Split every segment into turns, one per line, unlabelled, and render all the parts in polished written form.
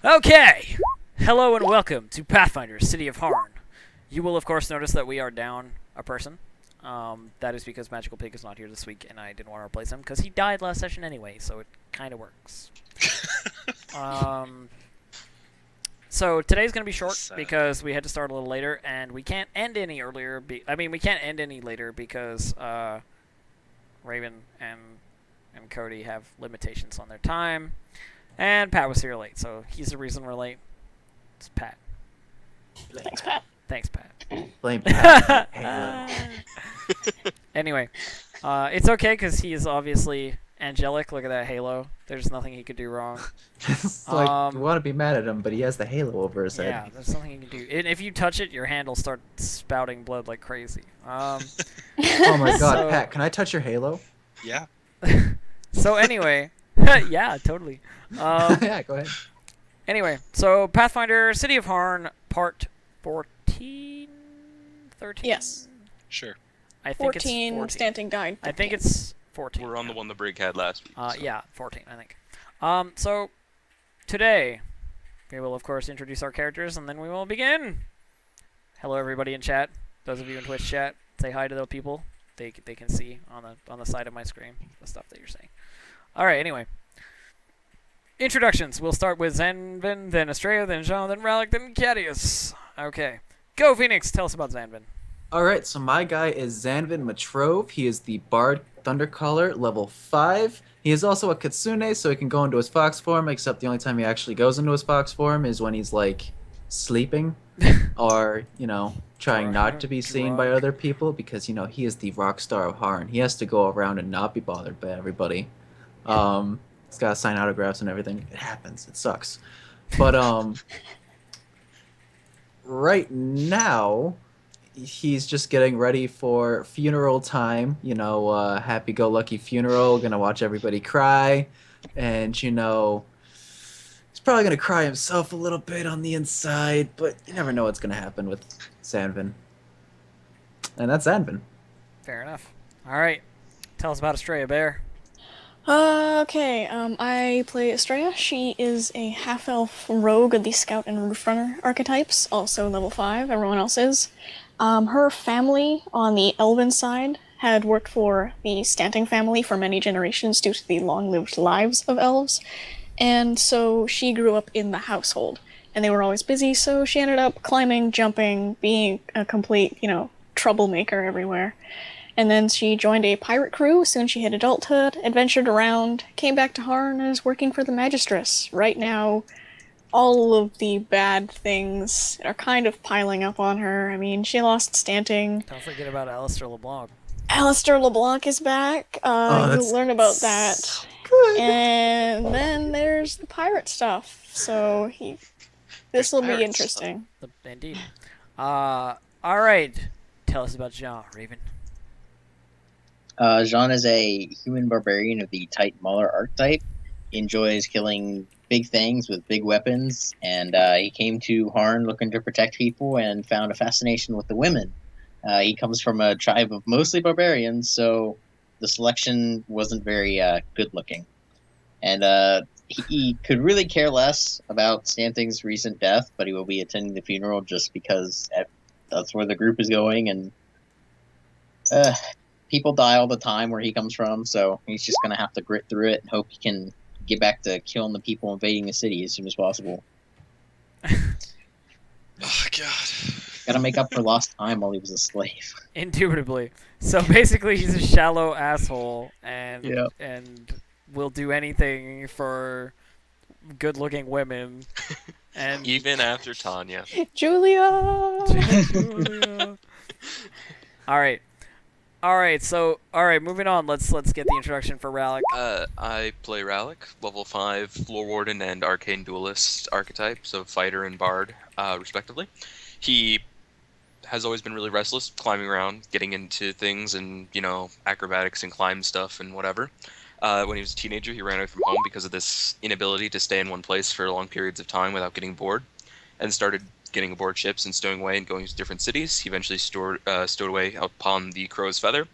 Okay! Hello and welcome to Pathfinder, City of Harn. You will, of course, notice that we are down a person. That is because Magical Pig is not here this week, and I didn't want to replace him, because he died last session anyway, so it kind of works. So today's going to be short, because we had to start a little later, and we can't end any earlier. We can't end any later, because Raven and Cody have limitations on their time. And Pat was here late, so he's the reason we're late. It's Pat.
Thanks, Pat.
Thanks, Pat.
Blame Pat. Halo.
Anyway, it's okay because he is obviously angelic. Look at that halo. There's nothing he could do wrong.
It's like, you want to be mad at him, but he has the halo over his head.
Yeah, there's nothing he can do. And if you touch it, your hand will start spouting blood like crazy.
Oh my god,
so-
Pat, can I touch your halo?
Yeah.
So anyway, yeah, totally.
Yeah, go ahead.
Anyway, so Pathfinder, City of Harn, Part 14? 13?
Yes.
Sure.
I think
14,
it's 14.
Stanton Guide.
I think it's 14.
We're on the one the Brig had last week. so.
Yeah, 14, I think. So, today, we will, of course, introduce our characters, and then we will begin. Hello, everybody in chat. Those of you in Twitch chat, say hi to those people. They can see on the side of my screen the stuff that you're saying. All right, anyway. Introductions. We'll start with Zanvin, then Estrella, then Jean, then Rallic, then Cadius. Okay. Go, Phoenix. Tell us about Zanvin.
Alright, so my guy is Zanvin Matrove. He is the Bard Thundercaller, level 5. He is also a Kitsune, so he can go into his fox form, except the only time he actually goes into his fox form is when he's, like, sleeping. Or, trying not to be seen by other people, because, he is the rock star of Harn. He has to go around and not be bothered by everybody. He's got to sign autographs and everything. It happens. It sucks. But, right now, he's just getting ready for funeral time. Happy-go-lucky funeral. Gonna watch everybody cry. And, he's probably gonna cry himself a little bit on the inside, but you never know what's gonna happen with Zanvin. And that's Zanvin.
Fair enough. All right. Tell us about Estrella Bear.
Okay, I play Estrella. She is a half-elf rogue of the Scout and Roof Runner archetypes, also level 5, everyone else is. Her family on the Elven side had worked for the Stanting family for many generations due to the long-lived lives of elves, and so she grew up in the household, and they were always busy, so she ended up climbing, jumping, being a complete, troublemaker everywhere. And then she joined a pirate crew as soon as she hit adulthood, adventured around, came back to Harn, and is working for the Magistress. Right now, all of the bad things are kind of piling up on her. I mean, she lost Stanting.
Don't forget about Alistair LeBlanc.
Alistair LeBlanc is back. You'll learn about that.
Good.
And then there's the pirate stuff. So this will be interesting.
Indeed. All right. Tell us about Jean, Raven.
Jean is a human barbarian of the Titan Mauler archetype. He enjoys killing big things with big weapons, and he came to Harn looking to protect people and found a fascination with the women. He comes from a tribe of mostly barbarians, so the selection wasn't very good looking. And he could really care less about Stanting's recent death, but he will be attending the funeral just because that's where the group is going, and people die all the time where he comes from, so he's just going to have to grit through it and hope he can get back to killing the people invading the city as soon as possible.
Oh, God.
Gotta make up for lost time while he was a slave.
Indubitably. So basically, he's a shallow asshole, and will do anything for good-looking women. And
Even after Tanya.
Julia!
Julia. All right, moving on. Let's get the introduction for Rallic.
I play Rallic, level 5, Floor Warden and Arcane Duelist archetypes of Fighter and Bard, respectively. He has always been really restless, climbing around, getting into things and, acrobatics and climb stuff and whatever. When he was a teenager, he ran away from home because of this inability to stay in one place for long periods of time without getting bored, and started getting aboard ships and stowing away and going to different cities. He eventually stowed away upon the Crow's Feather,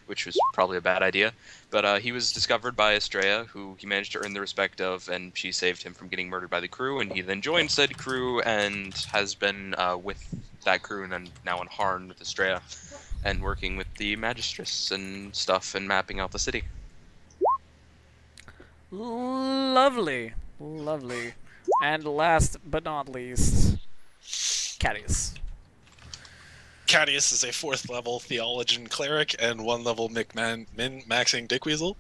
which was probably a bad idea. But he was discovered by Estrella, who he managed to earn the respect of, and she saved him from getting murdered by the crew. And he then joined said crew and has been with that crew, and then now on Harn with Estrella, and working with the magistrates and stuff, and mapping out the city.
Lovely, lovely. And last but not least, Cadius.
Cadius is a 4th level Theologian Cleric and 1 level min-maxing Dickweasel.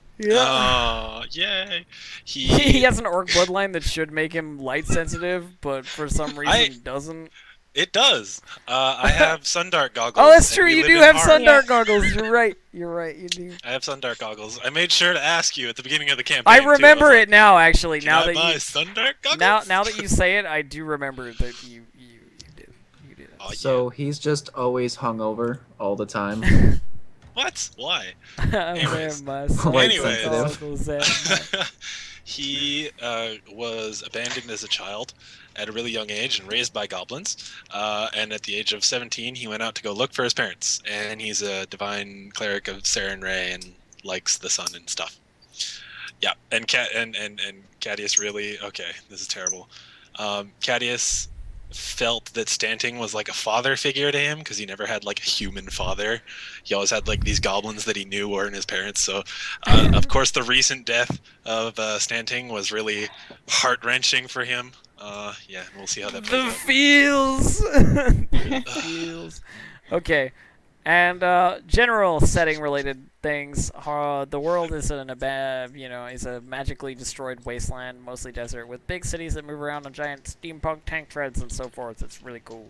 Yay!
He has an orc bloodline that should make him light sensitive, but for some reason doesn't.
It does. I have Sundark goggles.
Oh, that's true. You do have
Harn.
Sundark goggles. You're right. You're right. You do.
I have Sundark goggles. I made sure to ask you at the beginning of the campaign.
I remember
too.
it now. Actually,
Can
now
I
that
buy
you
Sundark goggles?
now that you say it, I do remember that you did. You did.
Oh,
So he's just always hungover all the time.
What? Why?
I wear
Anyways.
my
Anyways.
goggles and
He was abandoned as a child at a really young age and raised by goblins. And at the age of 17, he went out to go look for his parents. And he's a divine cleric of Saren Ray and likes the sun and stuff. Yeah, and Cadius really... Okay, this is terrible. Cadius felt that Stanting was like a father figure to him because he never had like a human father. He always had like these goblins that he knew weren't his parents. So of course the recent death of Stanting was really heart-wrenching for him. Yeah, we'll see how that plays
the
out.
feels. The feels. Okay. And general setting related things. The world is in is a magically destroyed wasteland, mostly desert, with big cities that move around on giant steampunk tank treads and so forth. It's really cool.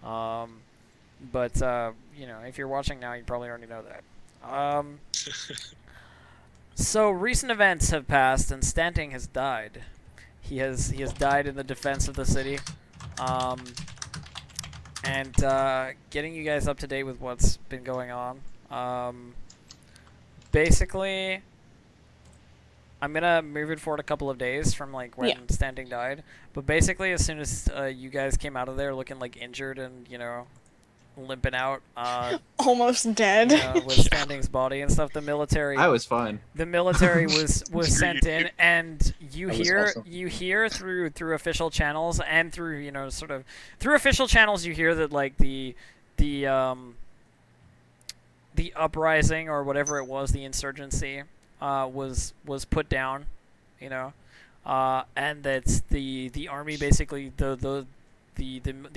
But if you're watching now, you probably already know that. So recent events have passed, and Stanting has died. He has died in the defense of the city. And getting you guys up to date with what's been going on. Basically, I'm gonna move it forward a couple of days from like when Stanting died. But basically, as soon as you guys came out of there looking like injured and limping out,
almost dead,
with Stanting's body and stuff, the military.
I was fine.
The military was sent in, and you
awesome.
hear through official channels and through through official channels you hear that like the uprising or whatever it was, the insurgency, was put down, and that the army basically the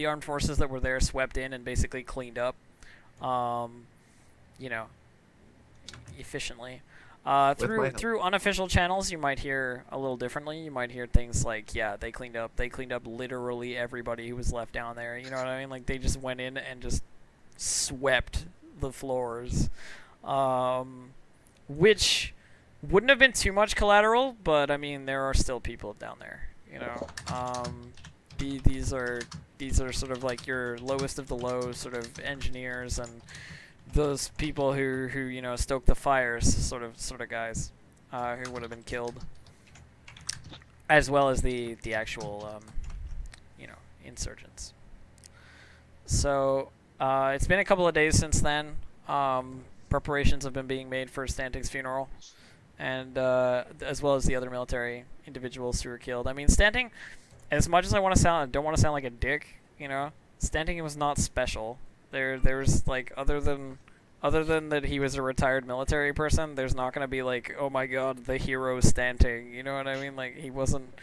armed forces that were there swept in and basically cleaned up, efficiently. Through unofficial channels, you might hear a little differently. You might hear things like, yeah, they cleaned up literally everybody who was left down there. You know what I mean? Like they just went in and just swept the floors, which wouldn't have been too much collateral, but I mean there are still people down there. These are sort of like your lowest of the low sort of engineers and those people who stoke the fires, sort of guys, who would have been killed, as well as the actual insurgents. So it's been a couple of days since then. Preparations have been being made for Stanting's funeral, and as well as the other military individuals who were killed. I mean, Stanting, as much as I don't want to sound like a dick, Stanting was not special. There's like other than that he was a retired military person, there's not gonna be like, oh my god, the hero Stanting. You know what I mean? Like he wasn't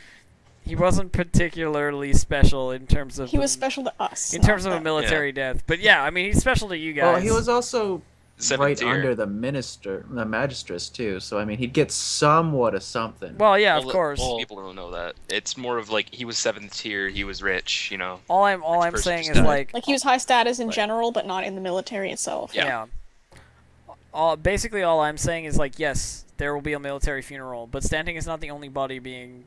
particularly special in terms of.
He was special to us.
In terms of a military death, but yeah, I mean he's special to you guys.
Well, he was also right
Tier.
under the magistrates too. So I mean, he'd get somewhat of something.
Well, yeah, of course.
People don't know that. It's more of like he was 7th tier, he was rich,
All I'm saying is like
he was high status in general, but not in the military itself.
Yeah. Basically, all I'm saying is like, yes, there will be a military funeral, but Stanting is not the only body being,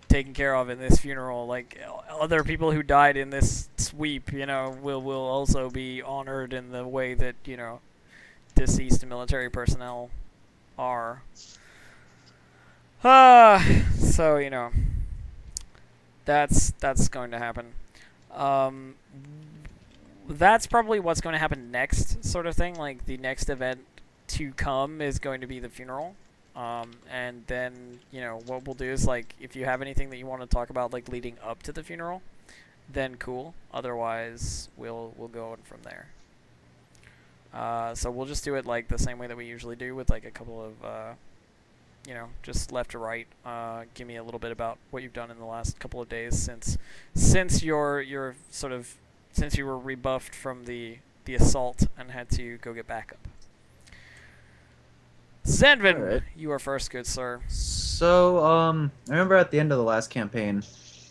taken care of in this funeral. Like other people who died in this sweep, will also be honored in the way that deceased military personnel are. So that's going to happen. that's probably what's going to happen next, sort of thing. Like the next event to come is going to be the funeral. And then what we'll do is like if you have anything that you want to talk about like leading up to the funeral, then cool. Otherwise, we'll go on from there. So we'll just do it like the same way that we usually do with like a couple of just left to right. Give me a little bit about what you've done in the last couple of days since you're sort of since you were rebuffed from the assault and had to go get backup. Zanvin,
Alright.
you are first, good sir.
So, I remember at the end of the last campaign,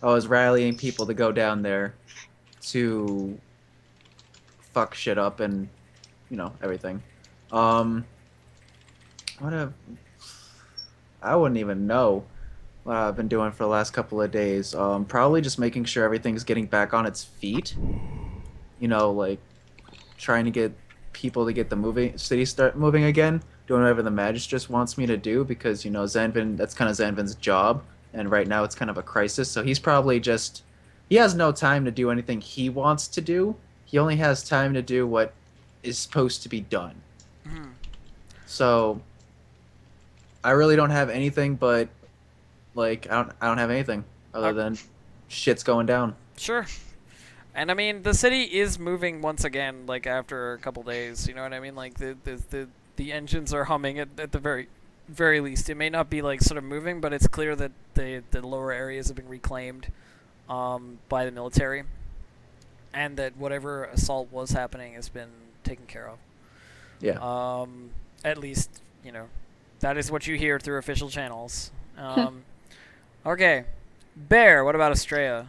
I was rallying people to go down there to fuck shit up and, everything. Um, what have I wouldn't even know what I've been doing for the last couple of days. Probably just making sure everything's getting back on its feet. Like trying to get people to get the city start moving again. Doing whatever the magistrate wants me to do because Zanvin. That's kind of Zanvin's job, and right now it's kind of a crisis. So he's probably he has no time to do anything he wants to do. He only has time to do what is supposed to be done.
Mhm.
So I really don't have anything but I don't have anything other than shit's going down.
Sure. And I mean, the city is moving once again. Like after a couple days, you know what I mean? Like the engines are humming at the very least. It may not be like sort of moving, but it's clear that the lower areas have been reclaimed by the military, and that whatever assault was happening has been taken care of.
Yeah.
At least that is what you hear through official channels. Okay, Bear. What about Estrella?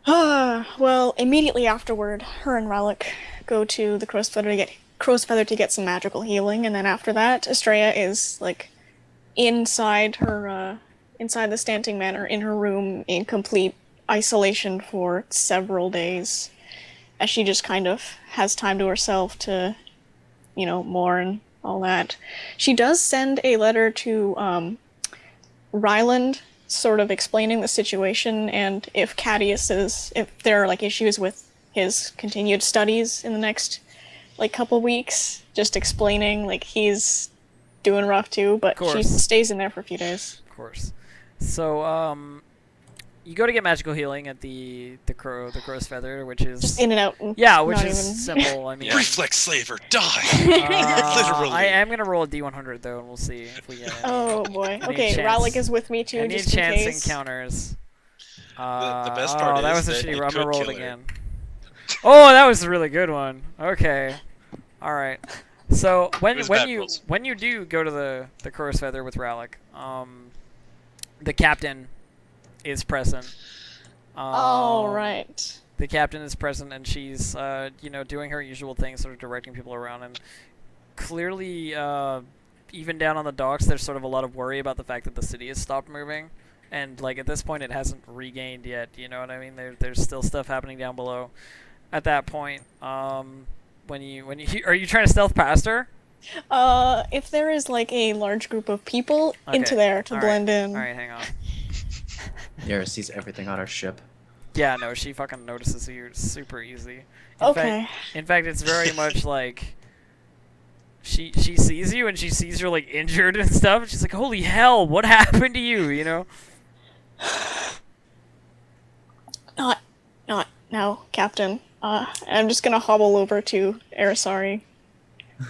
Well, immediately afterward, her and Relic go to the Crow's Feather to get some magical healing, and then after that, Estrella is like inside the Stanting Manor in her room in complete isolation for several days, as she just kind of has time to herself to, mourn all that. She does send a letter to Ryland, sort of explaining the situation and if there are like issues with his continued studies in the next like couple weeks, just explaining like he's doing rough too, but she stays in there for a few days.
Of course. So you go to get magical healing at the Crow's Feather, which is
just in and out.
Which is simple. I mean,
reflex slaver, die.
Literally. I am gonna roll a D100 though, and we'll see if we get any.
Oh boy. Okay, Ralik is with me too.
Any
just
chance
in case.
encounters.
The best part is
that was a
that
shitty
it
roll. I'm gonna
could
roll it
kill her.
again. Oh, that was a really good one. Okay. All right. So when you do go to the Crow's Feather with Ralik, the captain is present.
Oh right.
The captain is present, and she's doing her usual thing, sort of directing people around, and clearly even down on the docks, there's sort of a lot of worry about the fact that the city has stopped moving, and like at this point, it hasn't regained yet. You know what I mean? There's still stuff happening down below. At that point, when you are you trying to stealth past her?
If there is like a large group of people into there to blend in.
All right, hang on.
Yara sees everything on our ship.
Yeah, no, she fucking notices you super easy. In fact, it's very much like she sees you and she sees you're like injured and stuff. And she's like, "Holy hell, what happened to you?" You know?
Not now, Captain. I'm just gonna hobble over to Arisari.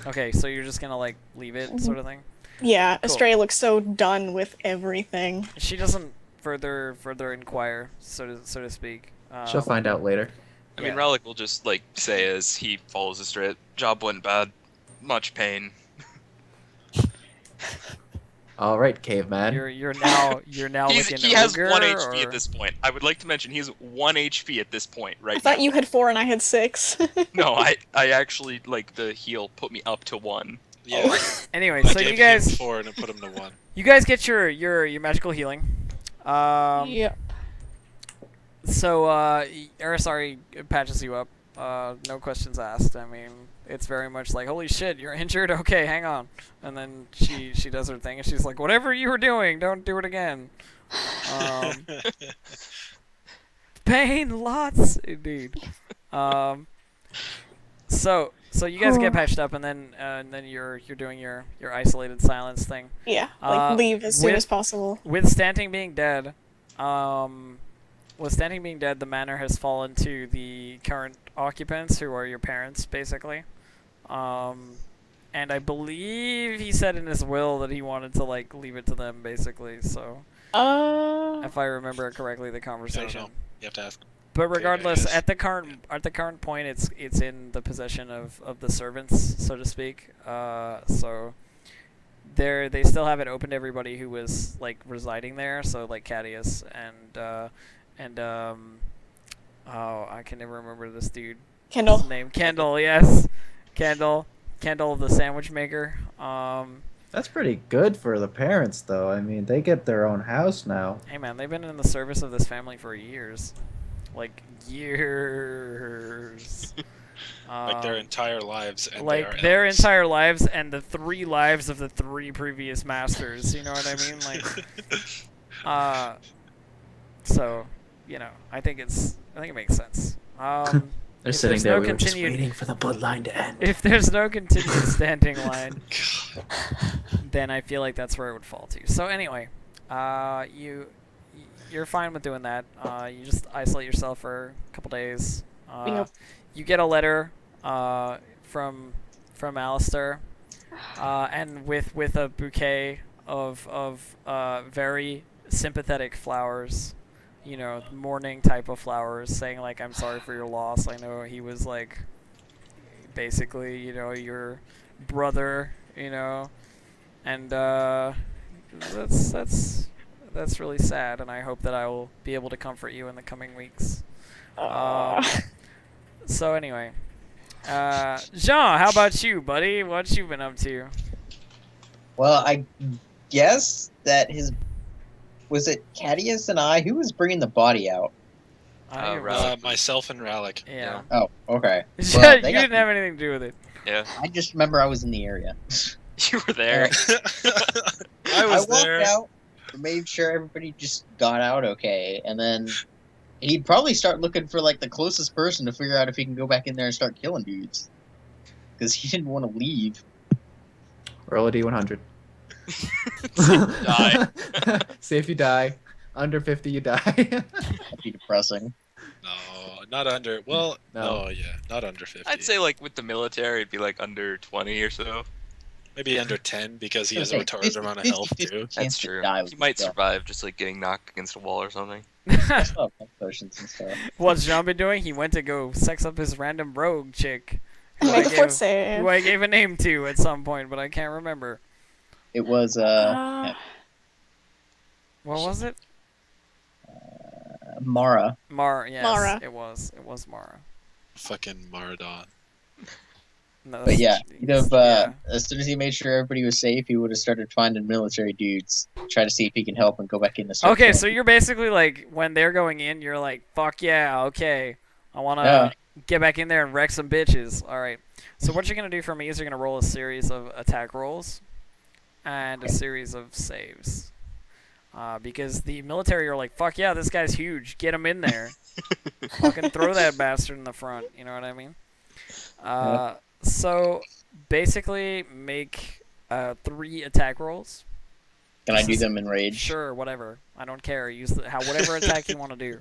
Okay, so you're just gonna like leave it, sort of thing.
Yeah,
Cool.
Estrella looks so done with everything.
She doesn't further inquire, so to speak.
She'll find out later.
I mean, Relic will just say as he follows the straight. Job went bad, much pain.
All right, caveman.
You're now
He
looking
has
ogre,
1 HP
or...
at this point. I would like to mention he has 1 HP at this point right
I thought
now.
you had 4 and I had 6.
No, I actually the heal put me up to 1.
Yeah.
Anyway,
I
so you
gave
guys
him 4 and I put him to 1.
you guys get your magical healing.
Yep.
So Arisari patches you up. No questions asked. I mean, it's very much like, holy shit, you're injured? Okay, hang on. And then she does her thing, and she's like, whatever you were doing, don't do it again. Pain, lots, indeed. So you guys get patched up, and then you're doing your isolated silence thing.
Yeah, like leave as soon as possible.
With Stanting being dead, the manor has fallen to the current occupants, who are your parents, basically. And I believe he said in his will that he wanted to like leave it to them, basically. So, if I remember correctly, the
I don't
conversation.
know. You have to ask.
But regardless,
guess.
at the current point, it's in the possession of the servants, so to speak. So they still have it open to everybody who was like residing there. So like Cadius and oh, I can never remember this dude.
Kendall.
His name Kendall, yes, Kendall, the sandwich maker.
That's pretty good for the parents, though. I mean, they get their own house now.
Hey man, they've been in the service of this family for years, like years.
Like their entire lives, and
like
they are
their
elves.
entire lives and the 3 lives of the 3 previous masters. You know what I mean? Like, so, you know, I think it makes sense.
They're
if
sitting
there's
there.
no
We were just
continued-
waiting for the bloodline to end.
If there's no continued standing line, then I feel like that's where it would fall to. So anyway, you're fine with doing that. You just isolate yourself for a couple days.
Yep.
You get a letter from Alistair, and with a bouquet of very sympathetic flowers, you know, mourning type of flowers, saying like, I'm sorry for your loss. I know he was like basically, you know, your brother, you know, and that's really sad, and I hope that I will be able to comfort you in the coming weeks. So anyway, Jean, how about you, buddy? What you been up to?
Well, I guess that was it Cadius and I who was bringing the body out?
Rallic.
Myself and Rallic.
Yeah.
Oh, okay.
you
Well, they
didn't
got-
have anything to do with it.
Yeah,
I just remember I was in the area.
you were there.
I was
walked
there.
out, made sure everybody just got out okay, and then he'd probably start looking for like the closest person to figure out if he can go back in there and start killing dudes, because he didn't want to leave.
Roll a d100.
Die.
See if you die. Under 50, you die.
That'd be depressing.
No, not under. Well,
No.
no, yeah, not under 50.
I'd say like with the military, it'd be like under 20 or so.
maybe under 10 because he has a
Okay,
retarded amount of health
50-50
too.
chance
That's
to
true.
die with
He might
stuff.
survive just like getting knocked against a wall or something.
I still have health potions and stuff.
What's Jean been doing? He went to go sex up his random rogue chick, who
Make a fort save.
who I gave a name to at some point, but I can't remember.
It was
What was it?
Mara.
Yes,
Mara.
It was Mara.
Fucking Maradon.
No,
But yeah,
that's-
he'd have,
yeah.
as soon as he made sure everybody was safe, he would have started finding military dudes, try to see if he can help and go back in the circle.
Okay, so you're basically like, when they're going in, you're like, fuck yeah, okay. I want to
Yeah.
get back in there and wreck some bitches. Alright. So what you're going to do for me is you're going to roll a series of attack rolls and a series of saves. Because the military are like, fuck yeah, this guy's huge. Get him in there. Fucking throw that bastard in the front. You know what I mean? So basically make 3 attack rolls.
Can I do them in rage?
Sure, whatever. I don't care. Use whatever attack you want to do.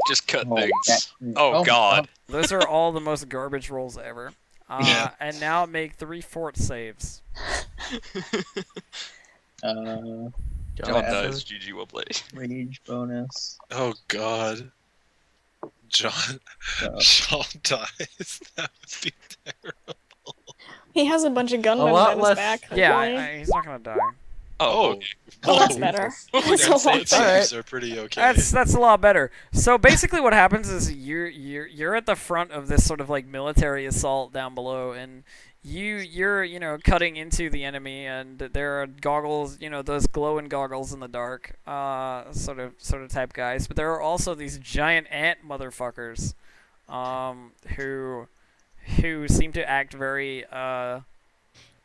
Just cut
Oh,
things.
that-
Oh, God.
Those are all the most garbage rolls ever.
Yeah.
And now make 3 fort saves.
Uh,
John
Yeah.
dies. GG, well played.
rage bonus.
Oh God. John.
Uh,
Sean dies. That would be terrible.
He has a bunch of gunmen
A lot
on his
less-
back.
Yeah,
hopefully.
he's not gonna die.
Oh.
Well, that's
Oh,
better.
Oh,
That's a lot
saves
better.
are pretty okay.
That's a lot better. So basically, what happens is you're at the front of this sort of like military assault down below, and you're cutting into the enemy, and there are goggles, those glowing goggles in the dark, sort of type guys. But there are also these giant ant motherfuckers, who seem to act very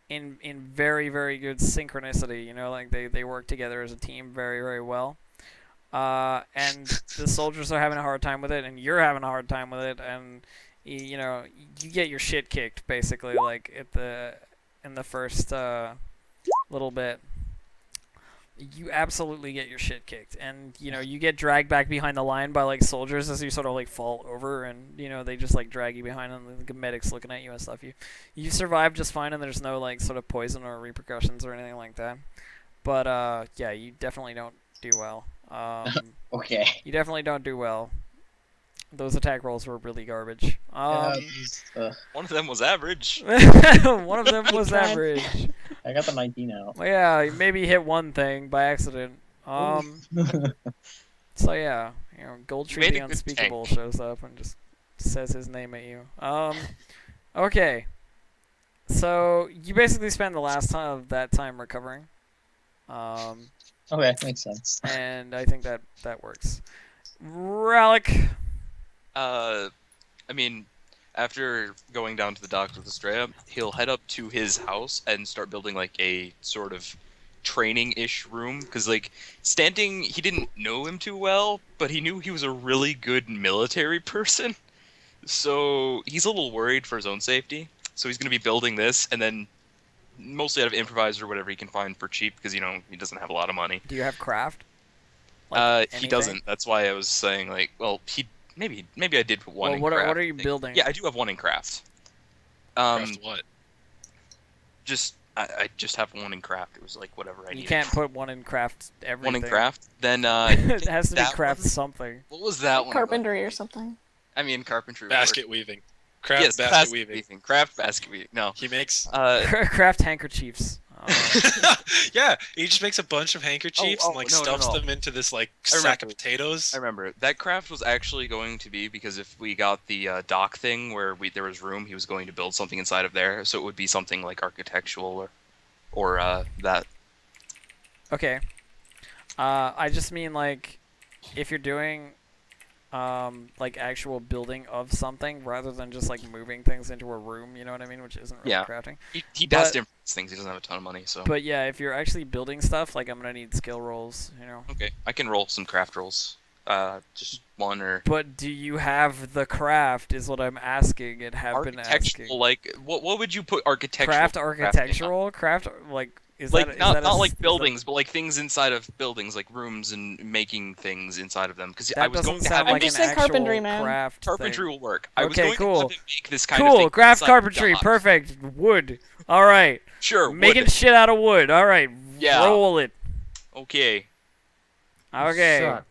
in very, very good synchronicity. Like they work together as a team very, very well. and the soldiers are having a hard time with it, and you're having a hard time with it, and you know you get your shit kicked basically, like in the first little bit. You absolutely get your shit kicked, and you know you get dragged back behind the line by like soldiers as you sort of like fall over, and you know they just like drag you behind, and the medics looking at you and stuff. You survive just fine, and there's no like sort of poison or repercussions or anything like that. But yeah, you definitely don't do well.
Okay.
You definitely don't do well. Those attack rolls were really garbage.
One of them was average.
One of them was
tried.
average.
I got the 19 out.
Well, yeah, maybe hit one thing by accident. So yeah, you know, Goldtree
Made
the
a good
Unspeakable
tank.
shows up and just says his name at you. Okay. So you basically spend the last time of that time recovering.
Okay, makes sense.
And I think that works. Rallic.
I mean, after going down to the docks with Estrella, he'll head up to his house and start building like a sort of training-ish room. Because like Stanting, he didn't know him too well, but he knew he was a really good military person. So he's a little worried for his own safety. So he's going to be building this, and then mostly out of improvise or whatever he can find for cheap, because you know he doesn't have a lot of money.
Do you have craft?
He
anything?
doesn't. That's why I was saying like, well, he maybe I did put one
Well,
in
what
craft.
are you
I think.
building?
Yeah, I do have one in craft.
Craft what?
Just I just have one in craft. It was like whatever I
You
needed.
can't put one in craft everything.
One in craft. Then
It has to be
that
craft
one?
something.
What was that one?
Carpentry or something.
I mean carpentry. would
Basket
work.
weaving. Craft
Yes,
basket weaving.
Craft basket weaving. No.
He makes.
Craft handkerchiefs.
Yeah, he just makes a bunch of handkerchiefs and like
no,
stuffs
no.
them into this like
I
sack of
remember.
potatoes.
I remember that craft was actually going to be, because if we got the dock thing where there was room, he was going to build something inside of there, so it would be something like architectural or that.
Okay. I just mean like if you're doing like actual building of something rather than just like moving things into a room, you know what I mean, which isn't really
Yeah.
crafting.
He does
But-
different things. He doesn't have a ton of money, so.
But yeah, if you're actually building stuff, like I'm gonna need skill rolls, you know.
Okay, I can roll some craft rolls. Just one or
But do you have the craft? Is what I'm asking and have been asking.
architectural. Like what would you put architectural?
Craft
crafting on?
architectural, craft like is
Like
that
not
is
like
that-
buildings, but like things inside of buildings, like rooms and making things inside of them. Because
That
I was
doesn't
going to
sound
have
like
him
just
an
said
actual
carpentry, man.
craft
carpentry
thing.
will work. I was
Okay,
going
cool.
to have him make this kind of
Cool,
thing.
craft
inside
carpentry,
dock.
perfect. Wood. All right,
Sure.
making
wood.
shit out of wood. All right,
Yeah.
roll it.
Okay.
Okay,
Suck.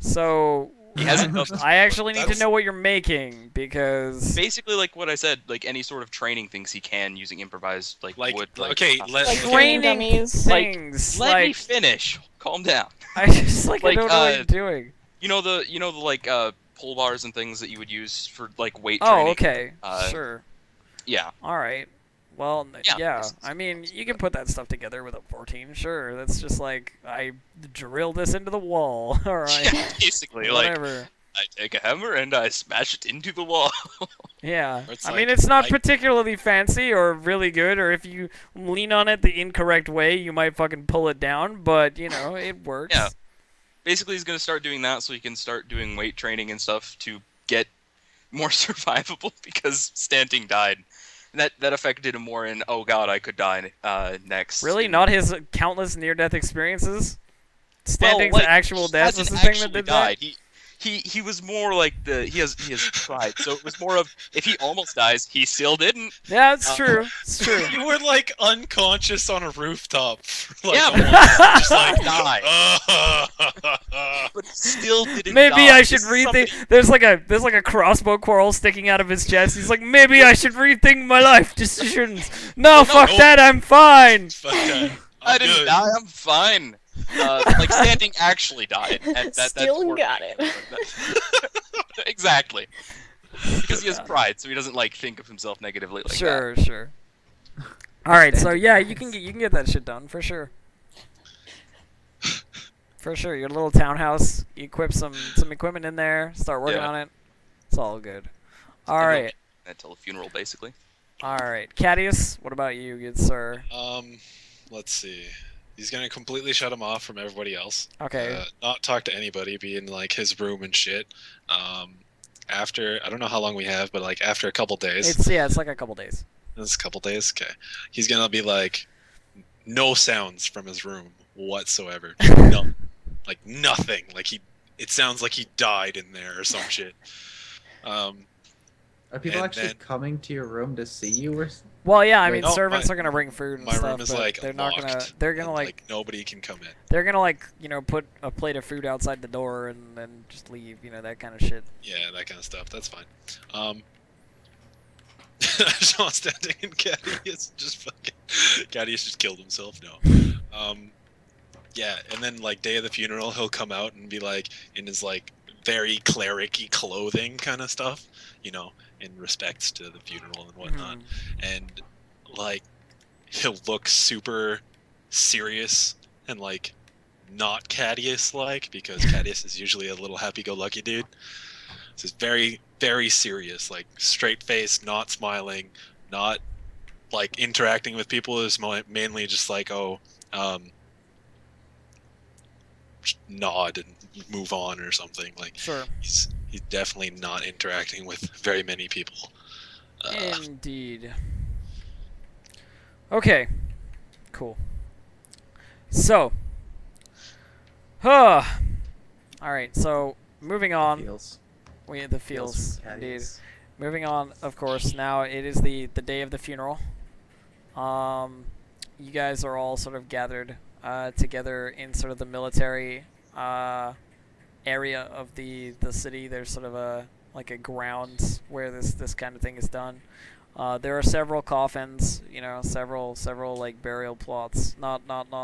so
He hasn't done this
I actually need to
That's-
know what you're making because
basically like what I said, like any sort of training things he can using improvised like
Like,
wood.
okay, let-
Like
okay.
training
dummies.
things
Let me
like
finish. Calm down.
I just like I
like,
don't know what you're doing.
You know the like pull bars and things that you would use for like weight
Oh,
training.
okay,
uh,
sure.
Yeah.
All right. Well,
Yeah,
yeah.
this is-
I mean, you can put that stuff together with a 14. Sure. That's just like I drill this into the wall. All right.
Yeah, basically, like
Whatever.
I take a hammer and I smash it into the wall.
Yeah.
Or it's
I
like-
mean, it's not
like-
particularly fancy or really good, or if you lean on it the incorrect way, you might fucking pull it down. But you know, it works.
Yeah. Basically, he's gonna start doing that so he can start doing weight training and stuff to get more survivable because Stanting died. And that affected him more in, oh god, I could die next.
Really,
And-
not his countless near-death experiences. Standing's
like,
actual
he
death was
hasn't
the thing that
actually
did
died.
that.
He was more like he has pride. So it was more of, if he almost dies, he still didn't.
Yeah, it's true. It's true.
You were like unconscious on a rooftop. For, like,
Yeah,
a
but-
while, just like
Die. But he still didn't
Maybe
die.
I should
This is
rethink.
something-
There's like a crossbow quarrel sticking out of his chest. He's like, maybe I should rethink my life decisions. No, fuck
no.
that. I'm fine.
Fuck that.
I
I'm
didn't
good.
die. I'm fine. Like Standing actually died. And
Still
that's
got it.
Exactly. Because he has pride, so he doesn't like think of himself negatively like that.
Sure, sure. All right, so yeah, you can get that shit done for sure. For sure, your little townhouse. You equip some equipment in there. Start working
Yeah.
on it. It's all good. All
And
right,
Until a funeral, basically.
all right. Cadius, what about you, good sir?
Let's see. He's gonna completely shut him off from everybody else.
Okay.
Not talk to anybody. Be in like his room and shit. After I don't know how long we have, but like after a couple days.
It's like a couple days.
It's a couple days. Okay. He's gonna be like, no sounds from his room whatsoever. No, like nothing. Like it sounds like he died in there or some shit.
Are people
And
actually
then-
coming to your room to see you, or
Well, yeah, I mean,
Wait, no,
servants
my-
are gonna bring food and
My
stuff,
room is
but
like
they're not
locked.
gonna. They're gonna
and,
like.
nobody can come in.
They're gonna like put a plate of food outside the door and then just leave. That kind of shit.
Yeah, that kind of stuff. That's fine. Sean standing and Caddy is just fucking. Caddy has just killed himself. No. Yeah, and then like day of the funeral, he'll come out and be like in his like very cleric-y clothing kind of stuff, in respects to the funeral and whatnot. And like he'll look super serious and like not Cadius like, because Cadius is usually a little happy-go-lucky dude. So it's very, very serious, like straight face, not smiling, not like interacting with people. Is mainly just like, just nod and move on or something. Like
Sure.
he's definitely not interacting with very many people.
Indeed. Okay. Cool. So. All right. So moving on.
feels?
We had the feels
from
indeed.
Caddies.
Moving on, of course. Now it is the day of the funeral. You guys are all sort of gathered together in sort of the military area of the city. There's sort of a grounds where this kind of thing is done. There are several coffins, several like burial plots. Not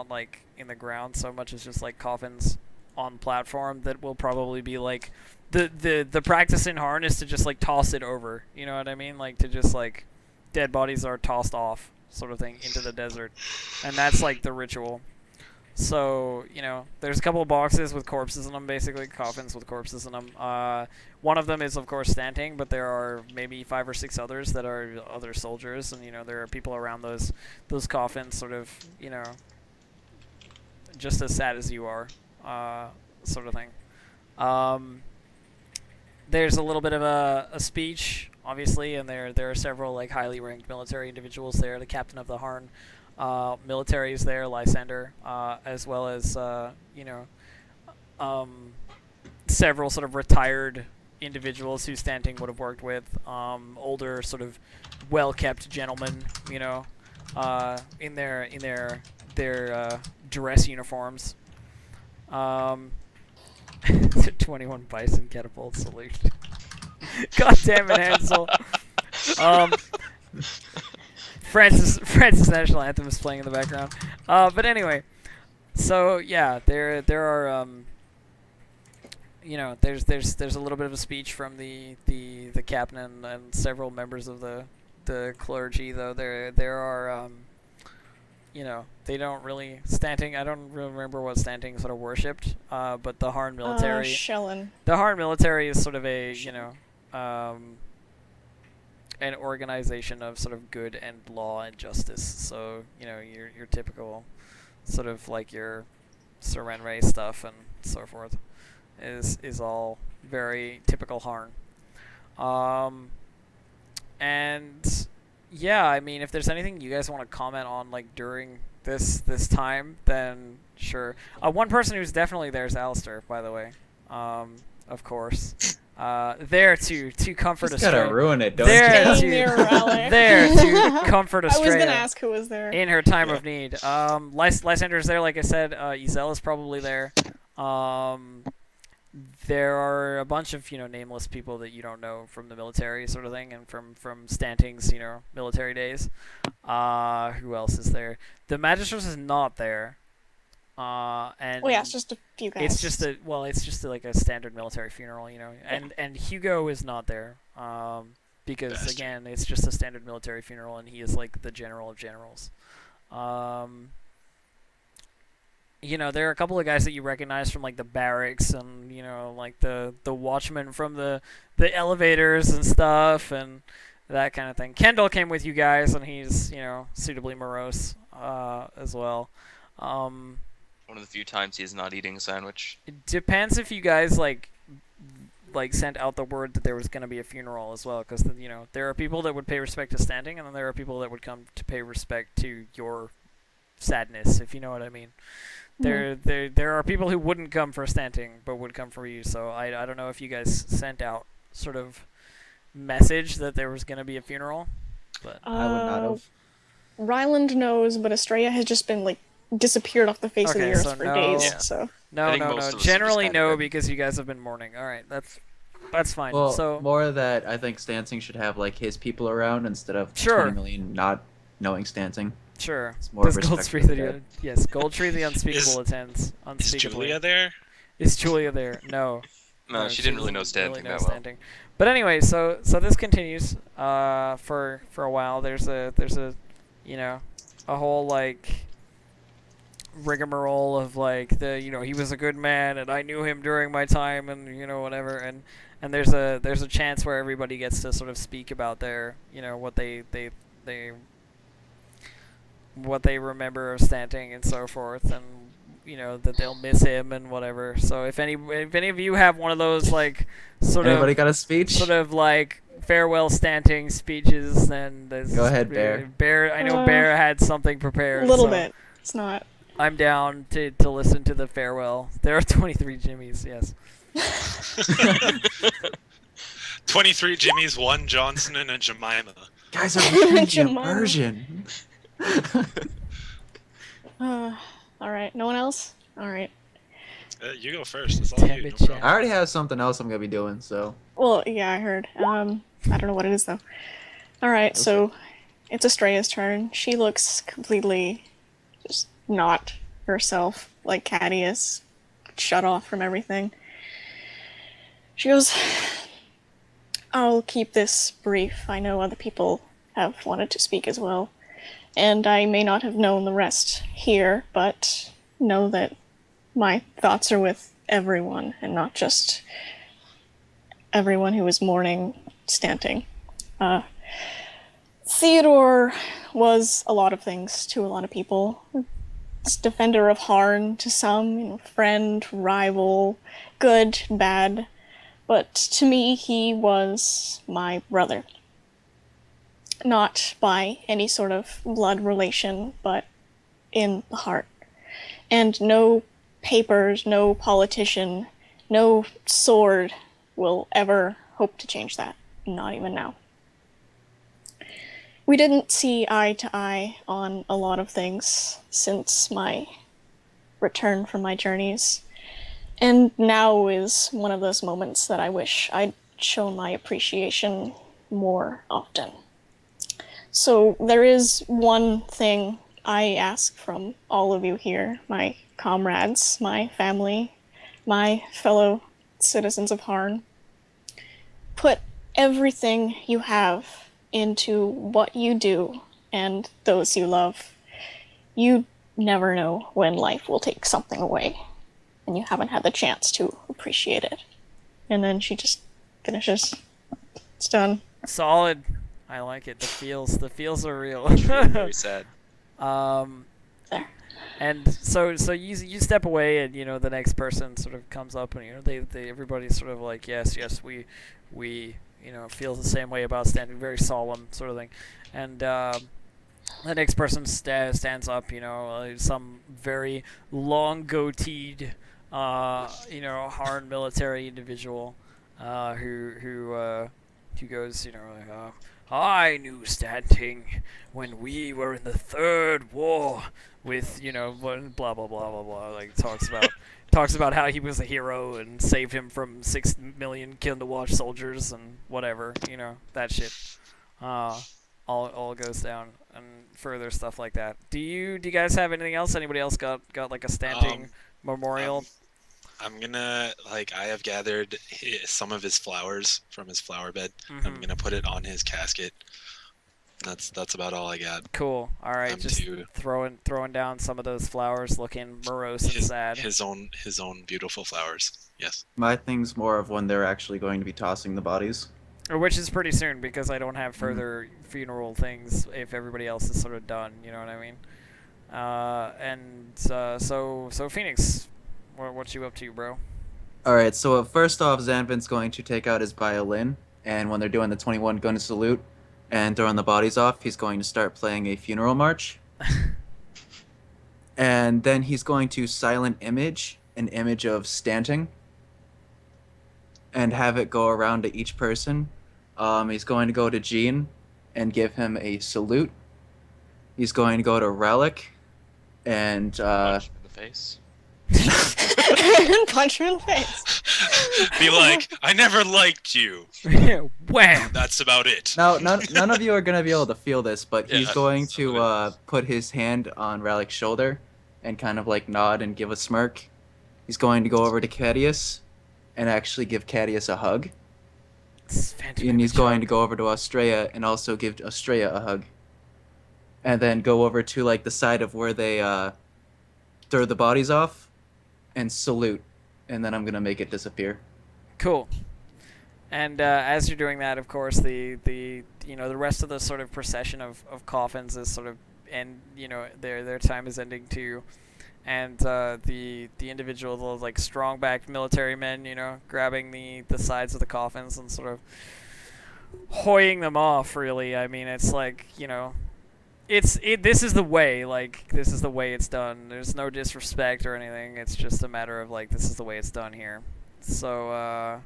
like in the ground so much as just like coffins on platform that will probably be like the practice in Harn is to just like toss it over. You know what I mean? Like to just like dead bodies are tossed off sort of thing into the desert, and that's like the ritual. So, there's a couple of boxes with corpses in them, basically, coffins with corpses in them. One of them is, of course, Stanting, but there are maybe 5 or 6 others that are other soldiers, and, there are people around those coffins sort of, just as sad as you are, sort of thing. There's a little bit of a speech, obviously, and there are several, like, highly ranked military individuals there. The captain of the Harn military is there, Lysander, as well as several sort of retired individuals who Stanting would have worked with, older sort of well-kept gentlemen, in their dress uniforms. 21 bison catapult salute. God damn it, Hansel. Francis National Anthem is playing in the background. But anyway, so yeah, there are there's a little bit of a speech from the captain and several members of the clergy, though there are they don't really Stanting. I don't really remember what Stanting sort of worshipped, but the Harn military.
Shellin.
The Harn military is sort of a an organization of sort of good and law and justice. So your typical sort of like your Serenray stuff and so forth is all very typical Harn. And yeah, I mean, if there's anything you guys want to comment on like during this time, then sure. One person who's definitely there is Alistair, by the way. Of course. There to comfort
Just gotta
Estrella.
ruin it, don't
There
you?
Dang near Raleigh.
There to comfort
I was
Estrella
gonna ask who was there.
in her time of need. Lysander's there, like I said. Ezel is probably there. There are a bunch of nameless people that you don't know from the military sort of thing, and from Stanting's military days. Who else is there? The Magistrate is not there. And
Well, yeah, it's just a few guys.
it's just like a standard military funeral, and Hugo is not there, because
Bastard.
again, it's just a standard military funeral, and he is like the general of generals. There are a couple of guys that you recognize from like the barracks, and like the watchmen from the elevators and stuff, and that kind of thing. Kendall came with you guys, and he's suitably morose as well. Um,
One of the few times he is not eating a sandwich.
it depends if you guys like sent out the word that there was going to be a funeral as well, because you know there are people that would pay respect to standing, and then there are people that would come to pay respect to your sadness, if you know what I mean. There are people who wouldn't come for standing, but would come for you. So I don't know if you guys sent out sort of message that there was going to be a funeral, but
I would not have.
Ryland knows, but Estrella has just been like disappeared off the face of the
Okay,
earth
so
for
no.
days.
Yeah.
So
no,
I think
no,
most
no.
of us have just
Generally
had
no,
it.
because you guys have been mourning. All right, that's fine.
Well,
So
more that I think Stancing should have like his people around instead of
Sure.
20 million not knowing Stancing.
sure.
It's more
Does
respect
Goldtree
for the
the
dead.
yes, Goldtree the unspeakable attends
Is
unspeakably.
Julia there?
Is Julia there? No.
No, she didn't really know
doesn't
standing
know
that well.
standing. But anyway, so this continues for a while. There's a you know a whole like rigmarole of like the he was a good man and I knew him during my time and whatever and there's a chance where everybody gets to sort of speak about their what they what they remember of Stanting and so forth, and that they'll miss him and whatever. So if any of you have one of those like
Anybody got a speech?
sort of like farewell Stanting speeches, then there's
Go ahead, Bear.
Bear, I know Bear had something prepared.
a little
so
bit. It's not.
I'm down to listen to the farewell. There are 23 Jimmys, yes.
23 Jimmys, 1 Johnson, and a Jemima.
Guys are reading the
Jemima.
immersion.
All right. No one else. All right.
You go first. It's all
Damn
you.
it,
No
Jack.
problem.
I already have something else I'm gonna be doing, so
Well, yeah, I heard. I don't know what it is though. All right, so it's Estrella's turn. She looks completely just not herself, like Caddy is shut off from everything. She goes, I'll keep this brief. I know other people have wanted to speak as well, and I may not have known the rest here, but know that my thoughts are with everyone, and not just everyone who is mourning Stanting. Theodore was a lot of things to a lot of people. Defender of Harn to some, friend, rival, good, bad. But to me, he was my brother. Not by any sort of blood relation, but in the heart. And no papers, no politician, no sword will ever hope to change that. Not even now. We didn't see eye to eye on a lot of things since my return from my journeys. And now is one of those moments that I wish I'd shown my appreciation more often. So there is one thing I ask from all of you here, my comrades, my family, my fellow citizens of Harn. Put everything you have into what you do and those you love. You never know when life will take something away, and you haven't had the chance to appreciate it. And then she just finishes. It's done.
Solid. I like it. The feels are real.
Very sad.
There.
And so you step away, and the next person sort of comes up, and they everybody's sort of like yes we feel the same way about Standing, very solemn sort of thing, and the next person stands up, some very long goateed Harn military individual who goes, I knew Standing when we were in the Third War with, blah, blah, blah, blah, blah. Like, talks about how he was a hero and saved him from 6 million Kindlewatch soldiers and whatever, that shit. All goes down and further stuff like that. Do you guys have anything else? Anybody else got like a Standing memorial?
I'm gonna I have gathered some of his flowers from his flower bed.
Mm-hmm.
I'm gonna put it on his casket. That's about all I got.
Cool. All right, just throwing down some of those flowers, looking morose and sad.
His own beautiful flowers. Yes.
my thing's more of when they're actually going to be tossing the bodies.
Which is pretty soon, because I don't have further funeral things if everybody else is sort of done. You know what I mean? So Phoenix, what you up to, bro?
All right, so first off, Zanvin's going to take out his violin, and when they're doing the 21 going to salute and throwing the bodies off, he's going to start playing a funeral march. And then he's going to silent image an image of Stanting and have it go around to each person. He's going to go to Gene and give him a salute. He's going to go to Relic and
Punch him in the face.
Punch her in the face.
Be like, I never liked you.
Wham!
That's about it.
now none of you are going to be able to feel this, but he's
Yeah,
going
some
to
of
put his hand on Relic's shoulder and kind of like nod and give a smirk. He's going to go over to Cadius and actually give Cadius a hug. And he's going to go over to Australia and also give Australia a hug. And then go over to like the side of where they throw the bodies off and salute. And then I'm gonna make it disappear.
Cool. And as you're doing that, of course, the rest of the sort of procession of coffins is sort of end. Their time is ending too, and the individual, those like strong-backed military men, grabbing the sides of the coffins and sort of hoying them off. Really, I mean, it's like this is the way. Like this is the way it's done. There's no disrespect or anything. It's just a matter of like this is the way it's done here. So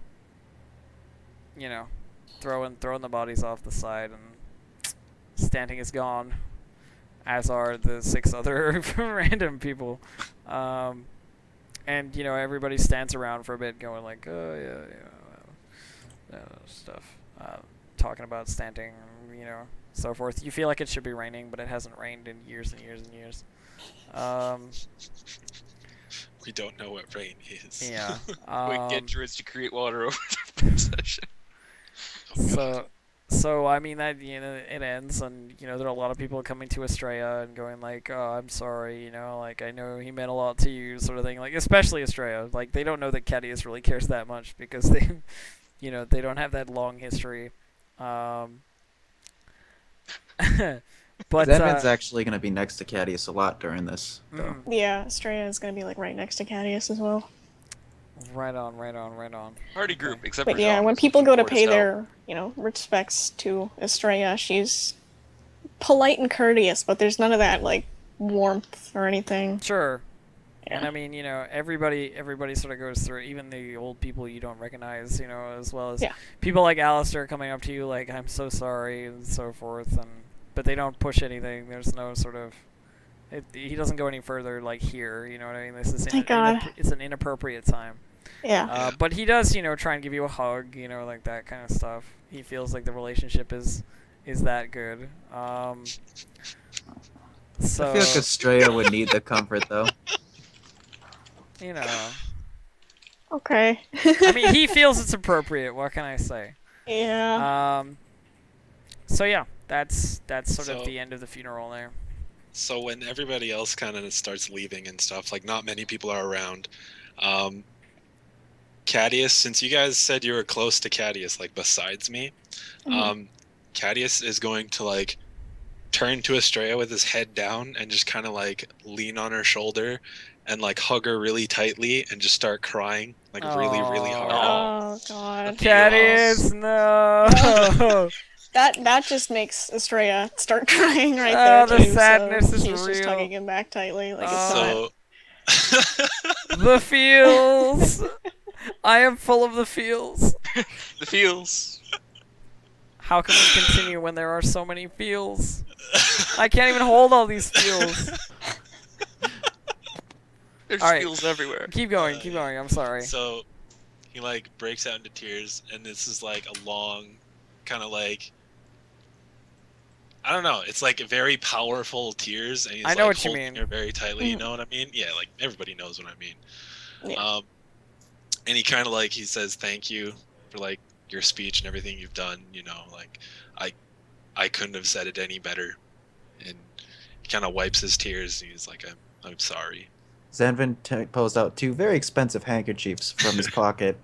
throwing the bodies off the side, and Stanting is gone, as are the 6 other random people. And everybody stands around for a bit, going like, oh stuff, talking about Stanting, so forth. You feel like it should be raining, but it hasn't rained in years and years and years.
We don't know what rain is.
Yeah.
Quick get druids to create water over the session.
So I mean that it ends, and there are a lot of people coming to Estrella and going like, "Oh, I'm sorry," like I know he meant a lot to you, sort of thing. Like especially Estrella, like they don't know that Cadius really cares that much because they, they don't have that long history. But
Zanvin's actually gonna be next to Cadius a lot during this.
Yeah, Estrella is gonna be like right next to Cadius as well.
Right on.
Party group, except
But
for
yeah,
John,
when
who's
people
looking
go to
forward
pay
hell.
their, respects to Estrella, she's polite and courteous, but there's none of that like warmth or anything.
Sure.
Yeah.
And I mean, everybody sort of goes through it, even the old people you don't recognize, as well as people like Alistair coming up to you like, I'm so sorry, and so forth, but they don't push anything. There's no sort of, he doesn't go any further like here, you know what I mean? This is
Thank God.
It's an inappropriate time.
Yeah.
But he does, try and give you a hug, like that kind of stuff. He feels like the relationship is that good. So
I feel like Estrella would need the comfort though.
Okay.
I mean, he feels it's appropriate. What can I say?
Yeah.
So yeah, that's sort of the end of the funeral there.
So when everybody else kind of starts leaving and stuff, like not many people are around. Cadius, since you guys said you were close to Cadius, like besides me, Cadius is going to like turn to Estrella with his head down and just kind of like lean on her shoulder and like hug her really tightly and just start crying like really hard.
Oh God.
Cadius, no.
That just makes Estrella start crying right there.
The
too,
sadness
so
is
she's just
real.
hugging him back tightly, like it's not.
So
The feels. I am full of the feels.
The feels.
How can we continue when there are so many feels? I can't even hold all these feels.
There's
All right.
feels everywhere.
Keep going. I'm sorry.
So he like breaks out into tears, and this is like a long, kind of like, I don't know. It's like very powerful tears, and he's
I know
like
what you
holding
mean.
her very tightly. You know what I mean? Yeah, like everybody knows what I mean.
Yeah.
And he kind of like he says thank you for like your speech and everything you've done. Like I couldn't have said it any better. And he kind of wipes his tears. And he's like, I'm sorry.
Zanvin pulls out 2 very expensive handkerchiefs from his pocket,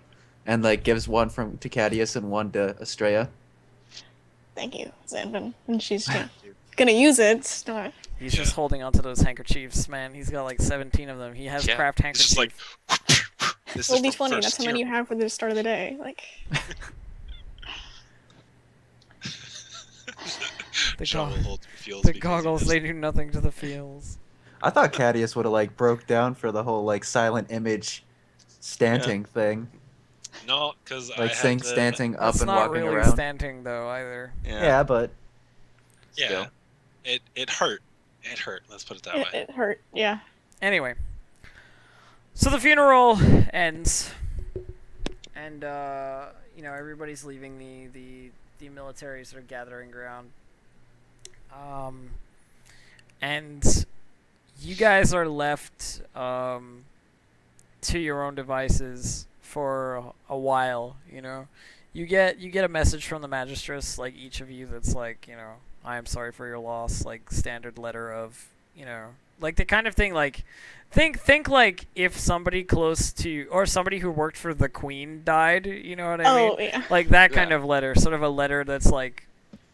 and like gives one to Cadius and one to Estrella.
Thank you, Zanvin. And she's gonna use it. It's not
He's just holding onto those handkerchiefs, man. He's got like 17 of them. He has craft
It's just
handkerchiefs.
like, this
It'll
is
be
from
funny.
first
That's how
year.
many you have for the start of the day. Like,
The,
Sean
go-
will hold feels
the
because he
goggles,
has-
they do nothing to the feels.
I thought Cadius would have like broke down for the whole like silent image stanting thing,
No, because I
like
had
saying
to.
stanting up
It's
and
not
walking
really
around.
standing though either.
Yeah, but
Yeah,
Still.
it hurt. It hurt. Let's put it that
it,
way.
it hurt. Yeah.
Anyway, so the funeral ends, and everybody's leaving the military sort of gathering ground. And you guys are left to your own devices for a while. You get a message from the magistress, like each of you, that's like, I am sorry for your loss, like standard letter of, like the kind of thing, like think like if somebody close to, or somebody who worked for the queen died, you know what I mean?
Oh yeah.
Like that kind
Yeah.
of letter, sort of a letter that's like,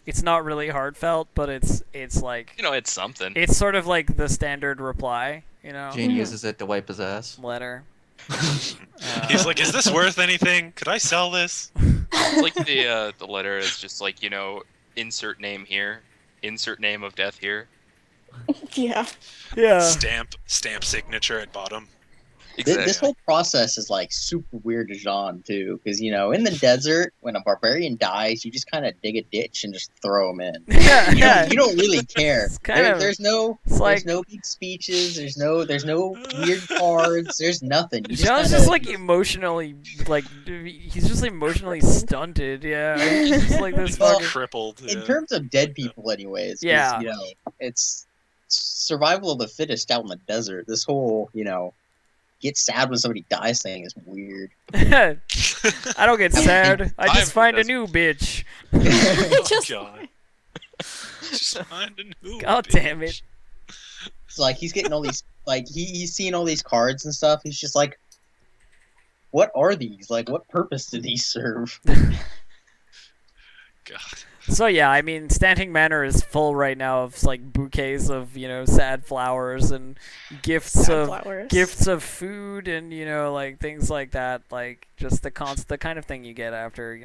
it's not really heartfelt, but it's like,
It's something.
it's sort of like the standard reply,
Gene
Mhm.
uses it to wipe his ass.
letter.
He's like, "Is this worth anything? Could I sell this?"
It's like the letter is just like, insert name here, insert name of death here.
Yeah.
yeah.
Stamp signature at bottom.
Exactly.
This whole process is like super weird to Jean too, because in the desert, when a barbarian dies, you just kind of dig a ditch and just throw him in.
Yeah,
You
yeah.
don't, you don't really care.
It's kind of-
There's no
It's like
there's no big speeches. There's no weird cards. There's nothing. You
John's
kinda-
just like emotionally, like he's just emotionally stunted. Yeah, he's just like this
Well,
fucking.
Crippled.
in
Yeah.
terms of dead people, anyways. 'Cause,
Yeah.
it's survival of the fittest out in the desert. This whole get sad when somebody dies thing is weird.
I don't get sad. I
I'm
just find a
just-
new bitch.
Oh,
Just-
God. Just find a new
God
bitch.
damn it.
It's like he's getting all these he's seeing all these cards and stuff. He's just like, what are these? Like, what purpose do these serve?
God.
So yeah, I mean, Stanting Manor is full right now of like bouquets of sad flowers and gifts of
Sunflowers.
gifts of food and like things like that, like just the kind of thing you get after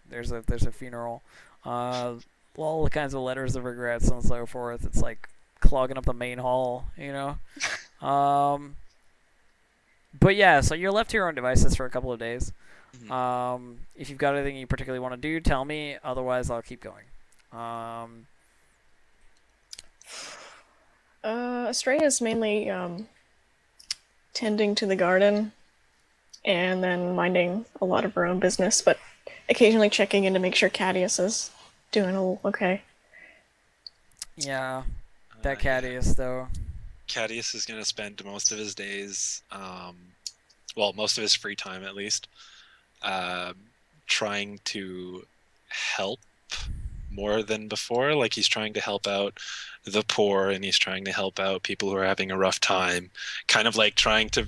there's a funeral, all the kinds of letters of regrets and so forth. It's like clogging up the main hall. But yeah, so you're left to your own devices for a couple of days. If you've got anything you particularly want to do, tell me, otherwise I'll keep going.
Estrella's mainly tending to the garden and then minding a lot of her own business, but occasionally checking in to make sure Cadius is doing all okay.
Yeah, that
Yeah.
Cadius though.
Cadius is going to spend most of his days, most of his free time at least, trying to help more than before. Like he's trying to help out the poor and he's trying to help out people who are having a rough time. Kind of like trying to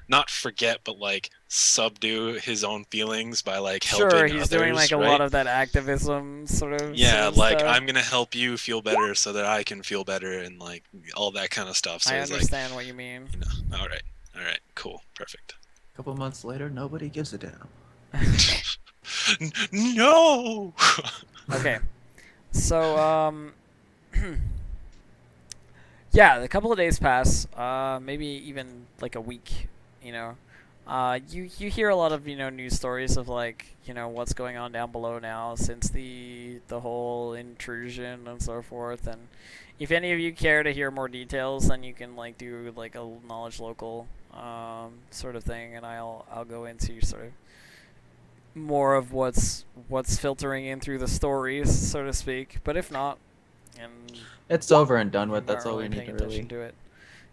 not forget, but like subdue his own feelings by like helping
Sure,
others.
he's doing like a
right?
lot of that activism sort of.
Yeah,
sort of
like
stuff.
I'm gonna help you feel better so that I can feel better and like all that kind of stuff. So
I
he's like,
understand what you mean.
all right, cool, perfect.
A couple months later, nobody gives a damn.
No.
Okay, so yeah, a couple of days pass, maybe even like a week. You hear a lot of news stories of like what's going on down below now since the whole intrusion and so forth. And if any of you care to hear more details, then you can like do like a knowledge local sort of thing, and I'll go into sort of more of what's filtering in through the stories, so to speak. But if not, and
It's over and done with.
not
That's all we
really
need
paying
to
attention
really.
to it.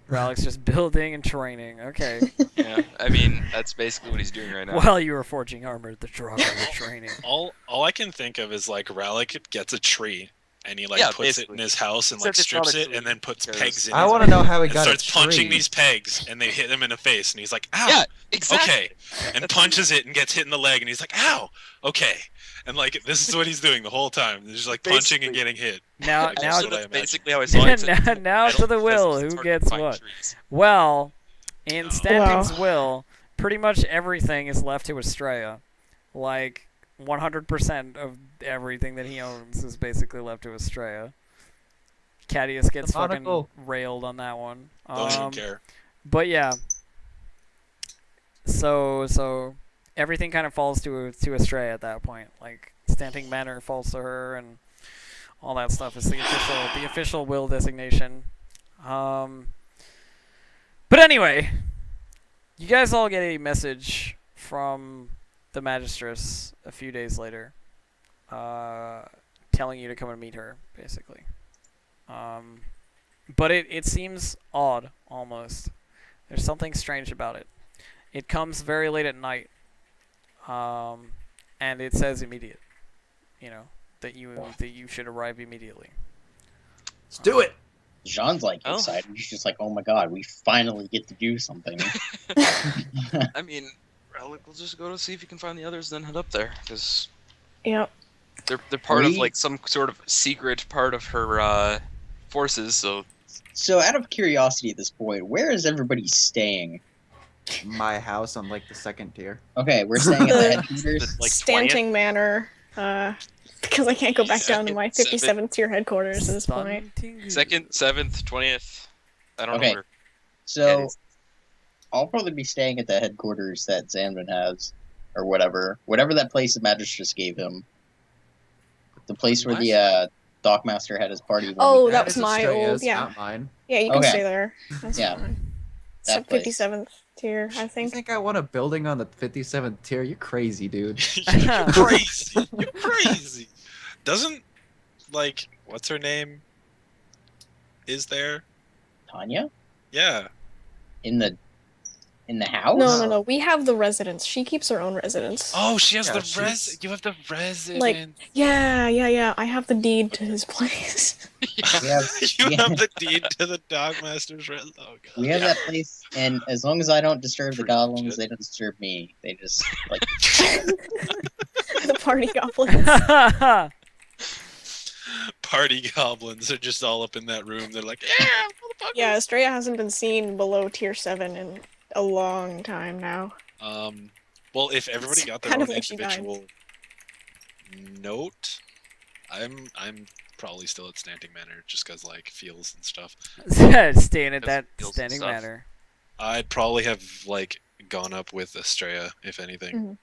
Alex just building and training. Okay.
Yeah, I mean that's basically what he's doing right now.
While you were forging armor, the Drago was training.
all I can think of is like Ralik gets a tree and he like
Yeah,
puts it in
basically.
his house and like
Except it's not
strips
a
it
tree,
and then puts
because-
pegs in
I
his
want to know how he
and
got
starts
a
punching
tree.
these pegs and they hit him in the face and he's like, ow.
Yeah, exactly.
Okay, and punches it and gets hit in the leg and he's like, ow. Okay, And like this is what he's doing the whole time. He's just like punching and getting hit.
Now,
That's
now,
what I
That's
imagine.
basically how I saw it.
now to the will. Who gets what? Well, in
Oh.
Stanton's
Wow.
will, pretty much everything is left to Estrella. Like 100% of everything that he owns is basically left to Estrella. Cadius gets fucking
Canonical.
railed on that one.
Don't even care.
But yeah. So everything kind of falls to Estrella at that point. Like Stanting Manor falls to her, and all that stuff is the official will designation. But anyway, you guys all get a message from the magistress a few days later, telling you to come and meet her, basically. But it seems odd, almost. There's something strange about it. It comes very late at night, and it says immediate. You know that you should arrive immediately.
Let's do it.
Jean's like
Oh.
excited. He's just like, oh my god, we finally get to do something.
I mean, Relic will just go to see if he can find the others, then head up there because
Yep.
they're part of
We-
like some sort of secret part of her forces. So
So, out of curiosity at this point, where is everybody staying?
My house on like the second tier.
Okay, we're staying at the
The-
headquarters.
like 20th?
Stanting Manor. Because I can't go back down to my 57th tier headquarters at this point.
Second, 7th, 20th. I don't
Okay.
know where.
So, I'll probably be staying at the headquarters that Zanvin has, or whatever that place the magistrate gave him. The place where the Dockmaster had his party. when
Oh,
we-
that was
is
my
Estrella's,
old, yeah.
not mine.
Yeah, you can
Okay.
stay there. That's
Yeah.
fine. It's
That
at
place.
57th tier, I
You
think.
think I want a building on the 57th tier? You're crazy, dude.
You're crazy. You're crazy. Doesn't like what's her name? Is there?
Tanya
Yeah.
in the house.
No. We have the residence. She keeps her own residence.
Oh, she has
Yeah,
the
she's-
You have the residence.
Yeah. I have the deed to his place.
We have,
You
we
have
have,
the deed to the Dogmaster's residence. Oh god.
we have that place, and as long as I don't disturb the
Pretty
goblins,
legit.
they don't disturb me. They just like
The party goblins.
Party goblins are just all up in that room. They're like, yeah, motherfucker.
Yeah, Estrella hasn't been seen below tier 7 in a long time now.
Well, if everybody
It's
got their
kind
own
of like she died.
individual note, I'm probably still at Standing Manor just because like feels and stuff.
Staying at
Because
that
feels and
standing
stuff.
manor.
I'd probably have like gone up with Estrella if anything.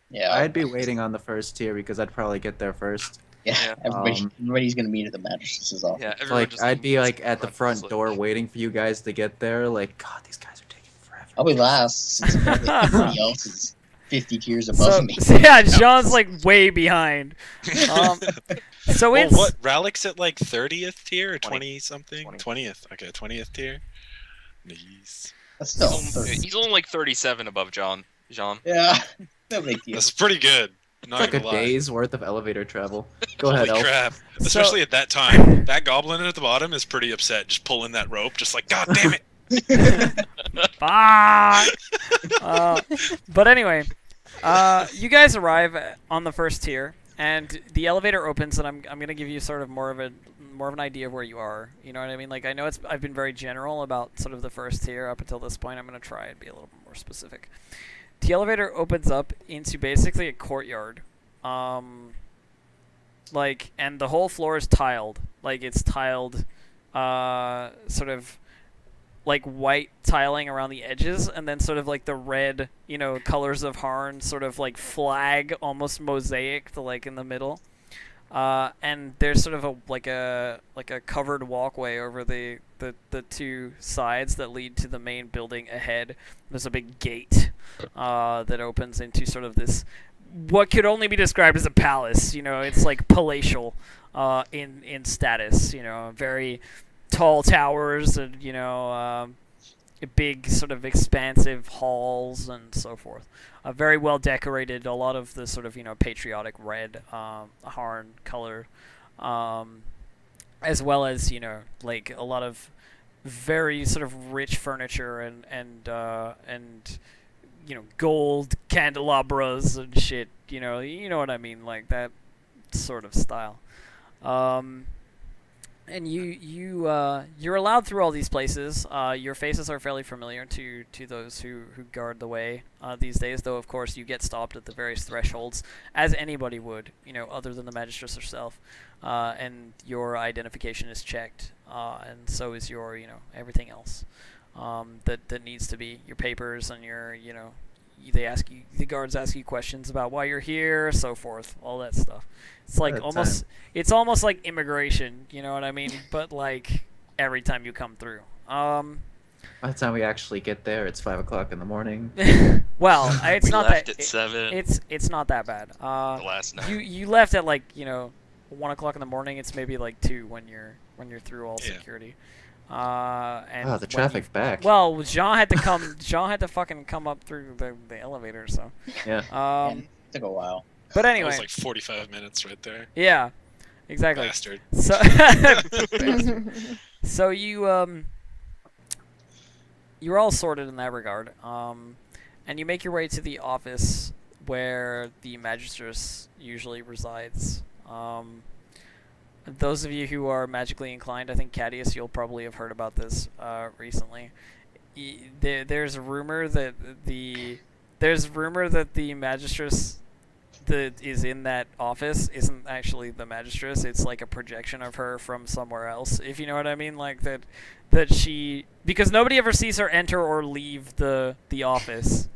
yeah.
I'd be waiting on the first tier because I'd probably get there first.
Yeah.
Everybody's gonna meet at the magistrate's office.
Yeah, everyone
Like
just
I'd be
moves
like at the front
like-
door waiting for you guys to get there. Like, God, these guys are taking forever.
I'll be last since apparently everybody else is 50 tiers above
So,
me.
so yeah, Jean's like way behind. So
Well,
it's
what Ralik's at like 30th tier or
20.
20 something?
20.
20th. Okay, 20th tier. Nice.
That's still
He's only like 37 above Jean.
yeah, no big deal.
That's pretty good. Not
It's like a
gonna lie.
day's worth of elevator travel. Go
Holy
ahead, Elf.
crap.
So-
Especially at that time. That goblin at the bottom is pretty upset just pulling that rope, just like, God damn it.
fuck. But anyway, you guys arrive on the first tier, and the elevator opens, and I'm gonna give you sort of more of an idea of where you are. You know what I mean? Like, I know I've been very general about sort of the first tier up until this point. I'm gonna try and be a little bit more specific. The elevator opens up into basically a courtyard. Like, and the whole floor is tiled. Like, it's tiled, sort of like white tiling around the edges, and then sort of like the red, colors of Harn sort of like flag, almost mosaic, like in the middle. And there's sort of a covered walkway over the two sides that lead to the main building ahead. There's a big gate that opens into sort of this, what could only be described as a palace. It's like palatial in status. Very tall towers and big sort of expansive halls and so forth. Very well decorated. A lot of the sort of patriotic red Harn color, as well as like a lot of very sort of rich furniture and gold candelabras and shit you know what I mean, like that sort of style. Um, and you're allowed through all these places. Your faces are fairly familiar to those who guard the way these days, though of course you get stopped at the various thresholds, as anybody would, other than the magistress herself. And your identification is checked, and so is your everything else that needs to be, your papers and your the guards ask you questions about why you're here, so forth, all that stuff. It's like
That
almost
time.
it's almost like immigration, you know what I mean? But like every time you come through.
By the time we actually get there, it's 5 o'clock in the morning.
Well, it's
We
not
left
that
at 7
it's not that bad.
the last night.
You left at like 1 o'clock in the morning. It's maybe like 2 when you're through all
Yeah.
security. And
Wow, the
when
traffic back.
Well, Jean had to come. Jean had to fucking come up through the elevator. So.
Yeah.
And it took a while.
But
That
anyway.
was like 45 minutes right there.
Yeah. Exactly.
Bastard.
So. So you're all sorted in that regard. And you make your way to the office where the magistress usually resides. Those of you who are magically inclined, I think Cadius, you'll probably have heard about this recently. There's rumor that the magistress that is in that office isn't actually the magistress. It's like a projection of her from somewhere else, if you know what I mean. Like that she, because nobody ever sees her enter or leave the office.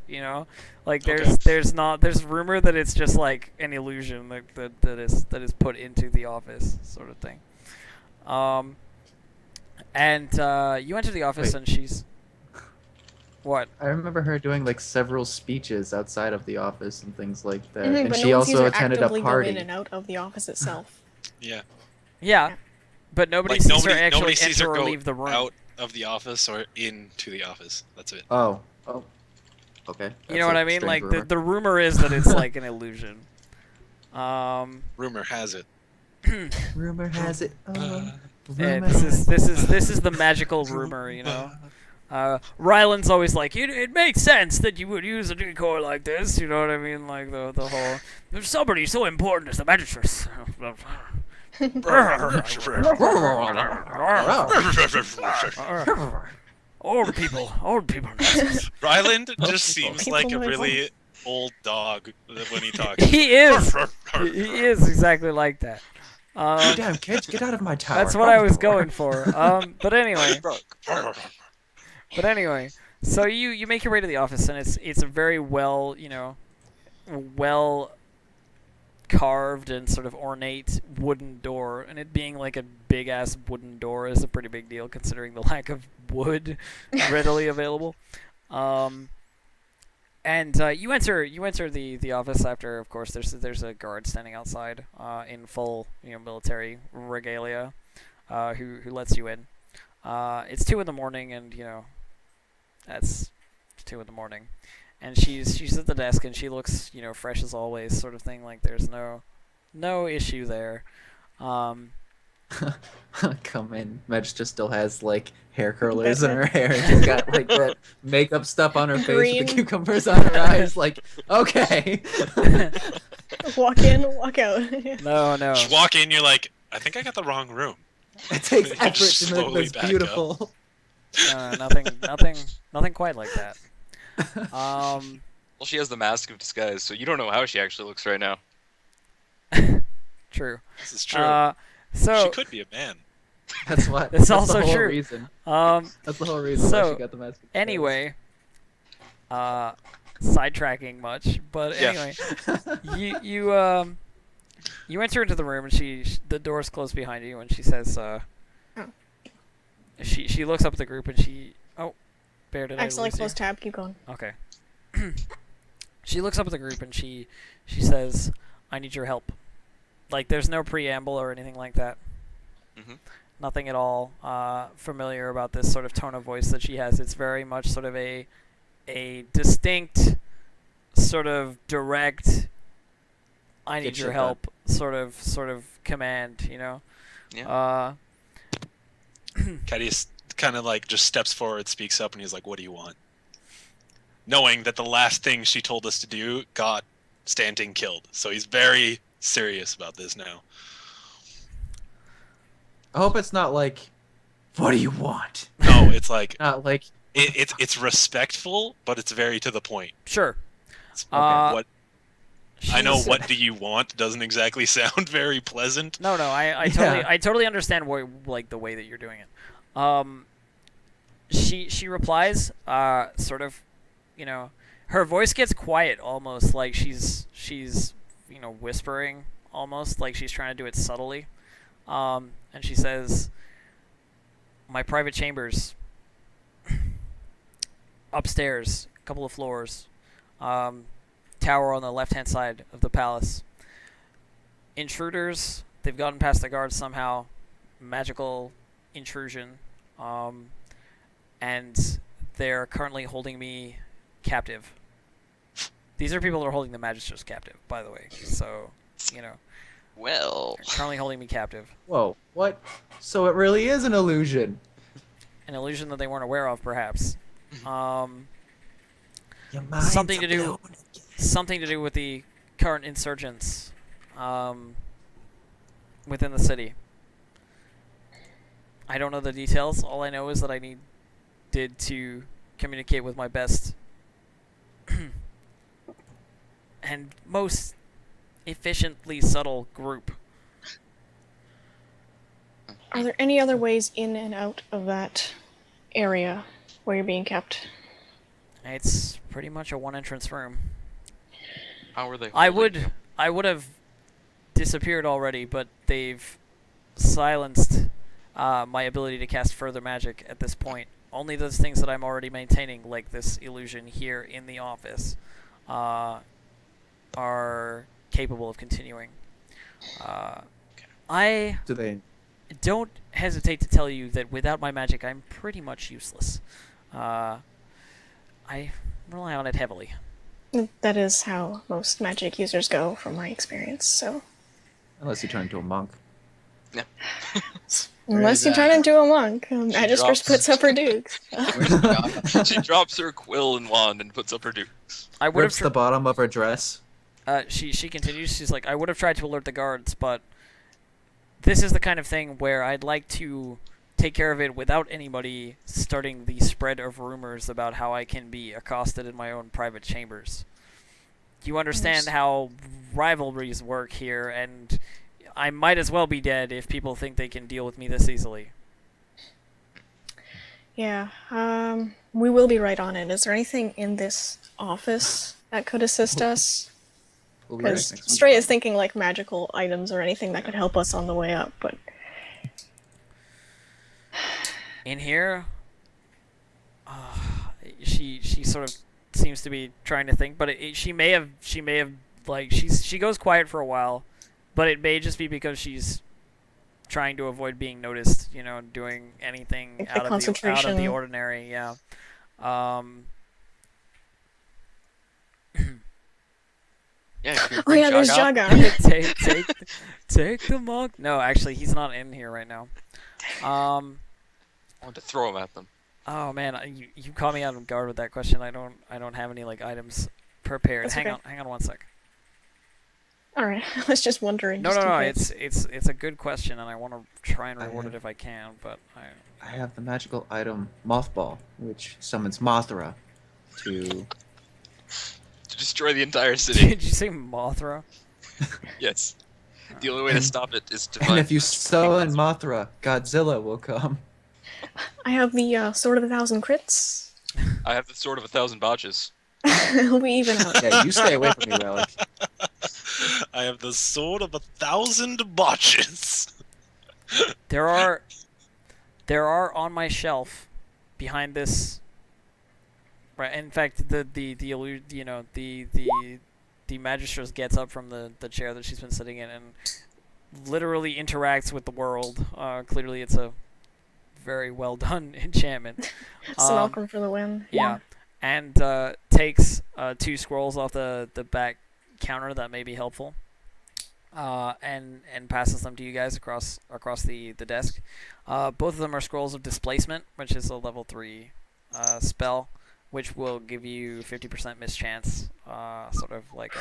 Like there's rumor that it's just like an illusion that is put into the office, sort of thing. And you enter the office.
Wait.
And she's what?
I remember her doing like several speeches outside of the office and things like that.
Mhm,
And
but
she
no one sees
also
her
attended a
actively go
party.
in and out of the office itself.
Yeah.
Yeah, but nobody
Like
sees her
nobody
actually
sees
enter
her
or
go
leave the room.
out of the office or into the office. That's it.
Oh. Okay.
You
That's
know what
a
I mean?
strange
Like
rumor.
the rumor is that it's like an illusion.
Rumor has it.
Rumor has it.
And
Rumor has
this is the magical rumor, Ryland's always like, it makes sense that you would use a decoy like this, you know what I mean? Like the whole, there's somebody so important as the magistress. Old people nonsense.
Ryland just seems like a
People
really old dog when he talks.
He is. He is exactly like that.
You damn kids, get out of my tower.
That's what I was going for. But anyway. But anyway, so you make your way to the office, and it's a very well carved and sort of ornate wooden door, and it being like a big ass wooden door is a pretty big deal considering the lack of wood readily available. And you enter the office after, of course, there's a guard standing outside in full military regalia who lets you in. It's 2 a.m, and that's 2 a.m. And she's at the desk, and she looks fresh as always, sort of thing. Like there's no issue there.
Come in. Medj just still has like hair curlers in her hair, and she's got like that makeup stuff on her face with
Green.
the cucumbers on her eyes. Like, okay.
Walk in, walk out.
No.
Just walk in, you're like, I think I got the wrong room.
It takes
You
effort
just
to make
slowly
this
back up.
beautiful.
Nothing quite like that.
Well, she has the mask of disguise, so you don't know how she actually looks right now.
True.
This is true.
So
she could be a man.
That's what.
That's
the
also
whole
true.
Reason.
um
That's the whole reason
So,
why she got the mask.
anyway, sidetracking much, but
Yeah.
anyway, you enter into the room, and the door's closed behind you, and she says she looks up at the group, and Bear, did I
Accidentally
lose you?
close tab, keep going.
Okay. She looks up at the group, and she says, I need your help. Like, there's no preamble or anything like that.
Mhm.
Nothing at all familiar about this sort of tone of voice that she has. It's very much sort of a distinct, sort of direct, I need
Get
your
shit
help sort of command,
Yeah.
Cadius kind of like just steps forward, speaks up, and he's like, "What do you want?" Knowing that the last thing she told us to do got Stanton killed. So he's very serious about this now.
I hope it's not like, what do you want?
No, it's like
Not like,
it's respectful, but it's very to the point.
Sure.
It's
Uh,
I know
she's-
what do you want doesn't exactly sound very pleasant.
No, I
Yeah.
I totally understand like the way that you're doing it. She replies, sort of, you know, her voice gets quiet almost like she's whispering almost like she's trying to do it subtly. And she says, "My private chambers, upstairs, a couple of floors, tower on the left-hand side of the palace. Intruders, they've gotten past the guards somehow. Magical intrusion. And they're currently holding me captive. These are people that are holding the Magisters captive, by the way. So,
Well,
they're currently holding me captive.
whoa, what? So it really is an illusion.
An illusion that they weren't aware of, perhaps.
Your mind's
Something to do-
blown again.
Something to do with the current insurgents within the city. I don't know the details. All I know is that I needed to communicate with my best and most efficiently subtle group.
Are there any other ways in and out of that area where you're being kept?
It's pretty much a one-entrance room.
how are they?
I
holding you?
would have disappeared already, but they've silenced my ability to cast further magic at this point. Only those things that I'm already maintaining, like this illusion here in the office, are capable of continuing. I
Do they?
don't hesitate to tell you that without my magic, I'm pretty much useless. I rely on it heavily.
That is how most magic users go, from my experience. So,
Unless you turn into a monk.
unless you
that?
turn into a monk, Magistress
drops-
puts up her dukes.
Where's the dog?
She drops her quill and wand and puts up her duke.
I would have.
Rips the bottom of her dress.
She continues. She's like, I would have tried to alert the guards, but this is the kind of thing where I'd like to take care of it without anybody starting the spread of rumors about how I can be accosted in my own private chambers. You understand how rivalries work here, and I might as well be dead if people think they can deal with me this easily.
Yeah, we will be right on it. Is there anything in this office that could assist us?
We'll be right
Because
next week.
Stray is thinking like magical items or anything that could help us on the way up, but
In here, she sort of seems to be trying to think, but she may have like she goes quiet for a while, but it may just be because she's trying to avoid being noticed, doing anything
Like the
out of the
concentration.
ordinary. Yeah.
Yeah, if you're
oh yeah, there's
Jaga.
Jaga.
take the monk. No, actually, he's not in here right now.
I want to throw him at them.
Oh man, you caught me out of guard with that question. I don't have any like items prepared.
That's
Hang
okay.
on one sec.
All right, I was just wondering.
No,
just
no,
in
no.
case.
It's a good question, and I want to try and
I
reward
have-
it if I can. But
I have the magical item Mothball, which summons Mothra to.
To destroy the entire city.
did you say Mothra?
Yes. The only way to
And-
stop it is to
And
find.
if you summon Mothra, Godzilla will come.
I have the Sword of 1,000 Crits.
I have the sword of 1,000 botches.
we even out.
Yeah, you stay away from me, Relic.
I have the sword of 1,000 botches.
There are on my shelf behind this. Right. In fact, the magistress gets up from the chair that she's been sitting in and literally interacts with the world. Clearly, it's a very well done enchantment.
Malcolm for the win.
Yeah, and takes 2 scrolls off the back counter that may be helpful, and passes them to you guys across the desk. Both of them are scrolls of displacement, which is a level 3 spell, which will give you 50% mischance, sort of like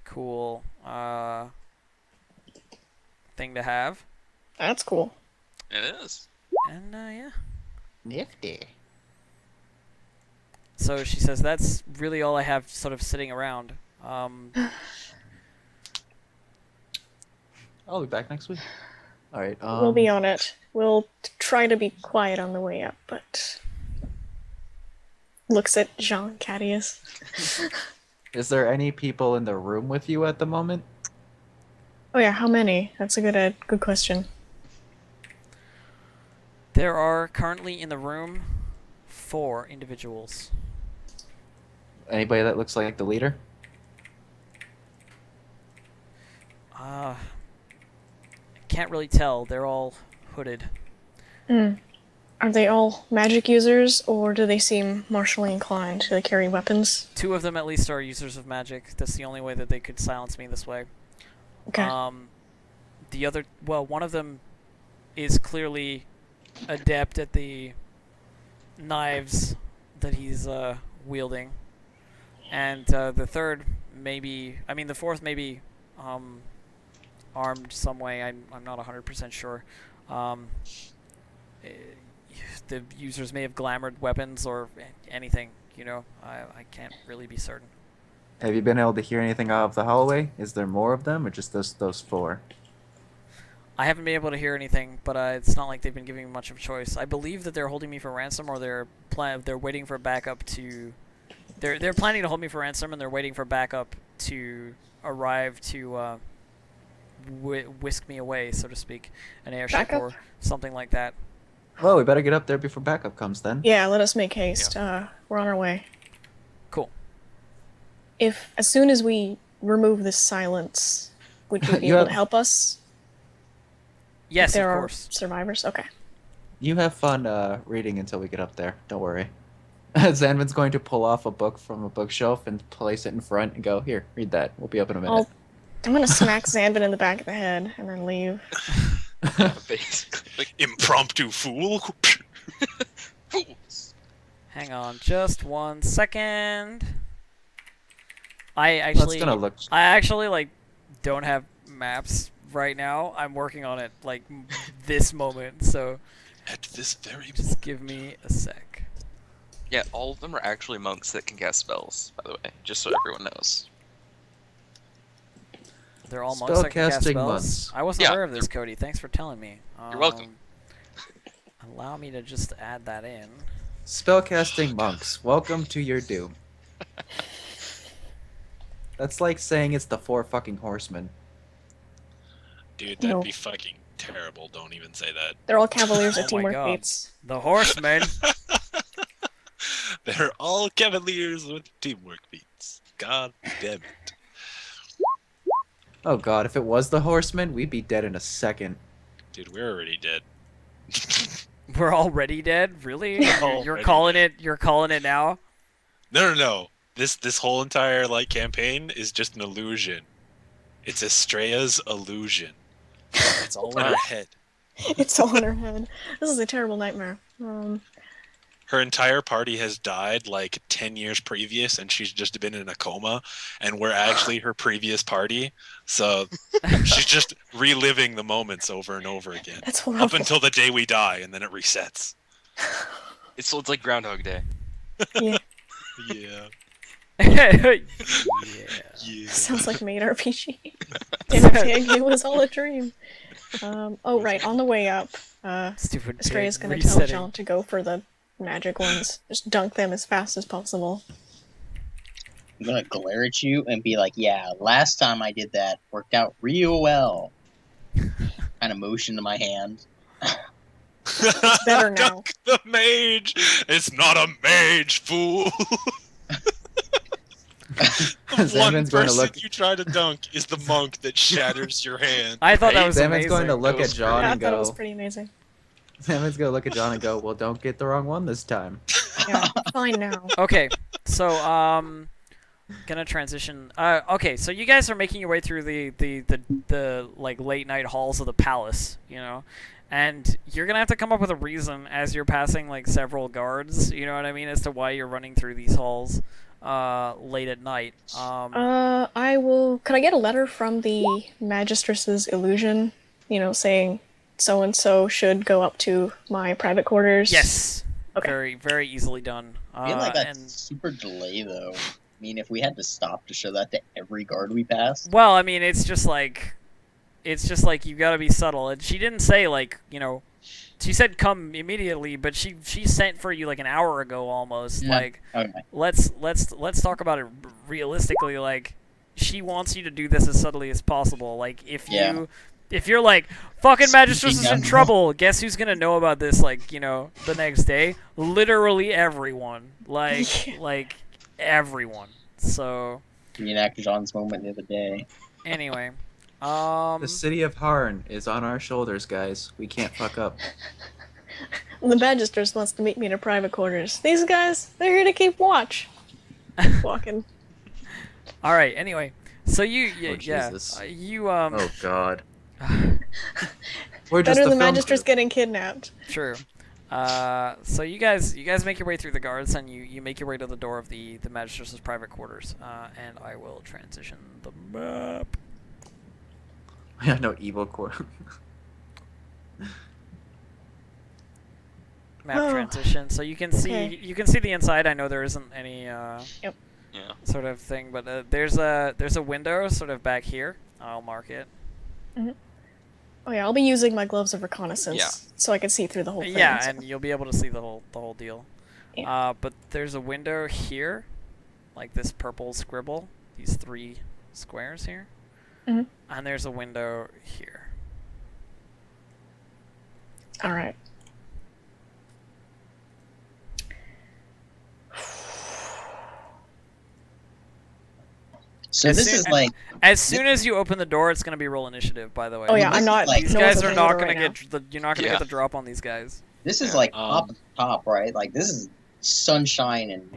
cool thing to have.
That's cool.
It is.
And yeah.
Nifty.
So she says that's really all I have sort of sitting around.
I'll be back next week. All right.
We'll be on it. We'll try to be quiet on the way up, but looks at Jean Cadius.
Is there any people in the room with you at the moment?
Oh yeah, how many? That's a good question.
There are currently in the room 4 individuals.
Anybody that looks like the leader?
I can't really tell. They're all hooded.
Are they all magic users, or do they seem martially inclined? Do they carry weapons?
2 of them at least are users of magic. That's the only way that they could silence me this way.
Okay.
The other, well, one of them is clearly adept at the knives that he's wielding, and the third maybe, I mean the fourth maybe armed some way. I'm not 100% sure. The users may have glamored weapons or anything. I can't really be certain.
Have you been able to hear anything out of the hallway? Is there more of them, or just those 4?
I haven't been able to hear anything, but it's not like they've been giving me much of a choice. I believe that they're holding me for ransom, or they're waiting for backup to. They're planning to hold me for ransom, and they're waiting for backup to arrive to whisk me away, so to speak, an airship
Backup?
or something like that.
Well, we better get up there before backup comes then.
Yeah, let us make haste. We're on our way.
Cool.
As soon as we remove this silence, would you be able to help us?
Yes,
if there
of
are
course.
survivors? Okay.
You have fun reading until we get up there. Don't worry. Zanvin's going to pull off a book from a bookshelf and place it in front and go, here, read that. We'll be up in a minute.
I'm gonna smack Zanvin in the back of the head and then leave.
Basically.
Like, impromptu fool.
Fools.
Hang on, just 1 second. I actually don't have maps right now. I'm working on it like this moment, so
At this very
just give me a sec.
Yeah, all of them are actually monks that can cast spells, by the way, just so everyone knows.
They're all monks that can cast
Spellcasting
spells.
monks.
I wasn't
Yeah,
aware of this, Cody. Thanks for telling me.
You're welcome.
Allow me to just add that in.
Spellcasting monks, welcome to your doom. That's like saying it's the 4 fucking horsemen.
Dude, that'd
No.
be fucking terrible. Don't even say that.
They're all cavaliers
Oh
at
my
teamwork
God.
feats.
The horsemen.
They're all cavaliers with teamwork feats. God damn it.
Oh god, if it was the horsemen, we'd be dead in a second.
Dude, we're already dead.
We're already dead? Really? You're
Already
calling
dead.
it? You're calling it now?
No. This whole entire campaign is just an illusion. It's Estrella's illusion. It's all in her head.
It's all in her head. This is a terrible nightmare.
Her entire party has died 10 years previous, and she's just been in a coma, and we're actually her previous party. So she's just reliving the moments over and over again.
That's horrible.
Up until the day we die, and then it resets.
It's like Groundhog Day.
Yeah.
Yeah.
Yeah.
Yeah.
Sounds like Maid RPG. Damn it, it was all a dream. Right, on the way up,
Stupid
Estrella's
pig
gonna tell
resetting.
John to go for the magic ones. Just dunk them as fast as possible.
I'm gonna glare at you and be like, "Yeah, last time I did that worked out real well." Kind of motion to my hand.
It's better now.
Dunk the mage! It's not a mage, fool! The one
Zanvin's going to
person
look.
you try to dunk is the monk that shatters your hand.
I thought that
Right?
was
Zanvin's
amazing.
going to look
That
at
was
John
Yeah, I
and
thought it was
go.
pretty amazing.
Zanvin's going to look at John and go, well, don't get the wrong one this time.
Yeah, fine now.
Okay, so gonna transition. Okay, so you guys are making your way through the late night halls of the palace, and you're gonna have to come up with a reason as you're passing several guards. You know what I mean, as to why you're running through these halls. late at night.
I will. Could I get a letter from the Magistress's illusion? Saying so and so should go up to my private quarters.
Yes.
Okay.
Very, very easily done.
I feel like that's
and
super delay though. I mean, if we had to stop to show that to every guard we passed.
well, I mean, it's just like you gotta be subtle. And she didn't say like she said come immediately, but she sent for you like an hour ago almost.
Yeah.
Like
Okay.
let's talk about it realistically. Like she wants you to do this as subtly as possible. Like if you're like fucking Magistress is in trouble, guess who's gonna know about this? Like the next day, literally everyone. Like everyone. So
Reenact Jean's moment the other day.
anyway.
The city of Harn is on our shoulders, guys. We can't fuck up.
The Magistress wants to meet me in her private quarters. These guys, they're here to keep watch. Walking.
All right. Anyway, so you
Jesus.
you
Oh God. We're just
Better
the
the
film
Magistress
crew.
getting kidnapped.
True. So you guys make your way through the guards and you make your way to the door of the Magistress's private quarters. And I will transition the map.
We have no evil core.
Map transition. So you can see the inside. I know there isn't any
Yeah.
sort of thing, but there's a window sort of back here. I'll mark it.
Oh yeah, I'll be using my gloves of reconnaissance
Yeah.
so I can see through the whole thing.
Yeah, and you'll be able to see the whole deal.
Yeah.
But there's a window here, like this purple scribble. These 3 squares here.
Mhm.
And there's a window here.
All right.
So
As
this
soon-
is like
As soon as you open the door, it's gonna be roll initiative. By the way.
Oh yeah,
this
I'm
is
not.
like-
These
no
guys
one's
are
opening
not
the door
gonna
right
get you're not gonna
Yeah.
get the drop on these guys.
this is
Yeah,
like top, right? Like this is sunshine and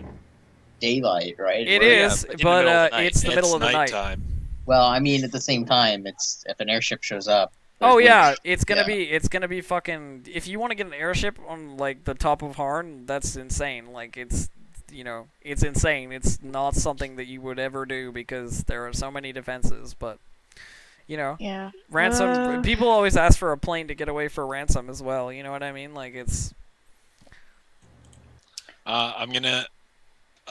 daylight, right?
It
We're-
is,
but in the
but
middle of the night.
it's the middle of the night.
nighttime.
Well, I mean, at the same time, it's if an airship shows up.
Oh
there's
yeah,
winds.
it's gonna
Yeah.
be fucking. If you want to get an airship on like the top of Harn, that's insane. Like it's it's insane. It's not something that you would ever do because there are so many defenses. But
Yeah.
ransom. People always ask for a plane to get away for ransom as well. You know what I mean? Like it's.
I'm gonna.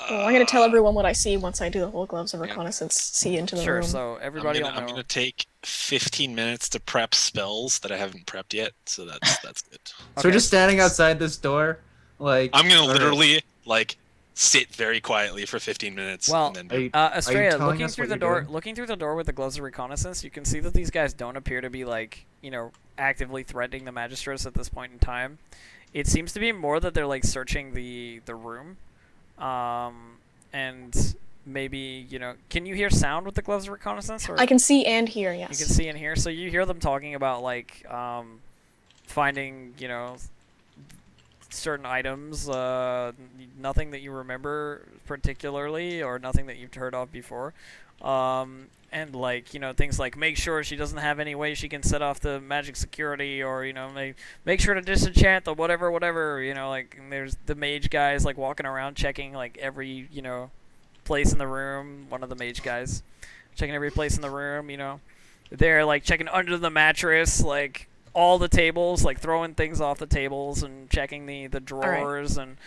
Well, I'm gonna tell everyone what I see once I do the whole gloves of reconnaissance. See into the
Sure.
room.
So everybody will
I'm
know.
gonna take 15 minutes to prep spells that I haven't prepped yet, so that's good.
So
Okay.
we're just standing outside this door, like.
I'm gonna
alright.
literally like sit very quietly for 15 minutes.
Well,
and then
Are you,
Estrella,
telling
looking
us
through
what
the
you're
door,
doing?
looking through the door with the gloves of reconnaissance, you can see that these guys don't appear to be like, actively threatening the magistrates at this point in time. It seems to be more that they're like searching the room, and maybe can you hear sound with the gloves of reconnaissance? Or
I can see and hear.
you
Yes.
can see and hear, so you hear them talking about like finding certain items, nothing that you remember particularly, or nothing that you've heard of before, and like things like make sure she doesn't have any way she can set off the magic security, or make sure to disenchant the whatever, like and there's the mage guys like walking around checking like every place in the room. One of the mage guys checking every place in the room. They're like checking under the mattress, like all the tables, like throwing things off the tables and checking the drawers, and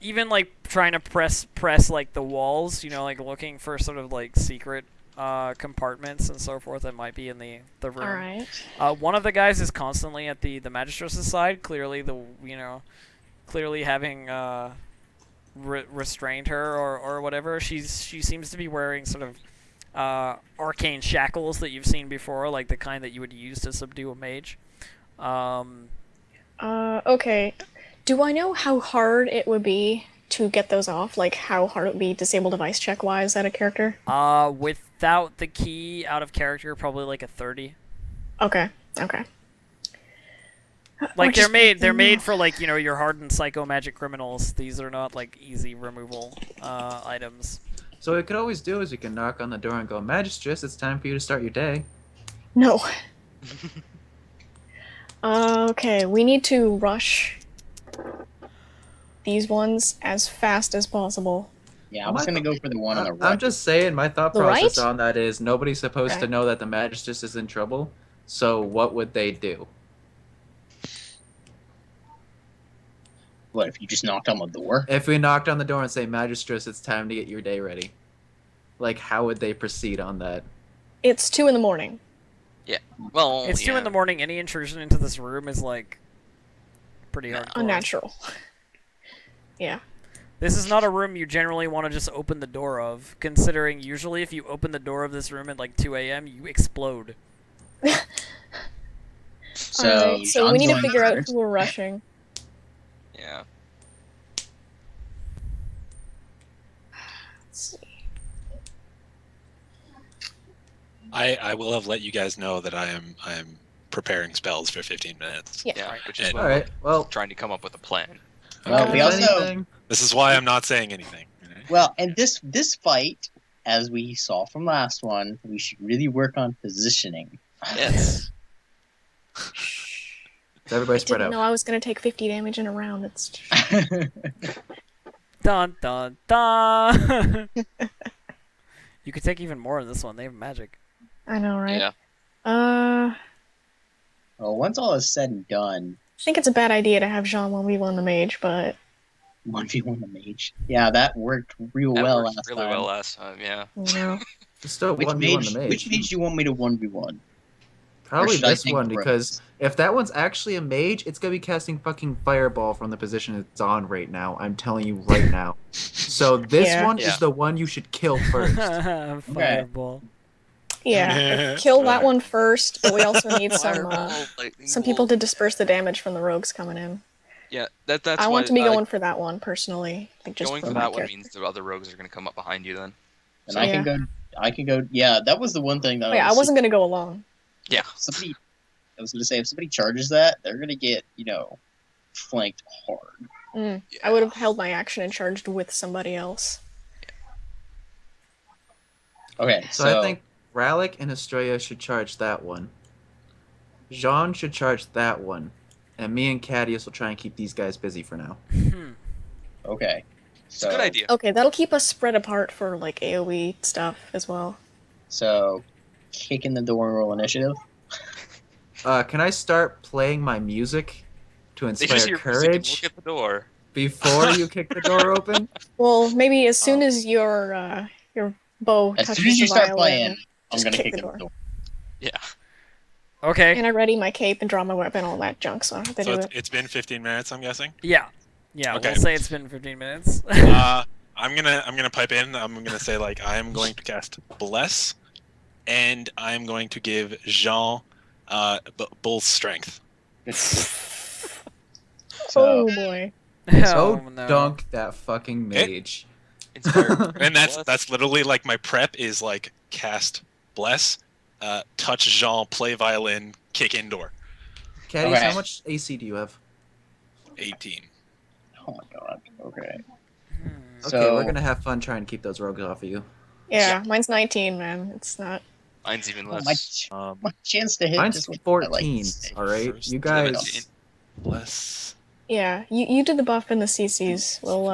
even like trying to press like the walls, like looking for sort of like secret compartments and so forth that might be in the room.
All right.
One of the guys is constantly at the magistrate's side, clearly clearly having restrained her or whatever. She seems to be wearing sort of arcane shackles that you've seen before, like the kind that you would use to subdue a mage.
Okay. Do I know how hard it would be to get those off? Like how hard it would be disable device check wise at a character?
Without the key, out of character, probably like a 30.
Okay. Okay.
Like they're made for like your hardened psycho magic criminals. These are not like easy removal items.
So what we could always do is we can knock on the door and go, Magistress, it's time for you to start your day.
No. Okay, we need to rush these ones as fast as possible.
Yeah, I was gonna go for the one on the right.
I'm just saying, my thought
The
process
right?
on that is nobody's supposed
Okay.
to know that the Magistress is in trouble. So what would they do?
What if you just knocked on the door?
If we knocked on the door and say, Magistress, it's time to get your day ready. Like, how would they proceed on that?
It's 2 in the morning.
Well,
It's 2 in the morning. Any intrusion into this room is like pretty hardcore.
Unnatural. Yeah.
This is not a room you generally want to just open the door of, considering usually if you open the door of this room at like 2 a.m., you explode.
So,
Alright, so we
Jean's
need to
going
figure out
first.
who we're rushing.
Yeah.
Let's see.
I will have let you guys know that I am preparing spells for 15 minutes.
Yeah.
Yeah, which is
And-
why
All right. Well,
trying to come up with a plan.
Well, we
if
also
anything,
This is why I'm not saying anything. Right?
well, and this fight, as we saw from last one, we should really work on positioning.
Yes.
is everybody spread
Didn't
out.
know I was gonna take 50 damage in a round. It's
Dun dun dun! You could take even more in this one. They have magic.
I know, right?
Yeah.
Well, once all is said and done,
I think it's a bad idea to have Jean 1v1 the mage, but
1v1 the mage. Yeah, that worked real
That
well
worked
last
really
time.
well last time. Yeah.
you know.
It's still
Which
1v1
mage,
the mage.
which mage do you want me to 1v1?
Probably
should I
this
think
one,
rogues?
because if that one's actually a mage, it's going to be casting fucking fireball from the position it's on right now. I'm telling you right now. So this
Yeah.
one
Yeah.
is the one you should kill first.
Fireball.
Yeah, kill that
Right.
one first, but we also need
Fireball, lightning
some people
bolt.
to disperse the damage from the rogues coming in.
Yeah, that's
I
why
want to be going for that one personally. I think just
going
for
for
my
that one
character.
means the other rogues are going to come up behind you then.
And
So-
I can go. Yeah, that was the one thing that
Oh, yeah, I
was
wasn't gonna go alone.
Yeah.
somebody. I was gonna say if somebody charges that, they're gonna get flanked hard.
I would have held my action and charged with somebody else.
Okay,
So I think Rallick and Estrella should charge that one. Jean should charge that one. And me and Cadius will try and keep these guys busy for now.
okay,
It's a good idea.
Okay, that'll keep us spread apart for like AoE stuff as well.
So, kick in the door and roll initiative.
Can I start playing my music to
They just
inspire
hear music and
courage
look at the door.
before you kick the door open?
Well, maybe as soon as your bow
As
touches
soon as you
the
start
violin,
playing, I'm
just
gonna
kick
kick
the
in
door.
the door.
Yeah.
Okay.
And I ready my cape and draw my weapon, all that junk, so I don't have to
So
do it.
it's been 15 minutes, I'm guessing.
Yeah. Yeah,
Okay.
we'll say it's been 15 minutes.
I'm gonna pipe in. I'm gonna say like I am going to cast Bless, and I'm going to give Jean Bull's strength.
So,
Oh boy.
So
Oh, no.
dunk that fucking mage.
Inspired.
And
Bless.
that's literally like my prep is like cast Bless, touch Jean, play violin, kick indoor.
Cadius,
Okay.
how much AC do you have?
18.
oh my god. Okay.
Hmm.
Okay,
So
we're gonna have fun trying to keep those rogues off of you.
Yeah, mine's 19, man. It's not.
Mine's even
oh,
less.
my chance to hit.
Mine's
just went
14,
like,
alright?
First
You guys...
17.
Bless.
Yeah, you did the buff in the CCs. We'll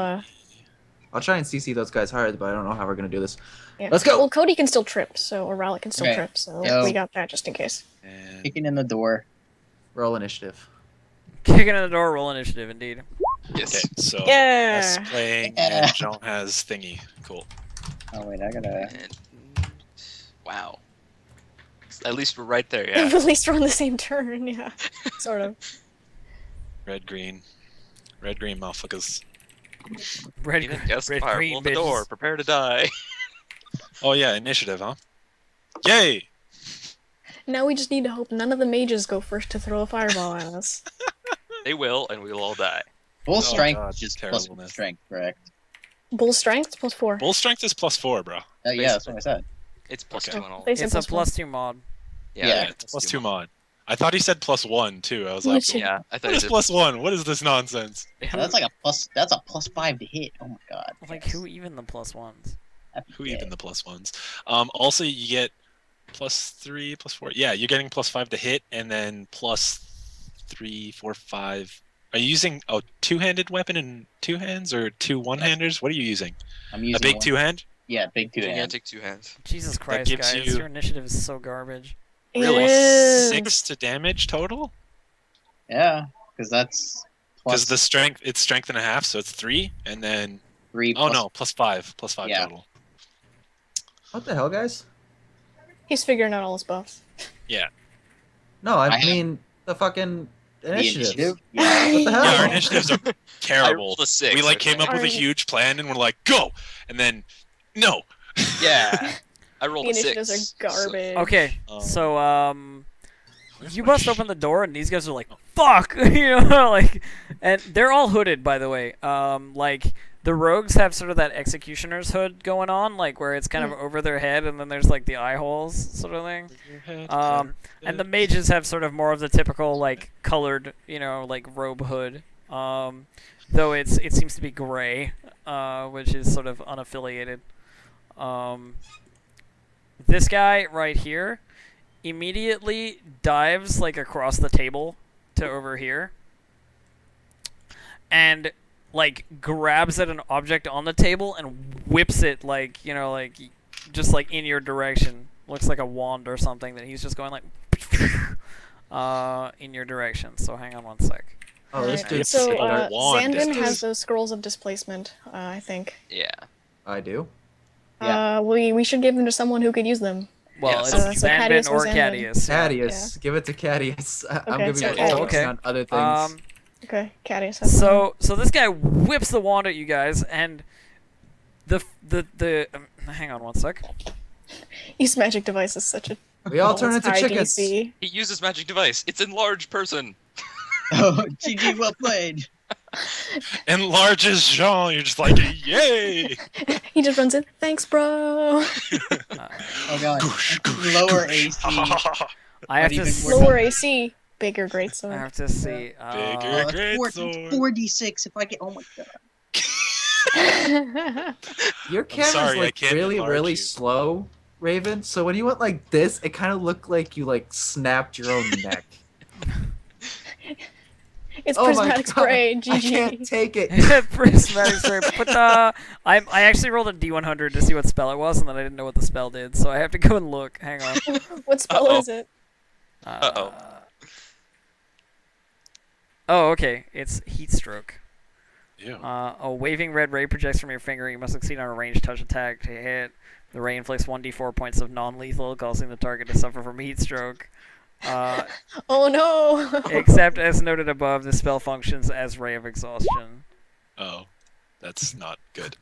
I'll try and CC those guys hard, but I don't know how we're gonna do this.
yeah.
Let's go!
Well, Cody can still trip, or Rallick can still
Okay.
trip, so
Yeah.
we got that just in case.
And
kicking in the door.
Roll initiative.
Kicking in the door, roll initiative, indeed.
Yes.
okay, so
Yeah.
us playing
Yeah.
and Jean has thingy. Cool.
Oh wait, I gotta.
And, wow. At least we're right there, yeah.
At least we're on the same turn, yeah. Sort of.
Red green, motherfuckers.
Red,
Even guess
red
fire.
green
Roll the door.
bitches.
Prepare to die.
Oh yeah, initiative, huh? Yay!
Now we just need to hope none of the mages go first to throw a fireball at us.
They will, and we will all die.
Full strength
God,
is just plus
terribleness.
strength, correct?
Bull strength +4.
Bull strength is +4, bro.
Yeah, that's what I said.
It's plus
Okay.
2 and all.
They said
It's a
+1.
+2 mod.
Yeah,
It's +2 mod. I thought he said +1 too. I was
Me
like,
too.
Yeah, I thought
what is
it
+1? What is this nonsense?
That's like a plus. That's a +5 to hit. Oh my god.
Like,
yes.
who even the +1s?
Who even the +1s? Also, you get +3, +4. Yeah, you're getting +5 to hit, and then +3, 4, 5 Are you using a two-handed weapon in two hands or two one-handers? What are you using?
I'm
A
using
big
one-
two-hand?
Yeah, big two hand.
Gigantic two hands.
Jesus Christ,
gives
guys,
you-
your initiative is so garbage.
It
Really?
is.
6 to damage total?
Yeah, because that's
Because
plus
the strength, it's strength and a half, so it's 3, and then
3.
oh
plus-
no, plus 5
Yeah.
total.
What the hell, guys?
He's figuring out all his buffs.
No,
I
I
have-
mean the fucking
the
initiatives.
initiative. Yeah.
What the hell?
Yeah, our initiatives are
I
terrible.
rolled a 6.
We like came up with a
Alright.
huge plan and we're like, go, and then no.
Yeah. I rolled
The
a 6.
initiatives are garbage.
Okay,
Um,
so
Where's
you
my
bust open the door and these guys are like, "Fuck!" you know, like, and they're all hooded, by the way. Like the rogues have sort of that executioner's hood going on, like where it's kind of over their head, and then there's like the eye holes sort of thing. And the mages have sort of more of the typical like colored, you know, like robe hood. Though it seems to be gray, which is sort of unaffiliated. This guy right here immediately dives like across the table to over here and like grabs at an object on the table and whips it like, you know, like just like in your direction. Looks like a wand or something that he's just going like in your direction. So hang on one sec.
Oh, this
Alright,
dude's
So,
a wand.
Zandvin has those scrolls of displacement, I think.
Yeah.
I do.
Yeah.
We should give them to someone who could use them.
Well,
Yes.
it's
So
Zanvin
Cadius or
or
Zanvin.
Cadius. yeah.
Cadius. Give it to Cadius. I'm
Okay,
gonna be
so
more
Cadius.
focused
Okay.
on other things.
Okay, Cadius has one.
So this guy whips the wand at you guys, and the hang on one sec.
Use magic device is such a
We all turn into
high
chickens.
DC.
He uses magic device. It's enlarged person.
Oh, GG, well played.
enlarges Jean. You're just like, yay!
He just runs in. Thanks, bro.
Oh god. Lower AC.
I have
Not
to
even more
Lower AC, bigger
I
greatsword.
have to see.
Bigger.
Oh,
Great
it's
sword.
4d6 if I get. Oh my god.
Your camera's
sorry, I
like
can't
really,
enlarge
really
you.
slow, Raven. So when you went like this, it kind of looked like you like snapped your own neck.
It's
Oh my
prismatic
God,
spray.
I can't
GG.
take it.
Prismatic spray. Put the. I actually rolled a D100 to see what spell it was, and then I didn't know what the spell did, so I have to go and look. Hang on.
What spell
Uh-oh.
is it?
Uh-oh.
Oh, okay. It's heat stroke.
Ew.
A waving red ray projects from your finger. You must succeed on a ranged touch attack to hit. The ray inflicts 1d4 points of non-lethal, causing the target to suffer from heat stroke.
Oh no!
Except as noted above, the spell functions as ray of exhaustion.
Oh, that's not good.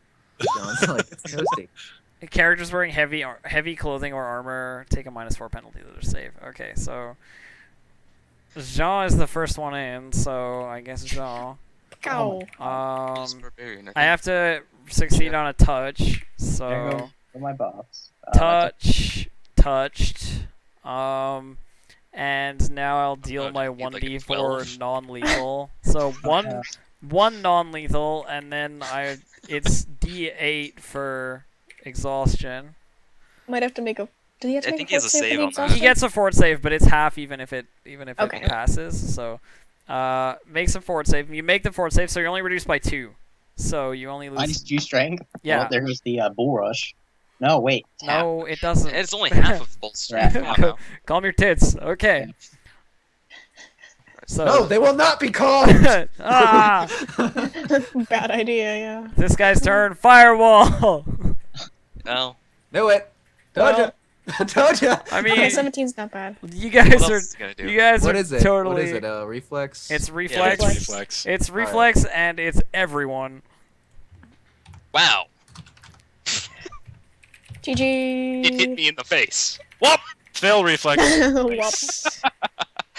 Sounds like it's toasty.
Characters wearing heavy clothing or armor take a -4 penalty to their save. Okay, so Jean is the first one in, so I guess Jean.
Ow.
He's a barbarian,
I have to succeed on a touch,
There
so
goes my box.
touched, and now I'll deal
Oh,
my
you need, like, a
1d4
12.
non-lethal. So one non-lethal, and then it's d8 for exhaustion.
Might have to make a. Do you have to
I
make
think
a
he has a
fort save
save
for the
on that.
He
exhaustion?
gets a fort save, but it's half even if it
Okay.
passes. So, makes a fort save. You make the fort save, so you're only reduced by 2. So you only lose.
Minus 2 strength.
Yeah.
Well, there goes the bull rush. No, wait. it's half.
No, it doesn't.
It's only half of both strength.
Yeah.
Come on now.
Calm your tits. Okay. So.
No, they will not be called.
Ah!
Bad idea, yeah.
This guy's turn. Firewall.
No.
Knew it. Told
Well-
ya. Told ya.
I
Okay,
mean,
17's not bad.
you
What
guys
else
are.
is he gonna do?
You guys
What
are
is it?
totally.
What is it? Reflex.
It's
Yeah,
reflex.
it's
Reflex.
reflex.
It's reflex, and it's everyone.
Wow. It hit
GG.
me in the face.
Whoop! Fail reflex.
Whoops.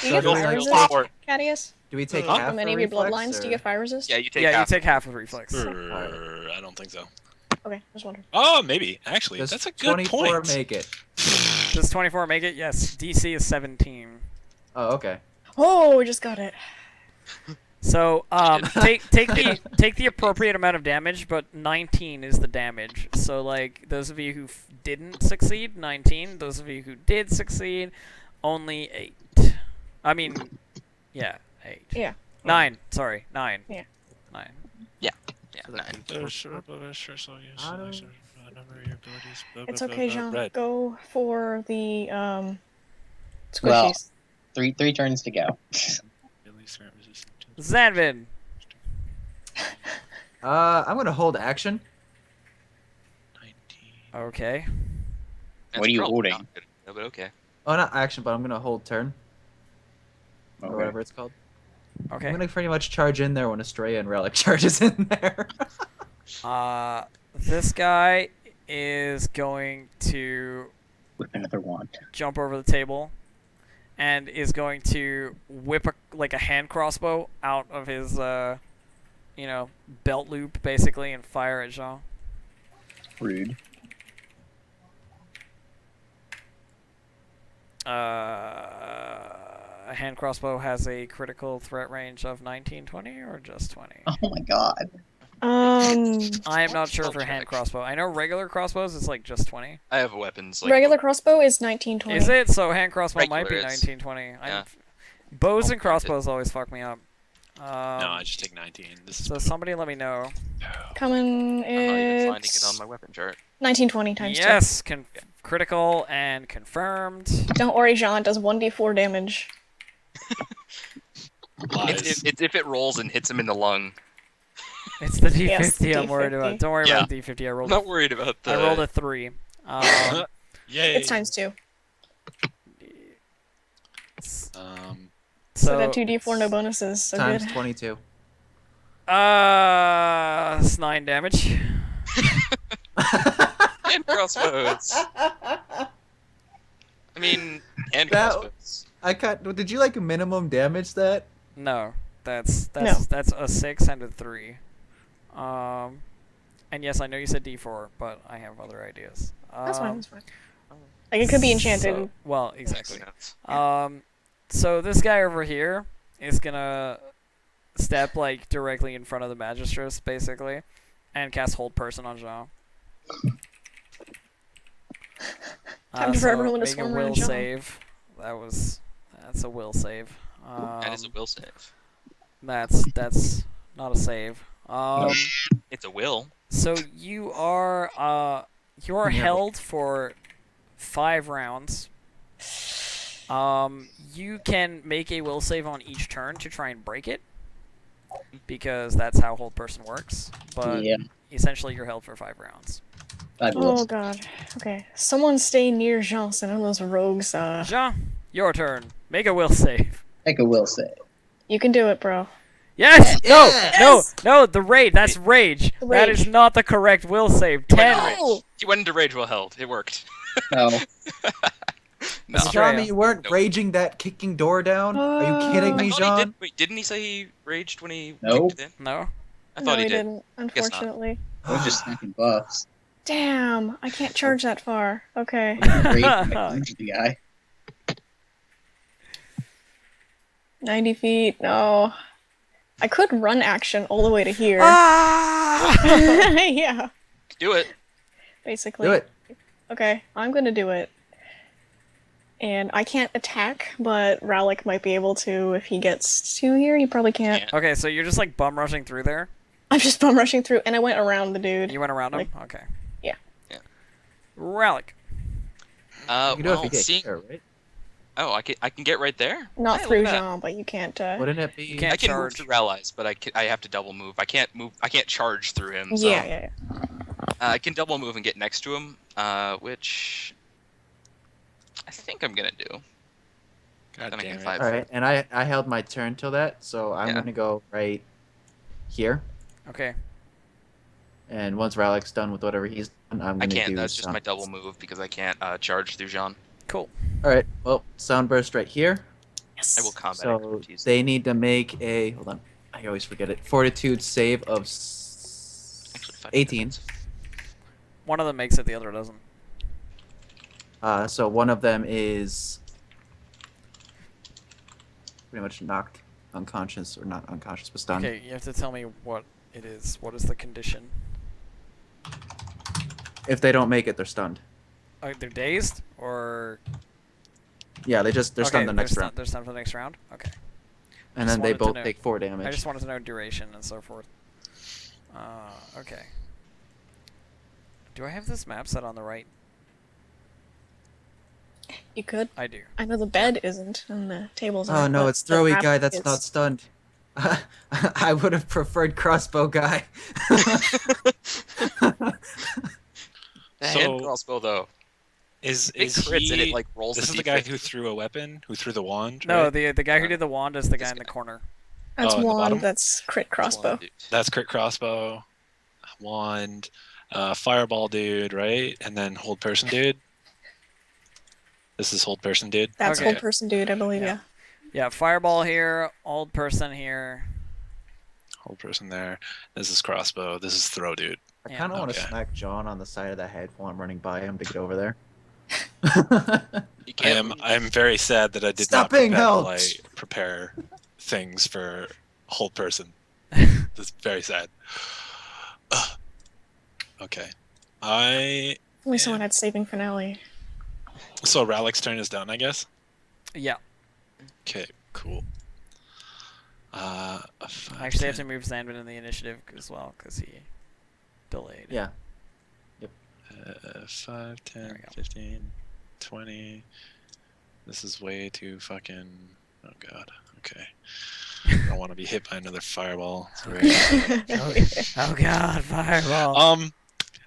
Do you get
So
fire
do we-
resist,
Forward.
Cadius?
Do we take
Huh?
half
From any
for
of your
reflex,
bloodlines, do you
or-
get fire resist?
Yeah, you take
Yeah,
half.
you take half of reflex.
I don't think so.
Okay, just wondering.
Oh, maybe. Actually,
Does
that's a good
24
point.
make it?
Does 24 make it? Yes. DC is 17.
Oh, okay.
Oh, we just got it.
So take the appropriate amount of damage, but 19 is the damage. So like those of you who didn't succeed, 19. Those of you who did succeed, only 8. I mean, yeah, 8.
Yeah.
9. Sorry, 9.
Yeah.
9.
Yeah,
So that
9.
It's okay, Jean.
Red.
Go for the
Well,
squishies.
three turns to go.
Zanvin.
I'm gonna hold action.
Okay.
What are you
Probably
holding?
not good, but okay.
Oh, not action, but I'm gonna hold turn or
Okay.
whatever it's called.
Okay.
I'm gonna pretty much charge in there when Estrella and Relic charges in there.
This guy is going to
With another wand.
jump over the table and is going to whip a hand crossbow out of his belt loop basically and fire at Jean.
Rude.
A hand crossbow has a critical threat range of 19, 20, or just 20.
Oh my god.
I am not sure
Spell
for hand
check.
crossbow. I know regular crossbows is like just 20.
I have weapons like
Regular crossbow is 1920.
Is it? So hand crossbow might be
Regular is.
19, 20.
Yeah.
Bows
I'll
and
print it.
crossbows always fuck me up.
No, I just take 19. This is
So somebody let me know.
Coming,
I'm not even finding it
it's
on my weapon chart.
1920 times
Yes, critical and confirmed.
2. Don't worry, Jean. It does 1d4 damage.
lies.
It's if it rolls and hits him in the lung.
It's the D50
Yes,
I'm worried
D50.
about. Don't worry
Yeah.
about the D50. I
I'm
rolled.
not worried about the.
I rolled a 3.
Yay.
It's times 2. So got 2d4, no bonuses. So
Times
good.
22.
It's 9 damage.
And crossbows. I mean, and
That-
crossbows.
Did you like minimum damage that?
No, that's
No.
that's a 6 and a 3. And yes, I know you said D4, but I have other ideas.
That's fine. That's fine. Like it could be enchanted.
So, well, exactly.
Who knows?
So this guy over here is gonna step like directly in front of the magistrate, basically, and cast Hold Person on Jean.
Time for everyone to
make a
swarm
will
around Jean.
save. That's a will save.
That is a will save.
That's not a save.
It's a will.
So you are
Yeah.
held for 5 rounds. You can make a will save on each turn to try and break it, because that's how Hold Person works. But
Yeah.
essentially, you're held for 5 rounds.
Fabulous.
Oh god. Okay. Someone stay near Jean. So none of those rogues.
Jean, your turn. Make a will save.
Make a will save.
You can do it, bro.
Yes!
Yes!
No, the rage. That's rage.
The
That
rage.
is not the correct will save. 10.
He went into rage well held. It worked.
No.
No.
That's
Jean,
Estrella.
you weren't
Nope.
raging that kicking door down? Are you kidding
I
me,
thought he
Jean?
did. Wait, didn't he say he raged when he
Nope.
kicked it in?
No.
I thought
no,
he did.
didn't.
Guess not.
Unfortunately.
I was just snacking buffs.
Damn. I can't charge that far. Okay.
Great. The guy.
90 feet. No. I could run action all the way to here.
Ah!
Yeah.
Do it.
Basically.
Do it.
Okay, I'm gonna do it. And I can't attack, but Ralik might be able to if he gets to here. He probably can't.
Can't.
Okay, so you're just like bum rushing through there.
I'm just bum rushing through, and I went around the dude.
You went around him.
Like-
Okay.
Yeah.
Yeah.
Relic.
You can do it if
Well,
you get
seeing.
here, right?
Oh, I can get right there.
Not
Hey,
through
look at that.
Jean, but you can't.
Wouldn't it be?
You can't
I can
charge.
move through allies, but I have to double move. I can't move. I can't charge through him. So,
Yeah.
I can double move and get next to him, which I think I'm gonna do.
God
Then I
damn
can
it.
five.
All right, and I held my turn till that, so I'm
Yeah.
gonna go right here.
Okay.
And once Ralik's done with whatever he's done, I'm
I
gonna
can't.
do.
That's just
sound-
my double move because I can't charge through Jean.
Cool.
All right. Well, sound burst right here.
Yes.
I will combat
So
expertise.
they need to make a. Hold on. I always forget it. Fortitude save of
Actually,
18.
One of them makes it, the other doesn't.
So one of them is pretty much knocked unconscious, or not unconscious, but stunned.
Okay, you have to tell me what it is. What is the condition?
If they don't make it, they're stunned.
They're dazed, or
Yeah, they're stunned the next round.
They're stunned for the next round. Okay.
And
Just
then they
wanted to
both
know.
take 4
I
damage.
just wanted to know duration and so forth. Okay. Do I have this map set on the right?
You could.
I do.
I know the bed isn't, and the tables
Oh
aren't.
no,
but
it's
the
throwy
map
guy that's
is.
not stunned. I would have preferred crossbow guy.
The
So-
hand crossbow though.
Is
Big crits and it
he?
like rolls
This
the
is the guy
d50.
who threw a weapon, who threw the wand.
No,
right?
the guy who
Uh,
did the wand is the guy
this
in the
guy.
corner.
That's
Oh, in the
wand.
bottom?
That's crit crossbow.
Dude.
That's crit crossbow, wand, fireball dude, right? And then hold person dude. This is hold person dude.
That's
Okay.
whole person dude, I believe.
Yeah.
Yeah.
Yeah, fireball here, old person here.
Hold person there. This is crossbow. This is throw dude.
I
Yeah.
kind of want to
Okay.
smack John on the side of the head while I'm running by him to get over there.
You can't.
I'm very sad that I did
Stop
not
being
prepare
helped!
things for hold person. That's very sad. Ugh. Okay.
Only someone had saving finale.
So Ralik's turn is done, I guess.
Yeah.
Okay, cool.
I actually have to move Zanvin in the initiative as well because he delayed.
Yeah.
5, 10,
There we go.
15, 20. This is way too fucking. Oh god. Okay. I don't want to be hit by another fireball. It's very-
Oh god, fireball.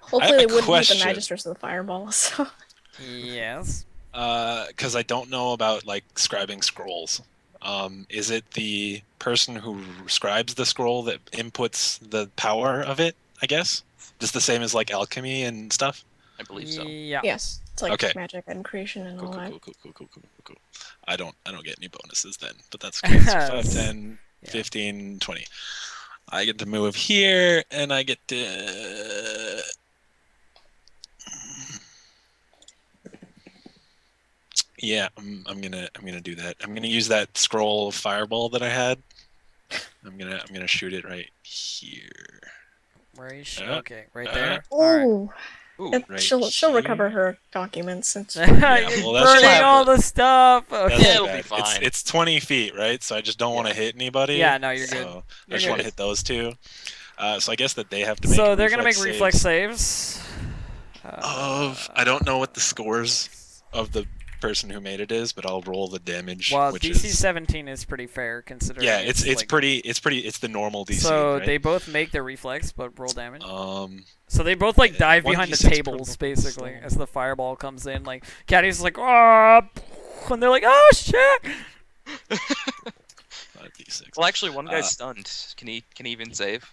Hopefully
I
they
have a
wouldn't use the
question.
magistrates of the fireball. So.
Yes.
Because I don't know about like scribing scrolls. Is it the person who scribes the scroll that inputs the power of it? I guess just the same as like alchemy and stuff.
I believe so.
Yeah.
Yes, it's like
Okay.
magic and creation and
Cool,
all
cool,
that.
cool, cool, cool, cool, cool, cool, cool. I don't get any bonuses then, but that's okay. So 5,
Yes.
10,
Yeah.
15, 20. I get to move here, and I get to. Yeah, I'm gonna do that. I'm gonna use that scroll of fireball that I had. I'm gonna shoot it right here.
Where is she?
Uh,
Okay, right
uh,
there. All right.
Ooh,
Ooh,
Yep,
right
she'll recover
here.
her documents since.
You're
well, that's
burning
fine,
all
but-
the stuff.
That's
Okay.
not
It'll be
bad.
fine.
It's 20 feet, right? So I just don't want to hit anybody.
Yeah, no, you're good.
So
You're
I just want
good.
to hit those two. So I guess that they have to make.
So they're gonna make
saves
reflex saves.
I don't know what the scores of the person who made it is, but I'll roll the damage.
Well,
which
DC
is,
17 is pretty fair considering.
yeah, it's
like-
pretty it's the normal DC.
So
right?
they both make their reflex, but roll damage.
um
So they both like dive
1d6
behind the
per
tables
level.
basically as the fireball comes in. Like Caddy's like, oh, and they're like, oh shit.
5d6.
Well, actually, one guy's
Uh,
stunned. Can he even save?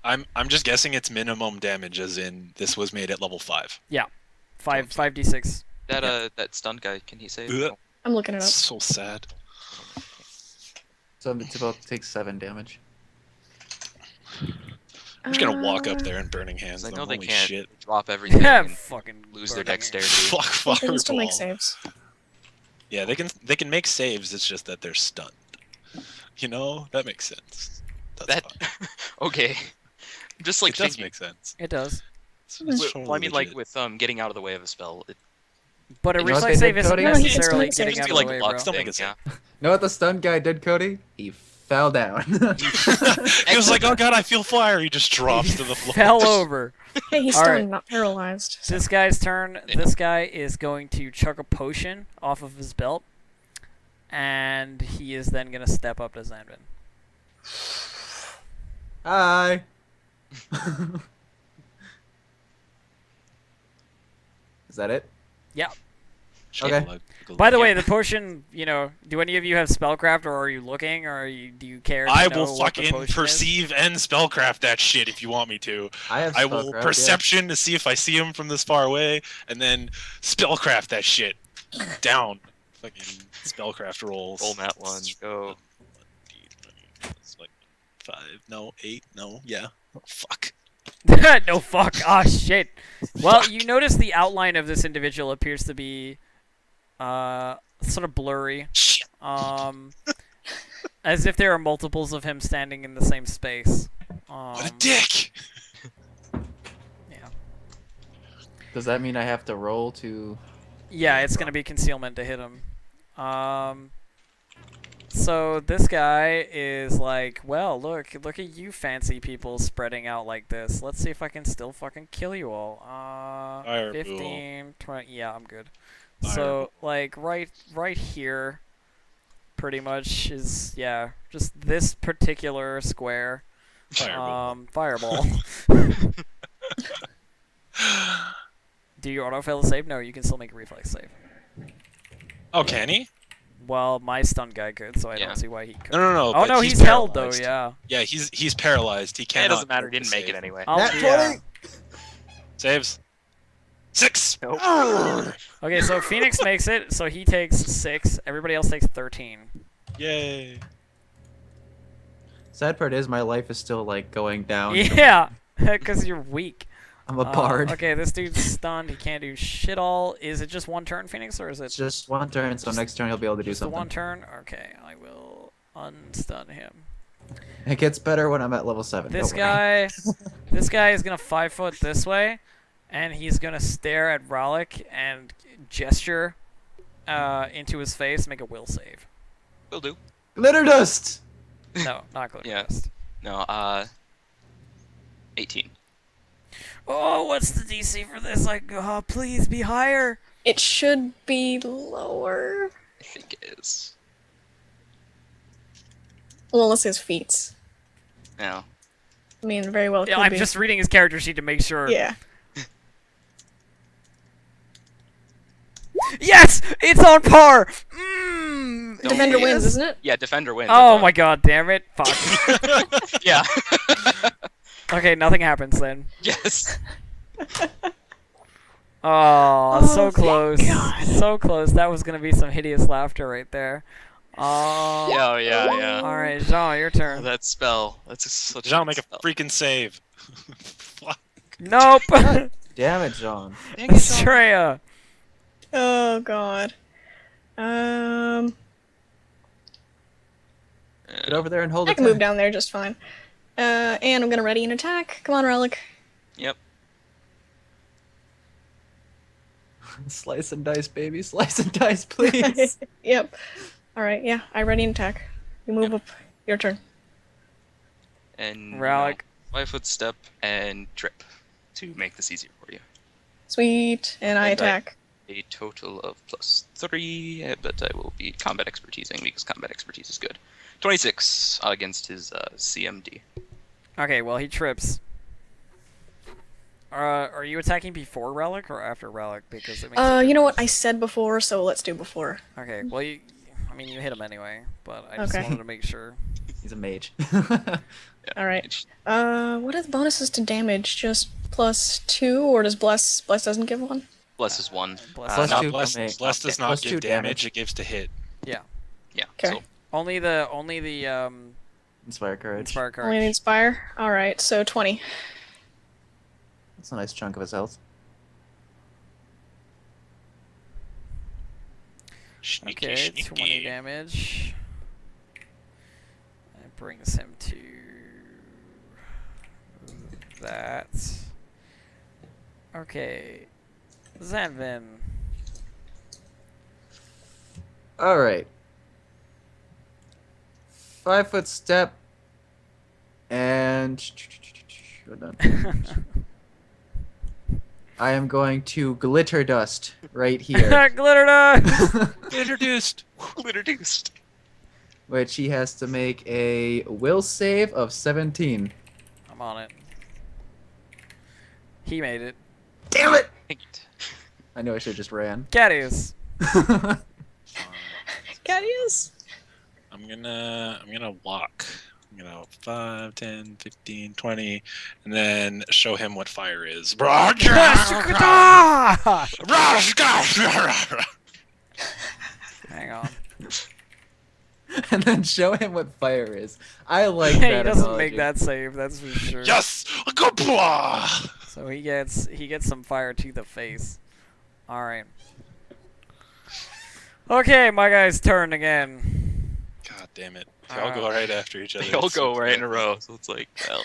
I'm just guessing it's minimum damage, as in this was made at level 5.
5d6.
That stunned guy, can he save?
Ugh.
I'm looking it up.
So sad.
So it's about to take 7 damage.
I'm just gonna walk up there and burning hands.
'Cause I
them.
know they
Holy
can't
shit.
drop everything
Yeah,
and
fucking
lose their
burning it.
dexterity.
Fuck
They can still make
fireball.
saves.
Yeah, they can make saves. It's just that they're stunned. You know, that makes sense. That's
That
fine.
okay. Just like
It does
thinking.
make sense.
It does.
It's
Well,
totally
I mean, like
legit.
with getting out of the way of a spell.
But a
You know what
reflex
they
save
did,
isn't
Cody?
No, he can still
necessarily
make
getting
saves.
out
Be
of
like
the way,
luck
bro.
Still make
thing,
a save.
yeah.
Know what the stun guy did, Cody? He fell down.
He was like, "Oh god, I feel fire." He just drops to the floor.
Fell over.
Hey, he's
All
stunned,
right.
not paralyzed. So.
This guy's turn. This guy is going to chuck a potion off of his belt, and he is then going to step up to Zanvin.
Hi. Is that it? Okay.
By the way, the potion, do any of you have spellcraft, or are you looking, or do you care to
I
know
will
what the
fucking
potion is?
perceive and spellcraft that shit if you want me to.
I have
I will
spellcraft, yeah.
perception to see if I see him from this far away, and then spellcraft that shit down. Fucking spellcraft rolls.
Roll that one. Go.
It's like 5, no, 8, no, yeah. Oh, fuck.
No, fuck. Ah, shit. Well, you notice the outline of this individual appears to be sort of blurry.
Shit.
As if there are multiples of him standing in the same space.
What a dick!
Yeah.
Does that mean I have to roll to...
Yeah, it's going to be concealment to hit him. So this guy is like, well, look at you fancy people spreading out like this. Let's see if I can still fucking kill you all.
Fireball.
15, 20. Yeah, I'm good.
Fireball.
So like right here, pretty much is just this particular square.
Fireball.
Fireball. Do you auto-fail the save? No, you can still make a reflex save.
Oh, can he?
Well, my stun guy could, so I
Yeah.
don't see why he could.
No.
Oh
but
no, he's held though.
paralyzed.
Yeah.
Yeah, he's paralyzed. He
It
cannot.
doesn't matter. He
the
didn't make
save.
it anyway.
Nat
Yeah.
20!
Saves. 6.
Nope.
Okay, so Phoenix makes it, so he takes 6. Everybody else takes 13.
Yay.
Sad part is my life is still like going down.
Yeah, because you're weak.
I'm a bard.
Okay, this dude's stunned. He can't do shit all. Is it just one turn, Phoenix, or is it
It's just one turn, so next turn he'll be able to do
just the
something.
one turn? Okay, I will unstun him.
It gets better when I'm at level 7.
This
don't worry.
this guy is gonna 5-foot this way, and he's gonna stare at Rallick and gesture into his face, make a will save.
Will do.
Glitter dust!
No, not Glitter
Yeah.
Dust.
No, 18.
Oh, what's the DC for this? Like, please be higher.
It should be lower.
I think it is.
Well, unless his feats.
No.
I mean, very well
Yeah,
could
I'm
be.
just reading his character sheet to make sure.
Yeah.
Yes, it's on par. Mm.
Don't
Defender
be-
wins, isn't it?
Yeah, defender wins.
Oh my god, damn it! Fuck.
Yeah.
Okay, nothing happens then.
Yes.
Oh, so
thank
close.
God.
So close. That was gonna be some hideous laughter right there. Oh.
Yeah, yeah.
All right, Jean, your turn.
That spell. That's such
Jean,
a
make a
spell.
freaking save. Fuck.
Nope.
Damn it, John.
Dang it, Jean.
Estrella.
Oh god.
Get over there and hold
I
it.
can move down there just fine. And I'm gonna ready an attack. Come on, Relic.
Yep.
Slice and dice, baby. Slice and dice, please.
Yep. Alright, yeah, I ready an attack. You move up. Your turn.
And
Rallick.
5-foot step and trip to make this easier for you.
Sweet. And I
And I-
attack.
A total of +3, but I will be combat expertising because combat expertise is good. 26 against his CMD.
Okay, well he trips. Are you attacking before Relic or after Relic? Because it makes a
You know what? I
difference.
said before, so let's do before.
Okay, well I mean you hit him anyway, but I just
Okay.
wanted to make sure.
He's a mage.
Alright.
It's-
What are the bonuses to damage? Just +2, or does Bless doesn't give one?
Bless is 1.
Bless
Plus
No,
two
Bless,
damage.
Bless does not
Plus
give
2
damage,
damage.
it gives to hit.
Yeah.
Okay.
So
Only the
Inspire courage.
Inspire Courage.
Only the Inspire? Alright, so 20.
That's a nice chunk of his health.
Sneaky,
Okay,
sneaky.
20 damage. That brings him to that. Okay. Zanvin.
Alright. 5-foot step. And. Hold on. I am going to glitter dust right here.
Glitter dust!
Introduced.
introduced.
Which he has to make a will save of 17.
I'm on it. He made it.
Damn it!
Eight.
I knew I should have just ran.
Cadius.
Cadius?
I'm gonna walk. I'm gonna 5, 10, 15, 20, and then show him what fire is.
Hang on.
And then show him what fire is. I like
he
that.
doesn't
analogy.
make that save, that's for sure.
Yes! Kapla!
So he gets some fire to the face. Alright. Okay, my guy's turn again.
God damn it. They all go right after each other.
They all
It's
go
so
right in a
bad.
row, so it's like, well,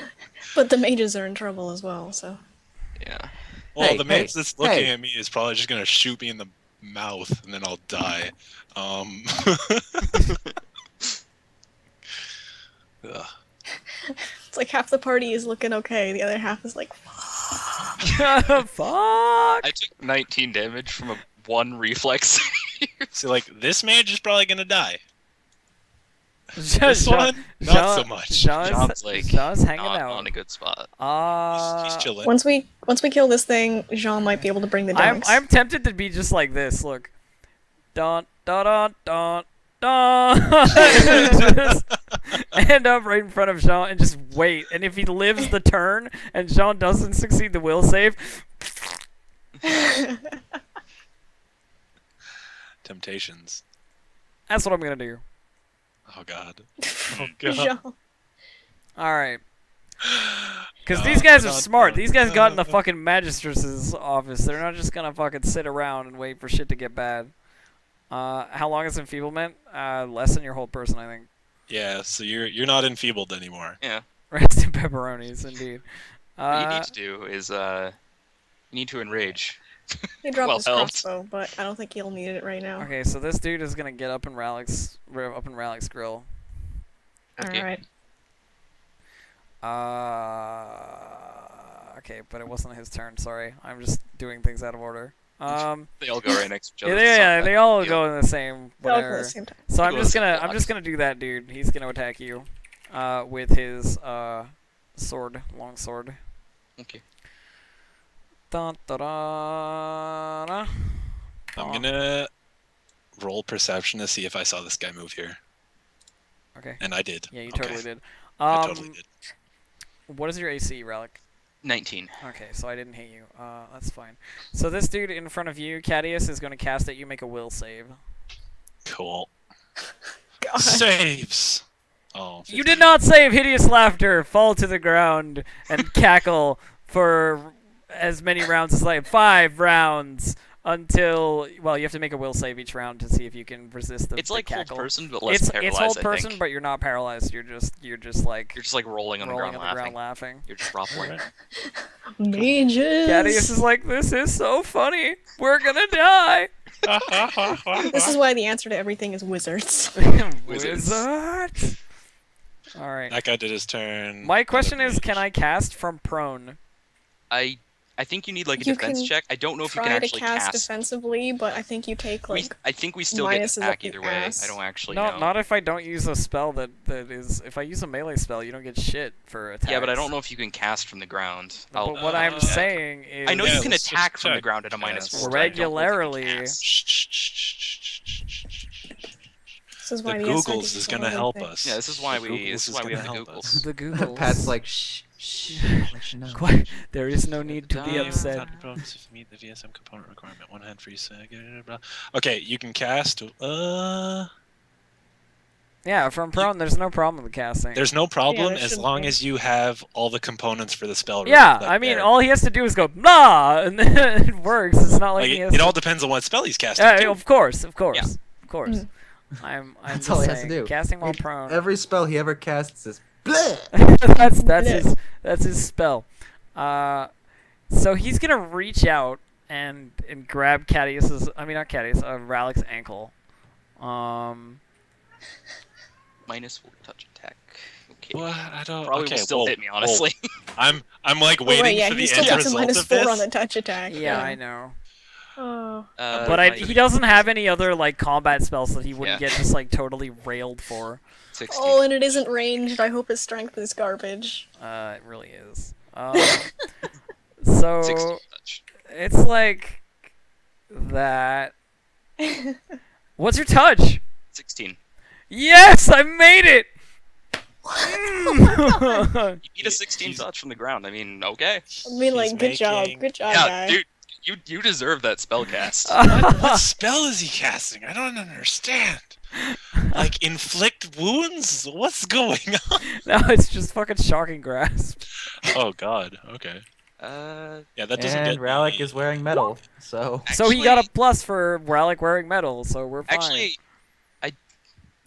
But the mages are in trouble as well, so.
yeah.
Well,
Hey,
the mage
hey,
that's looking
hey.
at me is probably just gonna shoot me in the mouth, and then I'll die. Ugh.
It's like half the party is looking okay, the other half is like,
Fuck.
I took 19 damage from a 1 reflex.
See, like, this mage is probably gonna die.
This
This one, not so much.
John's like
John's hanging
not
out.
on a good spot.
He's chilling.
once we kill this thing, Jean might be able to bring the dunks.
I'm tempted to be just like this. Look, dun dun dun dun dun. Just end up right in front of Jean and just wait. And if he lives the turn and Jean doesn't succeed the will save,
Temptations.
that's what I'm gonna do.
Oh god. Oh god.
Jean.
All right. Because these guys are smart. These guys got in the fucking magistrate's office. They're not just gonna fucking sit around and wait for shit to get bad. How long is enfeeblement? Less than your whole person, I think.
Yeah, so you're not enfeebled anymore.
Yeah.
Rest in pepperonis, indeed.
What you need to do is you need to enrage.
He dropped
Well
his
helped.
crossbow, but I don't think he'll need it right now.
Okay, so this dude is gonna get up in Ralik's grill.
Okay.
Alright.
Okay, but it wasn't his turn. Sorry, I'm just doing things out of order.
They all go right next to each
Yeah,
other.
they all
deal.
go in the same
They're all at
whatever.
the same time.
So I'm
Go
just
to
gonna
blocks.
do that dude. He's gonna attack you, with his sword, long sword.
Okay.
Dun, da, da, da.
I'm gonna roll perception to see if I saw this guy move here.
Okay.
And I did.
Yeah, you
Okay.
totally did.
I totally did.
What is your AC, Relic?
19.
Okay, so I didn't hit you. That's fine. So this dude in front of you, Cadius, is going to cast at you. Make a will save.
Cool.
God.
Saves. Oh.
You did not save. Hideous laughter. Fall to the ground and cackle for as many rounds as like 5 rounds until you have to make a will save each round to see if you can resist the
It's like hold
cackle.
person, but less
It's
paralyzed.
hold
I
person,
think.
but you're not paralyzed. You're just like
You're just like rolling on the ground
laughing.
You're just ruffling.
Mages!
Cadius is like, this is so funny. We're gonna die.
This is why the answer to everything is wizards.
Wizards.
Wizards. All right.
That guy did his turn.
My question is, can I cast from prone?
I think you need like a
You
defense
can
check. I don't know if you can
Try to
actually
cast defensively, but I think you take like
I think we still get
minuses
attack
up the
either way.
ass.
I don't actually
No,
know.
not if I don't use a spell that is. If I use a melee spell, you don't get shit for attacks.
Yeah, but I don't know if you can cast from the ground.
But what I'm
check.
saying is,
I know
Yeah,
you can
let's just
attack from the
check.
ground at a
Yeah,
minus
let's
4. but I don't know if you can
Regularly.
cast.
this is
The
why the
Googles
SRD
is gonna help us.
Yeah, this is why
The
we.
Googles
This is
is
why we
gonna
have the
help
Googles.
us.
the Googles.
Pat's like, shh, shh, let you know.
Quite, there is no need to be
Damn.
upset.
Meet the VSM component requirement. One hand for each. Okay, you can cast.
Yeah, from prone, there's no problem with casting.
There's no problem
there
as
shouldn't
long
be.
as you have all the components for the spell.
Yeah,
like,
I mean,
there.
all he has to do is go blah, and then it works. It's not like,
Like,
he has
it
to.
all depends on what spell he's casting.
Yeah,
too.
of course, of course,
Yeah.
of course.
Mm.
I'm
That's
just
all he has to
saying,
do.
casting while prone.
Every spell he ever casts is bleh.
that's his spell. So he's gonna reach out and grab Cadius's. I mean, not Cadius. Ralik's ankle.
Minus 4 touch attack. Okay.
What? I don't.
Probably
okay,
will still
well,
hit me, honestly.
I'm like
Oh,
waiting
right, yeah,
for
he
the
still
end
gets a
result
minus
of
4
this.
on the touch attack.
Yeah, I know.
Oh.
But he doesn't have any other like combat spells that he wouldn't
Yeah.
get just like totally railed for.
16.
Oh, and it isn't ranged. I hope his strength is garbage.
It really is. So
16 touch.
it's like that. What's your touch?
16.
Yes, I made it.
You beat a 16 touch from the ground. I mean, okay.
I mean, like,
He's
good job.
making-
Good job,
Yeah,
guy.
dude, you deserve that spell cast.
What spell is he casting? I don't understand. Like inflict wounds? What's going on?
No, it's just fucking shocking grasp.
Oh God. Okay. Yeah, that doesn't
And
get
Ralik
me.
is wearing metal, so
So he got a plus for Ralik wearing metal, so we're fine.
Actually, I'm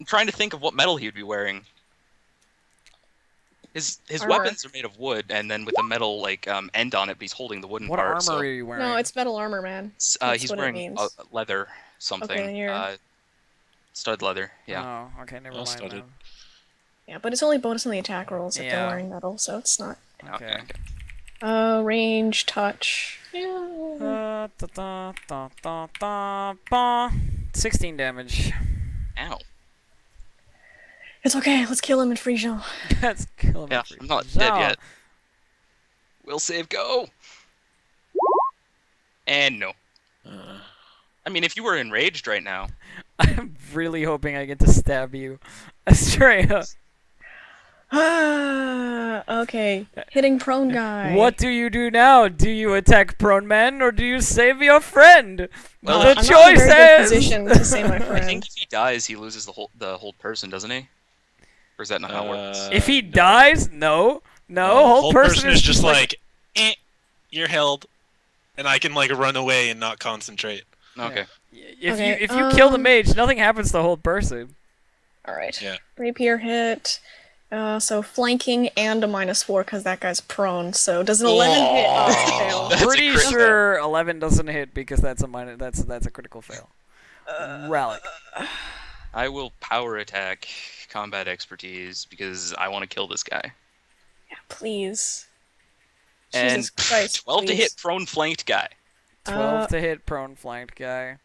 trying to think of what metal he would be wearing. His
Armor.
weapons are made of wood, and then with a metal like end on it, but he's holding the wooden
What
part.
armor
so,
are you wearing?
No, it's metal armor, man. That's
he's
what it
wearing
means.
leather something.
Okay, then you're-
Stud leather. Yeah.
Oh, okay, never
Well
mind.
studded.
Then.
Yeah, but it's only bonus on the attack rolls if
Yeah.
they're wearing metal, so it's not.
Okay.
Range, touch. Yeah.
Da, da, da, da, da, ba. 16 damage.
Ow.
It's okay, let's kill him and free Jean.
That's killing me.
Yeah, I'm not dead yet. Will save, go! And no. I mean, if you were enraged right now.
I'm really hoping I get to stab you. Estrella.
Okay, hitting prone guy.
What do you do now? Do you attack prone men or do you save your friend?
Well,
the
I'm
choice
not in a very good
is.
position to save my
I
friend.
think if he dies, he loses the hold person, doesn't he? Or is that not how it works?
If he
No.
dies, no. No,
Hold
hold
person is just
like
you're held, and I can like run away and not concentrate.
Okay.
If you kill the mage, nothing happens to hold person.
Alright.
Yeah.
Rapier hit. So flanking and a -4 because that guy's prone. So does an 11 hit? Oh, it's a fail.
That's a
Pretty
crit
sure 11 doesn't hit because that's a minor. That's a critical fail. Relic.
I will power attack combat expertise because I want to kill this guy.
Yeah, please.
And
Jesus Christ,
12 to
please.
hit prone flanked guy.
12 to hit prone flanked guy.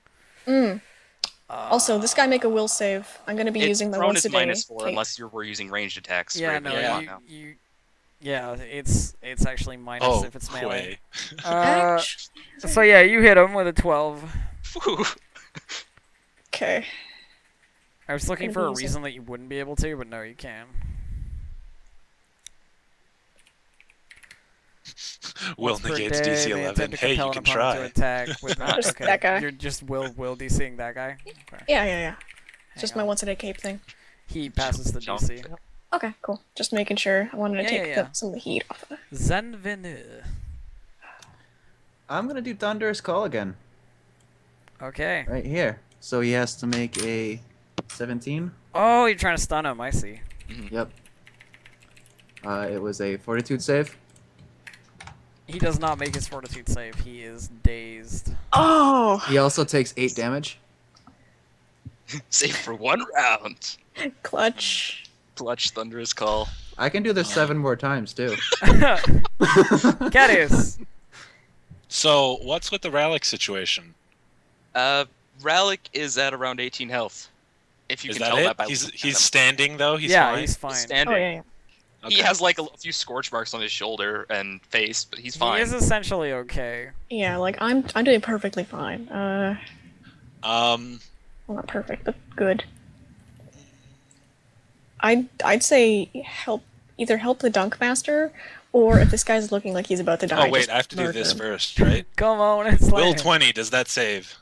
Also, this guy make a will save. I'm gonna be using my
prone
once
is
a day.
-4
cape.
unless we're using ranged attacks.
Yeah,
right
no,
now.
yeah, it's actually minus if it's melee.
Actu-
So yeah, you hit him with a 12.
Whew.
Okay.
I was looking
Gonna
for
be
a
using-
reason that you wouldn't be able to, but no, you can.
Will
Once per
negates
day,
DC
they
11.
attempt to
Hey, you
compel
can
an opponent
try.
to attack with
Just
okay,
that guy.
You're just will DCing that guy. Okay.
Yeah. Just
Hang
my
on.
once a day cape thing.
He passes the
Jump.
DC.
Okay, cool. Just making sure. I wanted to
Yeah,
take
yeah.
some of the heat off of it.
Zenvenu.
I'm gonna do Thunderous Call again,
Okay.
right here. So he has to make a 17.
Oh, you're trying to stun him. I see.
Yep. It was a Fortitude save.
He does not make his fortitude save. He is dazed.
Oh!
He also takes 8 damage.
Save for 1 round.
Clutch.
Clutch thunderous call.
I can do this 7 more times too.
Cadius.
So, what's with the Relic situation?
Ralik is at around 18 health. If you
Is
can
that
tell
it?
that by
He's
looking at
he's
him.
standing though. He's
yeah,
fine.
he's fine.
He's standing.
Oh, yeah.
Okay.
He has like a few scorch marks on his shoulder and face, but he's fine.
He is essentially okay.
Yeah, like, I'm doing perfectly fine.
Um,
Well, not perfect, but good. I'd say either help the dunk master, or if this guy's looking like he's about to die.
oh wait,
just
I have to do
murder
this
him.
first, right?
Come on, it's
Will
like
20, does that save?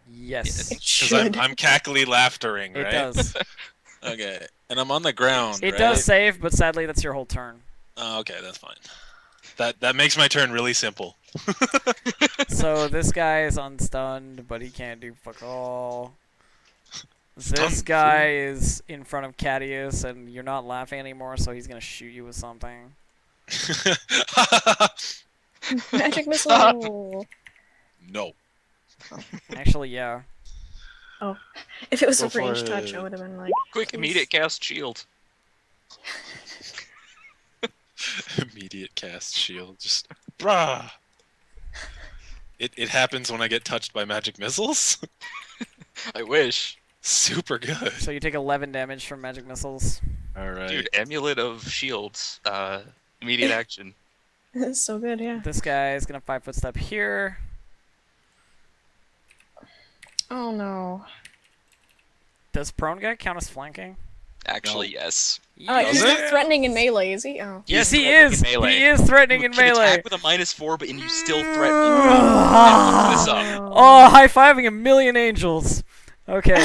yes,
It
Because
should.
I'm cackly laughtering,
it
right?
does.
Okay, and I'm on the ground.
It
right?
does save, but sadly that's your whole turn.
Oh, okay, that's fine. That makes my turn really simple.
So this guy is unstunned, but he can't do fuck all. This
Stunned,
guy is in front of Cadius, and you're not laughing anymore, so he's gonna shoot you with something.
Magic missile.
No.
Actually, yeah.
If it was
Go
a
for
range
it.
touch, I would have been like,
Quick,
please.
immediate cast shield.
Immediate cast shield. Just brah. It happens when I get touched by magic missiles.
I wish.
Super good.
So you take 11 damage from magic missiles.
All right.
Dude, amulet of shields. Immediate action.
It's so good, yeah.
This guy is gonna 5-foot step here.
Oh no.
Does prone guy count as flanking?
Actually, yes.
Oh, he's
Does
not
it?
threatening in melee, is he? Oh.
Yes,
He's
he
threatening
is.
in melee.
He is threatening
You
in
can
melee.
attack with a -4, but you still threaten. This up.
Oh, high fiving a million angels. Okay.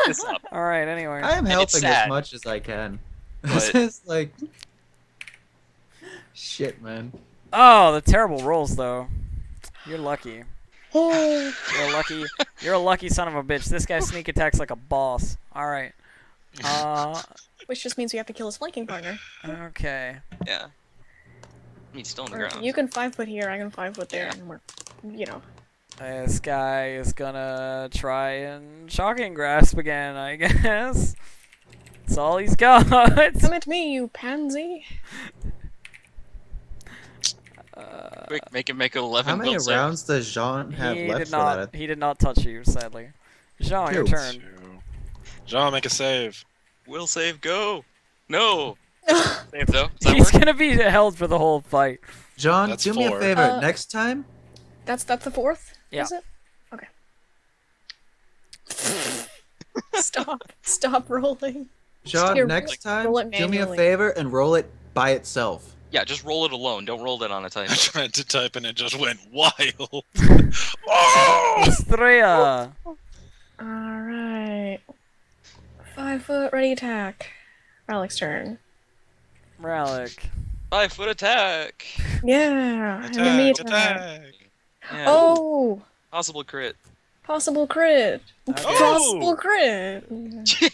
This up.
All right. Anyway.
I am
And it's
helping
sad.
as much as I can. This
But-
is like shit, man.
Oh, the terrible rolls though. You're lucky.
Oh.
You're lucky. You're a lucky son of a bitch. This guy sneak attacks like a boss. All right.
Which just means we have to kill his flanking partner.
Okay.
Yeah. I mean, still on the
Or
ground.
you can 5-foot here, I can 5-foot there,
Yeah.
and we're, you know.
This guy is gonna try and shocking grasp again, I guess. That's all he's got.
Come at me, you pansy.
Quick, make him make an 11
How many
will save.
rounds does Jean have
He
left
did
for
not.
that?
He did not touch you, sadly. Jean, your
Two.
turn.
Jean, make a save.
Will save, go! No! Save though. Does that
He's
work?
gonna be held for the whole fight.
John,
That's
do me a
4.
favor. Next time,
That's the 4th?
Yeah.
Is it? Okay. Stop rolling.
John,
Here,
next time,
roll it
do me a
manually.
favor and roll it by itself.
Yeah, just roll it alone. Don't roll it on a type.
I tried to type and it just went wild. Oh!
Estrella.
Alright. 5 foot, ready attack. Alec's turn.
Rallick.
5-foot attack!
Yeah, and then me
Attack,
attack.
attack.
Yeah.
Oh!
Possible crit.
Possible crit.
Okay.
Possible crit.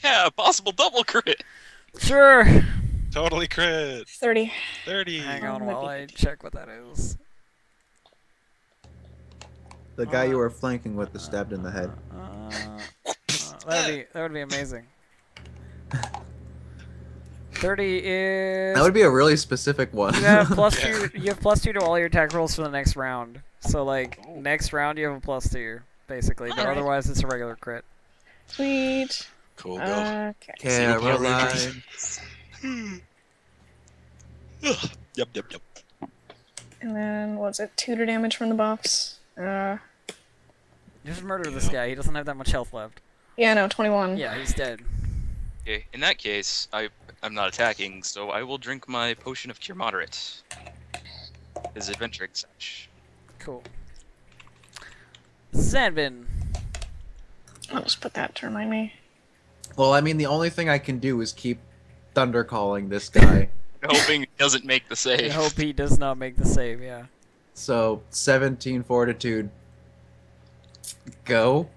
Yeah, possible double crit!
Sure.
Totally crit.
30.
30.
Hang on
Oh,
while I check what that is.
The guy you were flanking with is stabbed in the head.
That would be amazing. 30 is.
That would be a really specific one.
You have plus
Yeah.
2. You have plus 2 to all your attack rolls for the next round. So like next round you have a plus 2 basically, but
Alright.
otherwise it's a regular crit.
Sweet.
Cool, go.
Okay.
Caroline.
Yep.
And then, what's it? Tutor damage from the buffs.
Just murder this
Yeah.
guy. He doesn't have that much health left.
Yeah, no, 21.
Yeah, he's dead.
Okay, in that case, I'm not attacking, so I will drink my potion of cure moderate. His adventuring such.
Cool. Zanvin.
I'll just put that to remind me.
Well, I mean, the only thing I can do is keep thunder calling this guy.
Hoping he doesn't make the
I
save.
hope he does not make the save, yeah.
So 17 fortitude. Go.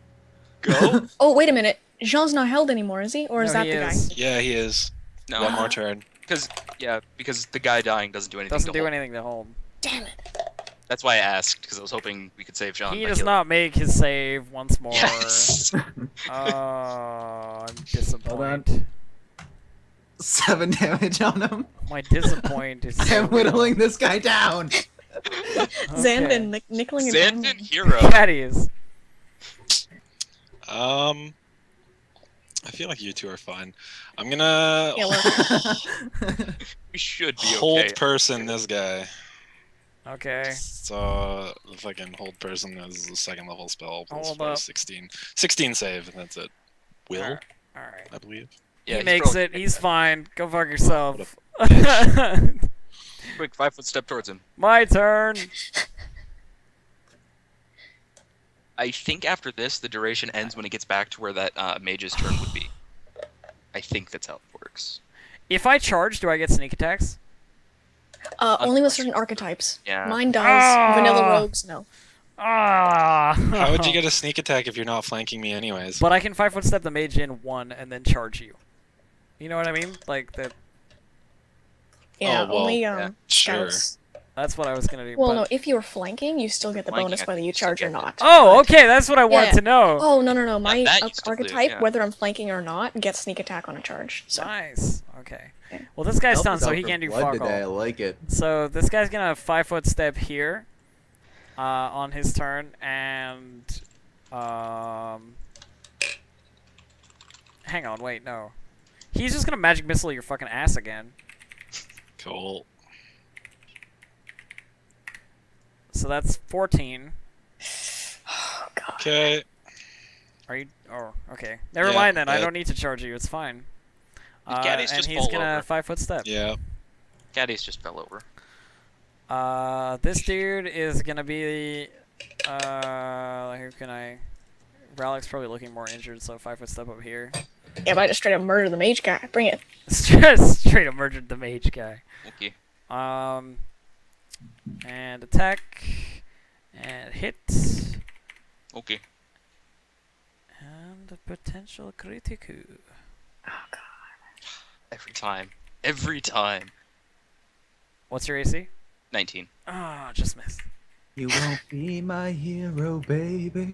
Go?
Oh, wait a minute. Jean's not held anymore, is he? Or is
No,
that
he
the
is.
guy?
Yeah, he is.
No,
One more turn.
because the guy dying doesn't do anything.
Doesn't
to
do
hold.
anything to hold.
Damn it.
That's why I asked, because I was hoping we could save John.
He
by
does
killing-
not make his save once more.
Yes.
Oh, I'm disappointed.
on. 7 damage on him.
My disappoint is so
I'm whittling this guy down.
Xandon, nickeling and
Xandon
diming.
hero.
Caddies.
I feel like you two are fine. I'm gonna
Yeah, look.
We should be
hold
okay.
person this guy.
Okay.
So the fucking hold person is a second level spell. Plus
Hold
4,
up.
16. 16 save, and that's it. Will,
Alright.
I believe.
Yeah,
He
he's
makes
probably-
it. He's fine. Go fuck yourself.
Quick, 5-foot step towards him.
My turn.
I think after this, the duration ends when it gets back to where that mage's turn would be. I think that's how it works.
If I charge, do I get sneak attacks?
Only with certain archetypes.
Yeah.
Mine does.
Ah.
Vanilla rogues, no.
Ah.
How would you get a sneak attack if you're not flanking me anyways?
But I can 5-foot step the mage in 1 and then charge you. You know what I mean? Like that.
Yeah,
Oh, well,
only
yeah,
sure.
scouts.
That's what I was gonna do.
Well,
but...
no, if you're flanking, you still get the
Flanking,
bonus
I
whether
think
you
you still
charge or
get it.
not.
Oh, okay. That's what I wanted
Yeah.
to know.
Oh, no. My
that you still do,
archetype,
yeah.
whether I'm flanking or not, gets sneak attack on a charge. So
Nice. Okay.
Yeah.
Well, this guy's
Help
stunned,
us
so
out
he
for
can't do
blood
fuck
today. I
all.
like it.
So this guy's gonna 5-foot step here, on his turn, and hang on, wait, no. He's just gonna magic missile your fucking ass again.
Cool.
So that's 14.
oh god.
Okay.
Are you? Oh, okay. Never
Yeah,
mind then. I
yeah.
don't need to charge you. It's fine.
Gaddy's
And
just
he's
fall
gonna
over.
5-foot step.
Yeah.
Caddies just fell over.
This dude is gonna be. Who can I? Rallick's probably looking more injured, so 5-foot step up here.
Yeah, if I just straight up murder the mage guy, bring it.
Straight up murdered the mage guy.
Okay.
And attack, and hit,
Okay.
and a potential critical.
Oh god.
Every time. Every time.
What's your AC?
19.
Ah, just missed.
You won't be my hero, baby.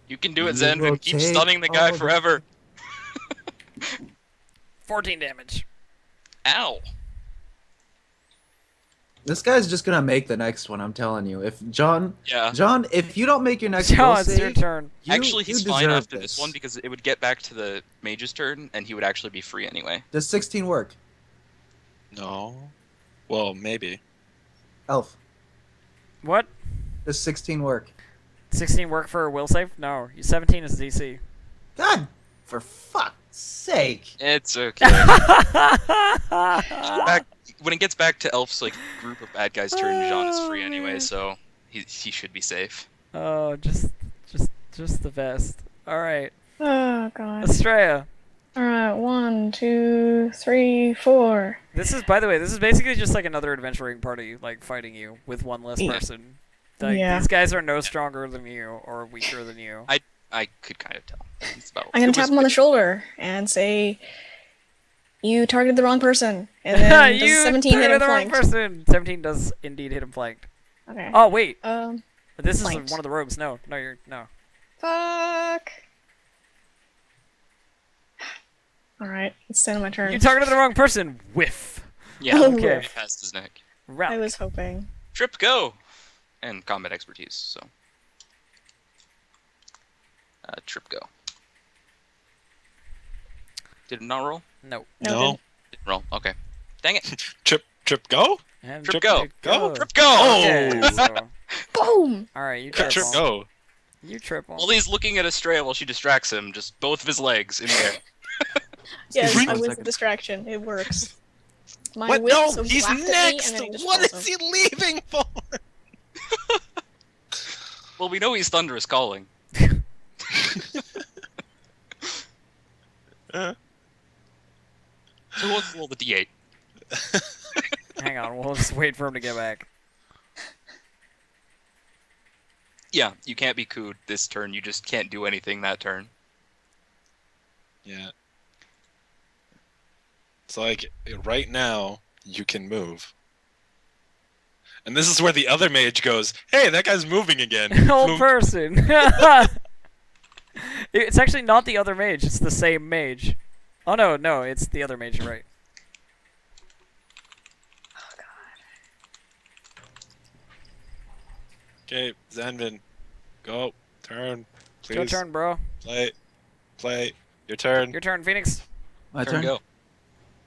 You can do it,
You will
Zenvin. Keep
take
stunning the guy
all the-
forever.
14 damage.
Ow.
This guy's just gonna make the next one. I'm telling you. If John,
Yeah.
if you don't make your next
John,
will
it's your
save,
turn.
Actually, he's
you
fine
deserve
after this one because it would get back to the mage's turn, and he would actually be free anyway.
Does 16 work?
No. Well, maybe.
Elf.
What?
Does 16 work?
16 work for a will save? No. 17 is DC.
God, for fuck's sake.
It's okay. When it gets back to Elf's like group of bad guys' turn, Jean is free anyway, so he should be safe.
Oh, just the best. All right,
Oh god.
Estrella.
All right, 1, 2, 3, 4.
This is, by the way, this is basically just like another adventuring party, like fighting you with one less
Yeah.
person. Like,
Yeah.
These guys are no stronger than you or weaker than you.
I could kind of tell. It's about,
I'm gonna
it
tap
was-
him on the shoulder and say, "You targeted the wrong person." And then does
you
17 hit
targeted
him
the wrong
flanked?
person. 17 does indeed hit him flanked.
Okay.
Oh wait, this is
flanked.
one of the rogues. No, you're no.
Fuck. All right, it's the end of my turn.
You targeted the wrong person. Whiff.
Yeah,
Oh,
okay.
right past his neck.
I
Route.
was hoping.
Trip, go! And combat expertise, so. Trip, go. Did it not roll?
No.
No.
Didn't roll. Okay. Dang it.
Trip, go.
And
Trip, go.
Go.
Trip, go!
Okay,
Oh!
so,
Boom.
all right, you trip.
Trip,
him.
go.
You trip him.
While he's looking at Estrella while she distracts him, just both of his legs in the air.
Yes,
me
I
one
was the
second.
distraction. It works. My
What?
whip,
No,
so
he's
laughed at me,
next.
and then he just
What
falls
is he leaving for?
Well, we know he's thunderous calling. So let's roll the d8.
Hang on, we'll just wait for him to get back.
Yeah, you can't be cooed this turn. You just can't do anything that turn.
Yeah. It's like right now you can move. And this is where the other mage goes, "Hey, that guy's moving again."
Old
Floonk.
person. It's actually not the other mage. It's the same mage. Oh no, it's the other mage. You're right.
Okay, Zanvin, go. Turn. Please.
Your turn, bro.
Play. Your turn.
Your turn, Phoenix.
My
Turn,
turn.
go.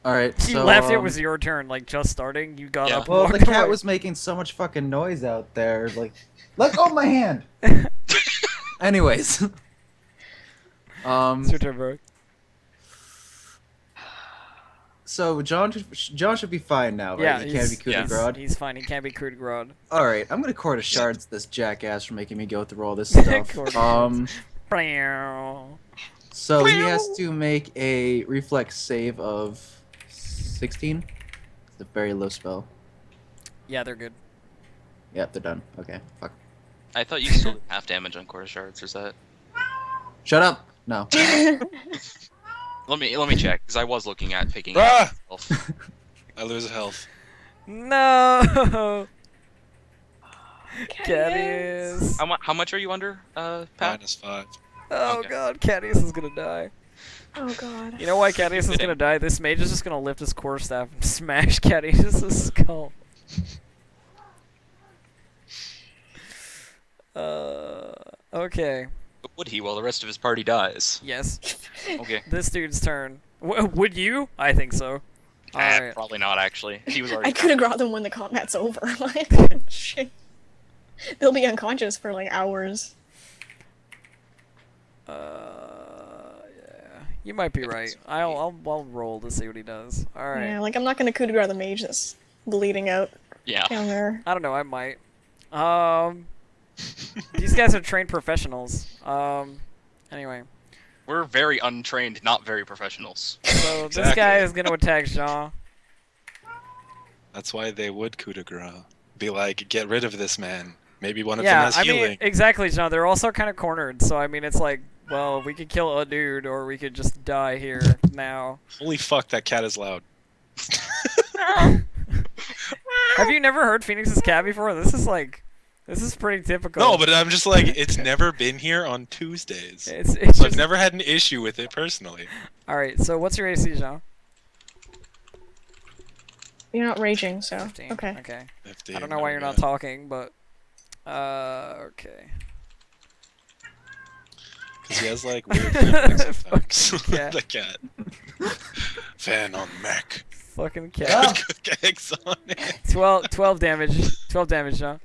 All right.
You
So
left. It was your turn. Like just starting. You got
Yeah.
up.
well,
and
the
walked
cat
away.
was making so much fucking noise out there. Like, let go of my hand. Anyways.
It's your turn, bro.
So John should be fine now, right?
Yeah,
he can't be coup de
yes.
grace.
He's fine. He can't be coup de grace.
All right, I'm gonna court a shards this jackass for making me go through all this stuff.
Court of
So he has to make a reflex save of 16. It's a very low spell.
Yeah, they're good.
Yep, they're done. Okay, fuck.
I thought you still did half damage on quarter shards, or is that?
Shut up. No.
Let me check, because I was looking at picking
Bruh!
up.
I lose health.
No. Cadius.
How much are you under, Pat?
-5.
Oh
Okay.
god, Cadius is gonna die.
Oh god.
You know why Cadius is gonna die? This mage is just gonna lift his core staff and smash Cadius' skull. Okay.
But would he while the rest of his party dies?
Yes.
Okay.
This dude's turn. Would you? I think so. Alright.
Probably not, actually. He was already.
I could have got them when the combat's over. Like, shit. They'll be unconscious for like hours.
Yeah. You might be right. I'll roll to see what he does. Alright.
Yeah, like I'm not gonna coup de grace the mage that's bleeding out
Yeah.
down there.
I don't know, I might. These guys are trained professionals. Anyway.
We're very untrained, not very professionals.
So this guy is gonna attack Jean.
That's why they would coup de grace. Be like, get rid of this man. Maybe one of them
Yeah,
has
I
healing.
mean, exactly, Jean. They're also kind of cornered, so I mean, it's like, well, we could kill a dude, or we could just die here now.
Holy fuck, that cat is loud.
Have you never heard Phoenix's cat before? This is pretty typical.
No, but I'm just like, it's never been here on Tuesdays.
it's
So
just...
I've never had an issue with it personally.
All right. So what's your AC, Jean?
You're not raging, so
15.
okay.
Okay.
15,
I don't know why you're not
okay.
talking, but okay.
Because he has like weird feedback sometimes.
Fucking cat.
The cat. Fan on mech.
Fucking cat.
Cook eggs on it.
12 damage. 12 damage, John.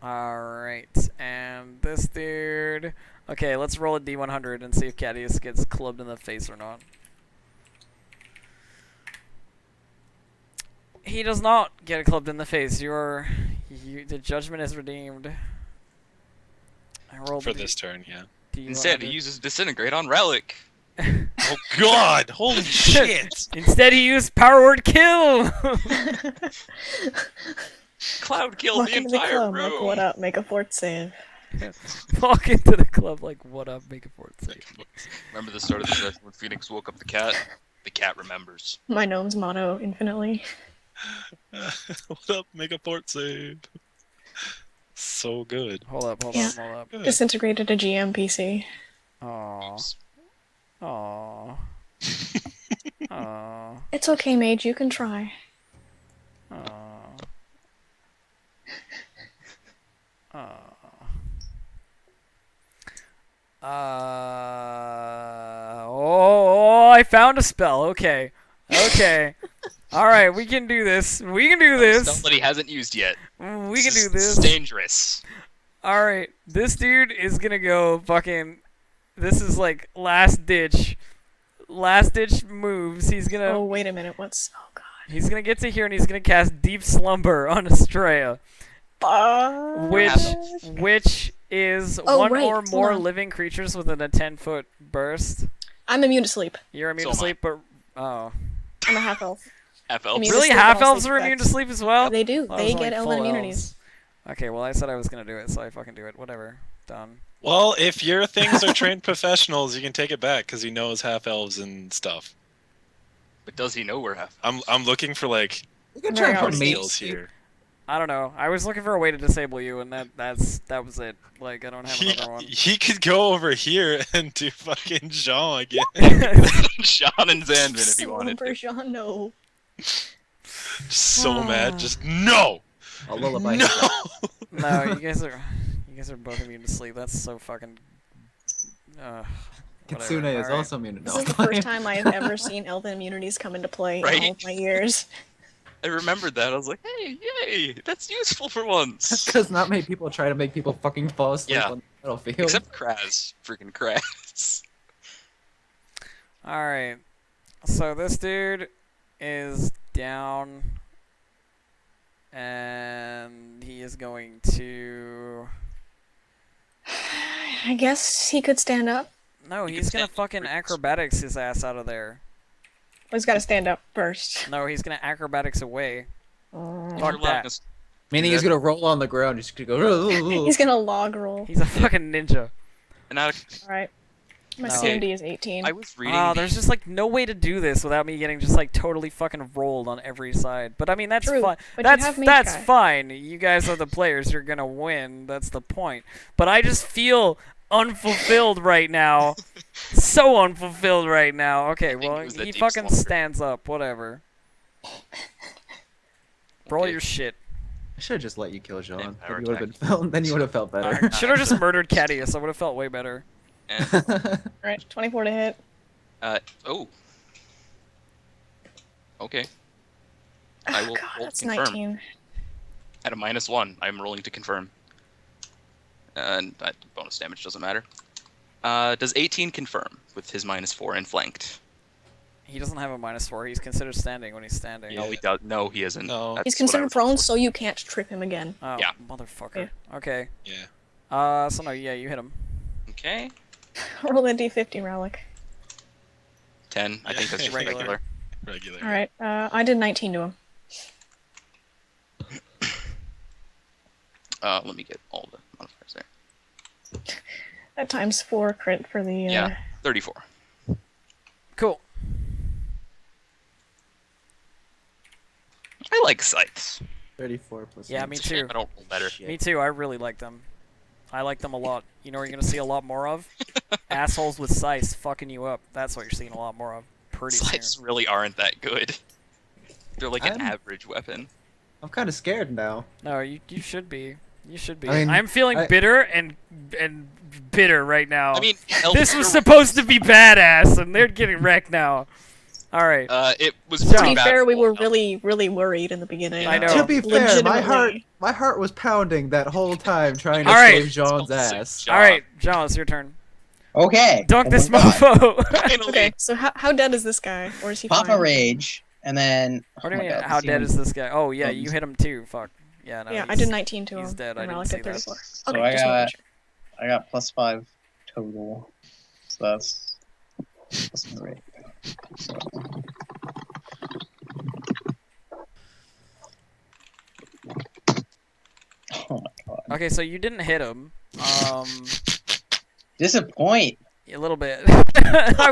Alright, and this dude... Okay, let's roll a D100 and see if Cadius gets clubbed in the face or not. He does not get clubbed in the face. The judgment is redeemed. I rolled
For this turn, yeah.
Instead, he uses Disintegrate on Relic.
Oh god! Holy shit!
Instead, he used Power Word Kill!
Cloud killed
Walk
the
into the
entire
club,
room.
like, what up? Make a fort save.
Walk into the club like, what up, make a fort save.
Remember the start of the session when Phoenix woke up the cat? The cat remembers.
My gnome's motto, infinitely.
What up? Make a port save. So good.
Hold up, hold
Yeah.
up, hold up.
Good.
Disintegrated a GM PC.
Aww. Aww. Aww.
It's okay, Mage. You can try.
Aww. Aww. Oh, I found a spell. Okay. Okay. Alright, we can do this. We can do this.
Spell that he hasn't used yet.
We can do
This is
this.
dangerous.
Alright, this dude is gonna go fucking... This is like last ditch moves. He's gonna...
Oh, wait a minute. What's... Oh, God.
He's gonna get to here and he's gonna cast Deep Slumber on Estrella. Which is
Oh,
one
right,
or
hold
more
on.
living creatures within a 10-foot burst.
I'm immune to sleep.
You're immune
So
to
am I.
sleep, but... Oh.
I'm a half elf.
FL.
Immune to
Really?
sleep and all
Half-elves
sleep
are immune to
effects.
sleep as well?
They do.
Well,
They
those are
get
like
elven
full
immunities.
elves. Okay, well I said I was gonna do it, so I fucking do it. Whatever. Done.
Well, if your things are trained professionals, you can take it back because he knows half elves and stuff.
But does he know we're half?
I'm looking for like
You can
Very
try and put
honest.
mage
skills
sleep.
here.
I don't know. I was looking for a way to disable you, and that was it. Like I don't have another one.
He could go over here and do fucking Jean again.
Sean and Zanvin if he wanted to.
Jean, no.
So mad, just no,
I'll lullaby.
no.
No, you guys are both immune to sleep. That's so fucking.
Kitsune
whatever.
is
Alright.
also immune to
This is the first time I have ever seen elven immunities come into play in all of my years.
I remembered that. I was like, hey, yay, that's useful for once.
Because not many people try to make people fucking fall asleep
Yeah.
on the battlefield.
Except Kraz. Freaking Kraz.
Alright. So this dude is down. And he is going to...
I guess he could stand up.
No,
He
he's
can
gonna
stand
fucking acrobatics his ass out of there.
Well, he's got to stand up first.
No, he's gonna acrobatics away.
Mm.
Fuck that.
Meaning he's gonna roll on the ground. He's gonna go.
He's gonna log roll.
He's a fucking ninja.
And I,
Alright. My
No.
CMD is 18.
I was reading.
Oh, there's just like no way to do this without me getting just like totally fucking rolled on every side. But I mean that's
True,
fine.
but you
That's
have Mage
that's
Guy.
fine. You guys are the players. You're gonna win. That's the point. But I just feel unfulfilled right now. So unfulfilled right now. Okay,
think
well
it was the
he
deep
fucking
slumber.
stands up. Whatever. Roll
Okay.
your shit.
I should have just let you kill Jean.
Yeah,
Then
power
you would have
attack.
been felt. Then you would have felt better.
Should have just murdered Cadius. I would have felt way better.
And,
Alright, 24 to hit.
oh. Okay. I
Oh,
will
God,
roll
that's
confirm.
19.
At a -1, I'm rolling to confirm. And that bonus damage doesn't matter. Does 18 confirm with his -4 and flanked?
He doesn't have a -4. He's considered standing when he's standing.
Yeah.
No, he does. No, he isn't.
No.
That's
He's
what I
considered
was
prone,
looking
so you can't trip him again.
Oh,
Yeah.
motherfucker. Okay.
Yeah.
So no, yeah, you hit him.
for. Okay.
Roll a d50, Relic.
10. I think that's just
Regular.
regular.
Regular.
Alright, I did 19 to him.
Let me get all the modifiers there.
That times 4 crit for the.
Yeah. 34.
Cool.
I like scythes.
34 plus.
Yeah,
one.
me
It's a shame
too.
I don't roll better.
Shit.
Me too. I really like them. I like them a lot. You know what you're gonna see a lot more of? Assholes with scythes fucking you up. That's what you're seeing a lot more of. Pretty
Scythes
soon.
really aren't that good. They're like an
I'm-
average weapon.
I'm kind of scared now.
No, you should be. You should be.
I mean,
I'm feeling bitter and bitter right now.
I mean,
this was supposed to be badass, and they're getting wrecked now. All right.
It was
To
pretty
be
bad
fair, we
for
were
all.
really, really worried in the beginning.
I know.
To be fair,
Legitimately.
my heart was pounding that whole time trying to
All right.
save Jean's ass.
John.
All right, John, it's your turn.
Okay.
Dunk
oh
this
my God.
mofo.
Finally.
Okay, so how dead is this guy? Or is he
Papa
fine?
Rage, and then.
What do
oh
you
my
mean?
God,
How
this
dead
even-
is this guy? Oh yeah,
Oh,
you
he's-
hit him too. Fuck. Yeah, no.
Yeah, I
he's-
did 19 to
he's
him.
dead. I
And
didn't
Relic
see
did
that.
34.
So
Okay,
I
just making
got
sure.
I got +5 total. So that's plus 3. So. Oh my God.
Okay, so you didn't hit him.
Disappoint.
A little bit. I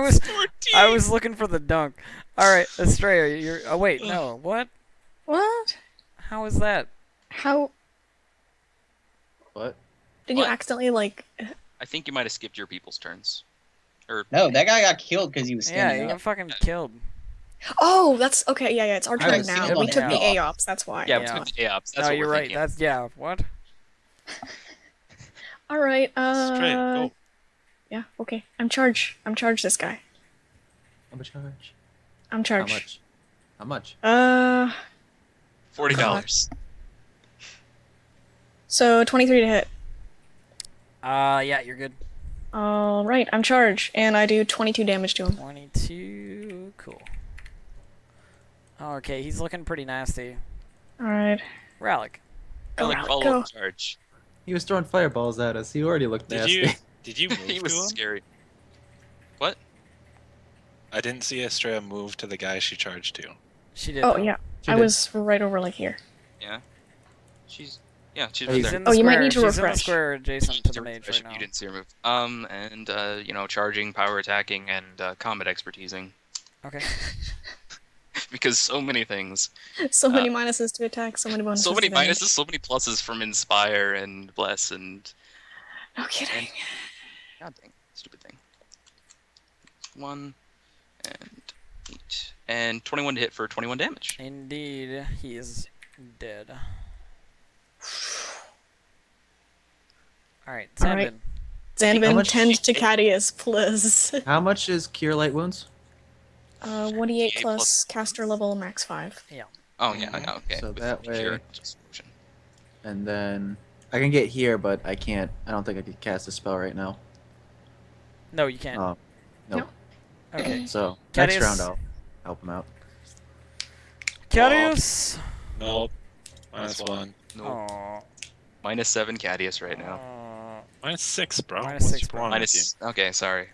was looking for the dunk. All right, Estrella, you're. Oh wait, no. What?
What?
How is that?
How
What?
did you
What?
accidentally like?
I think you might have skipped your people's turns. Or
No, that guy got killed because he was
Yeah,
standing
you
up.
got fucking killed.
Oh, that's okay. Yeah, it's our
I
turn
was
now.
killed
We
on
took the
AOPs.
AOPs. That's why.
yeah,
Yeah.
with the AOPs. That's
No,
what
you're
we're
right.
thinking.
That's yeah. What?
All right.
Straight, go.
Yeah. Okay. I'm charged. This guy.
How much charge?
I'm
How
charged.
much? How much?
$40.
So 23 to hit.
Yeah, you're good.
All right. I'm charged, and I do 22 damage to him.
22. Cool. Okay, he's looking pretty nasty.
All right.
Relic.
Go,
Like
Relic,
follow
go.
up charge.
He was throwing fireballs at us. He already looked
Did
nasty.
you move
He was
to him?
scary. What?
I didn't see Estrella move to the guy she charged to.
She did.
Oh
though.
yeah.
She
I
did.
was right over like here.
She's right
She's
there.
in the
Oh, you
square.
might need to
She's in the
refresh.
square adjacent to the mage
Refresh
right
if you
now.
didn't see her move. And charging, power attacking, and combat expertising.
Okay.
Because so many things.
So many minuses to attack. So many bonuses.
So many
to damage.
minuses, so many pluses from Inspire and Bless and...
No kidding.
God dang, stupid thing. 1 and 8. And 21 to hit for 21 damage.
Indeed, he is dead. All right,
All
Sandvin.
right.
How
Zanvin,
much-
tend to Cadius, please.
How much is Cure Light Wounds?
1d8
plus-
plus caster level max 5.
Oh, yeah, okay.
So
with
that way-
cure, just potion.
And then I can get here, but I can't. I don't think I could cast a spell right now.
No, you can't.
Nope.
No.
Okay.
So
Cadius.
next round I'll help him out.
Cadius.
Nope. -1.
No.
Aw.
-7 Cadius right now.
-6, bro.
-6,
What's
bro.
wrong with you?
Okay, sorry.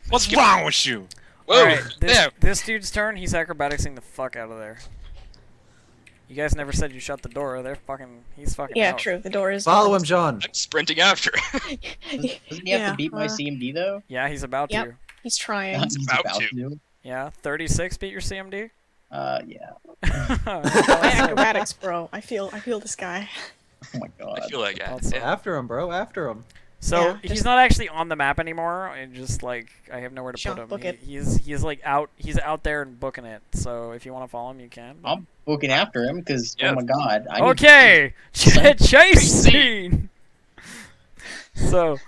What's
skipped-
wrong with you?
Whoa!
Alright,
There!
this dude's turn. He's acrobaticsing the fuck out of there. You guys never said you shut the door. He's fucking
Yeah,
out.
true. The door is.
Follow him, John.
I'm sprinting after.
Doesn't he have
Yeah,
to beat my CMD though?
Yeah, he's about
Yep.
to.
He's trying.
He's
about
about
to.
to.
Yeah, 36 beat your CMD.
Yeah.
My acrobatics, bro. I feel this guy.
Oh my God.
I feel like
That's
yeah.
After him, bro. After him.
So
Yeah,
he's
just-
not actually on the map anymore. And just like I have nowhere to
Sure,
put him.
book it.
He's like out. He's out there and booking it. So if you want to follow him, you can. but-
I'm booking after him because
Yeah.
oh my God. I need
Okay, chase
Crazy.
scene. So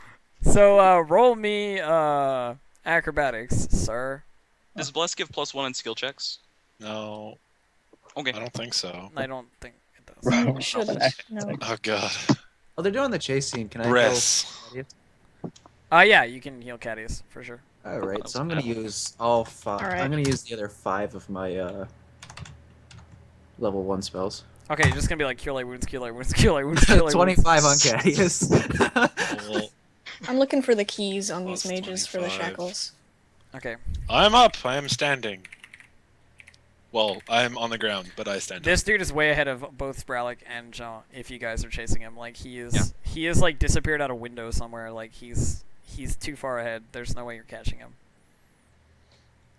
roll me acrobatics, sir.
Does Bless give +1 on skill checks?
No,
Okay.
I don't think so.
I don't think it does.
Bro,
Shouldn't. No.
Oh god.
Oh, they're doing the chase scene. Can I
Breasts.
go?
Yeah, you can heal Cadius for sure.
All right, so I'm gonna use all 5.
All right.
I'm gonna use the other 5 of my level 1 spells.
Okay, you're just gonna be like cure light wounds, cure light wounds, cure light wounds, cure light
25 on
wounds.
Cadius.
Well,
I'm looking for the keys on these
Plus
mages for the
25.
shackles.
Okay,
I'm up. I am standing. Well, I'm on the ground, but I stand
this dude is way ahead of both Bralic and Jean. If you guys are chasing him, like he is,
Yeah.
he is like disappeared out a window somewhere. Like he's too far ahead. There's no way you're catching him.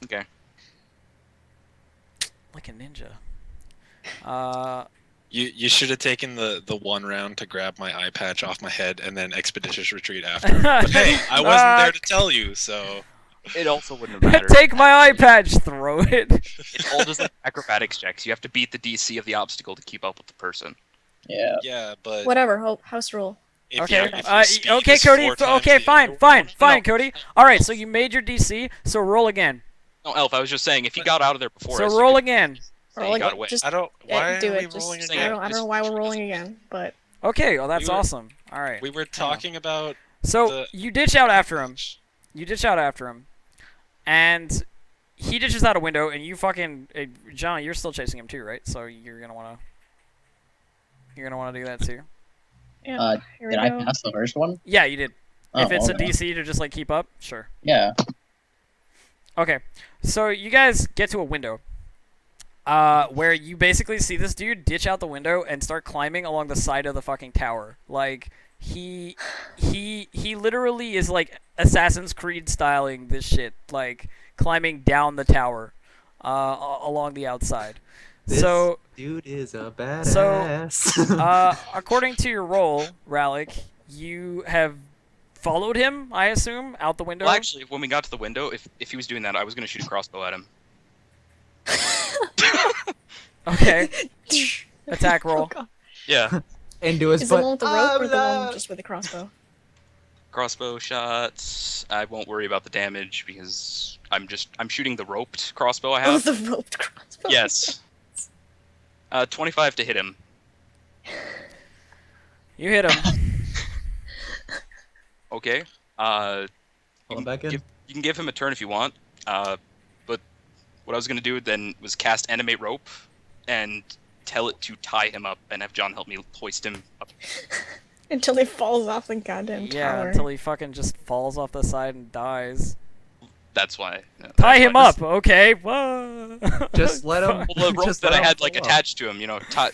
Okay.
Like a ninja.
You should have taken the one round to grab my eye patch off my head and then expeditious retreat after. But hey, I wasn't there to tell you, so
It also wouldn't have mattered.
Take my eye patch, throw it.
It's all just like acrobatics checks. You have to beat the DC of the obstacle to keep up with the person.
Yeah.
yeah, but
Whatever. House rule.
if
Okay,
your- if your speed
okay,
is
Cody.
4 times
Okay,
the
fine,
other
fine,
one-
fine, Cody. All right, so you made your DC, so roll again.
No, Elf, I was just saying, if he got out of there before
So
us, you
roll
could
again.
say he
Roll
got
again.
away.
Just
I don't. Why
do
are we
it.
rolling
Just,
again?
I don't know why we're rolling again, but
Okay, well that's
We were-
awesome. All right.
We were talking about
So
the-
you ditch out after him. You ditch out after him, and he ditches out a window, and you fucking John, you're still chasing him too, right? So you're gonna wanna do that too.
yeah. Here we
Did I
go.
pass the first one?
Yeah, you did.
Oh,
If it's a
okay.
DC to just like keep up, sure.
Yeah.
Okay, so you guys get to a window, where you basically see this dude ditch out the window and start climbing along the side of the fucking tower. Like he literally is like Assassin's Creed styling this shit, like climbing down the tower, along the outside.
This
So,
dude is a badass.
according to your roll, Rallick, you have followed him, I assume, out the window.
Well, actually, when we got to the window, if he was doing that, I was going to shoot a crossbow at him.
Okay. Attack
Oh,
roll.
God.
Yeah.
Into his
Is the
butt.
one with the rope or the
Ah,
one just with the crossbow?
Crossbow shots. I won't worry about the damage because I'm shooting the roped crossbow I
Oh,
have.
the roped crossbow.
Yes. 25 to hit him.
You hit him.
Okay.
Pull him back in.
You can give him a turn if you want. But what I was gonna do then was cast animate rope and tell it to tie him up and have John help me hoist him up.
Until he falls off the goddamn
Yeah,
tower.
until he fucking just falls off the side and dies.
That's why.
Tie him
why.
up, okay? Whoa.
Just let him.
Well, the rope
just
that
let
I
him
had like
fall off.
attached to him,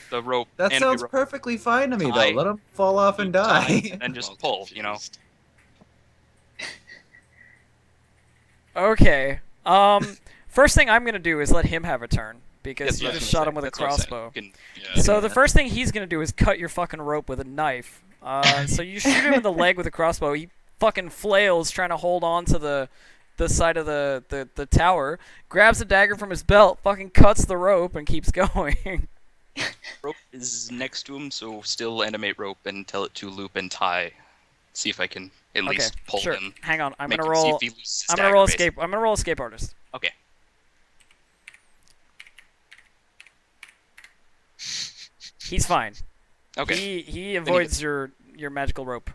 the rope.
That
animate
sounds
rope,
perfectly fine to me,
Tie.
though. Let him fall off and die.
and just pull.
Okay. First thing I'm gonna do is let him have a turn because
Yes,
you
that's
just
what I'm
shot him with a
saying. That's what I'm
crossbow.
saying.
Yeah.
So the first thing he's gonna do is cut your fucking rope with a knife. So you shoot him in the leg with a crossbow. He fucking flails trying to hold on to the side of the tower. Grabs a dagger from his belt, fucking cuts the rope, and keeps going.
Rope is next to him, so still animate rope and tell it to loop and tie. See if I can at
Okay,
least pull
sure.
him.
Hang on, I'm
Make
gonna
him see
roll.
if he loses his
I'm gonna
dagger,
roll
basically.
escape. I'm gonna roll escape artist.
Okay.
He's fine.
Okay.
He avoids your magical rope.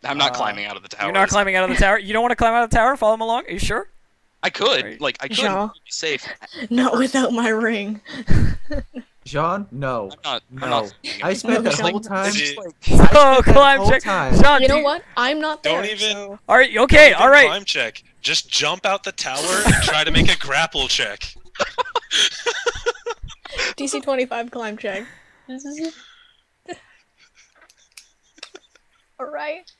I'm not climbing out of the tower.
You're not climbing out of the tower. You don't want to climb out of the tower? Follow him along. Are you sure?
I could.
Right.
Like, I could
Jean.
be safe.
Not without my ring.
John, no.
I'm
No.
not.
I spent
No,
that whole
John.
time.
Is it-
Oh,
that
climb
whole
check.
time.
John,
You
do
know what? I'm not there.
Don't even-
So...
All right. Okay.
Don't
All
even
right.
Climb check. Just jump out the tower and try to make a grapple check.
DC 25 climb check. Alright.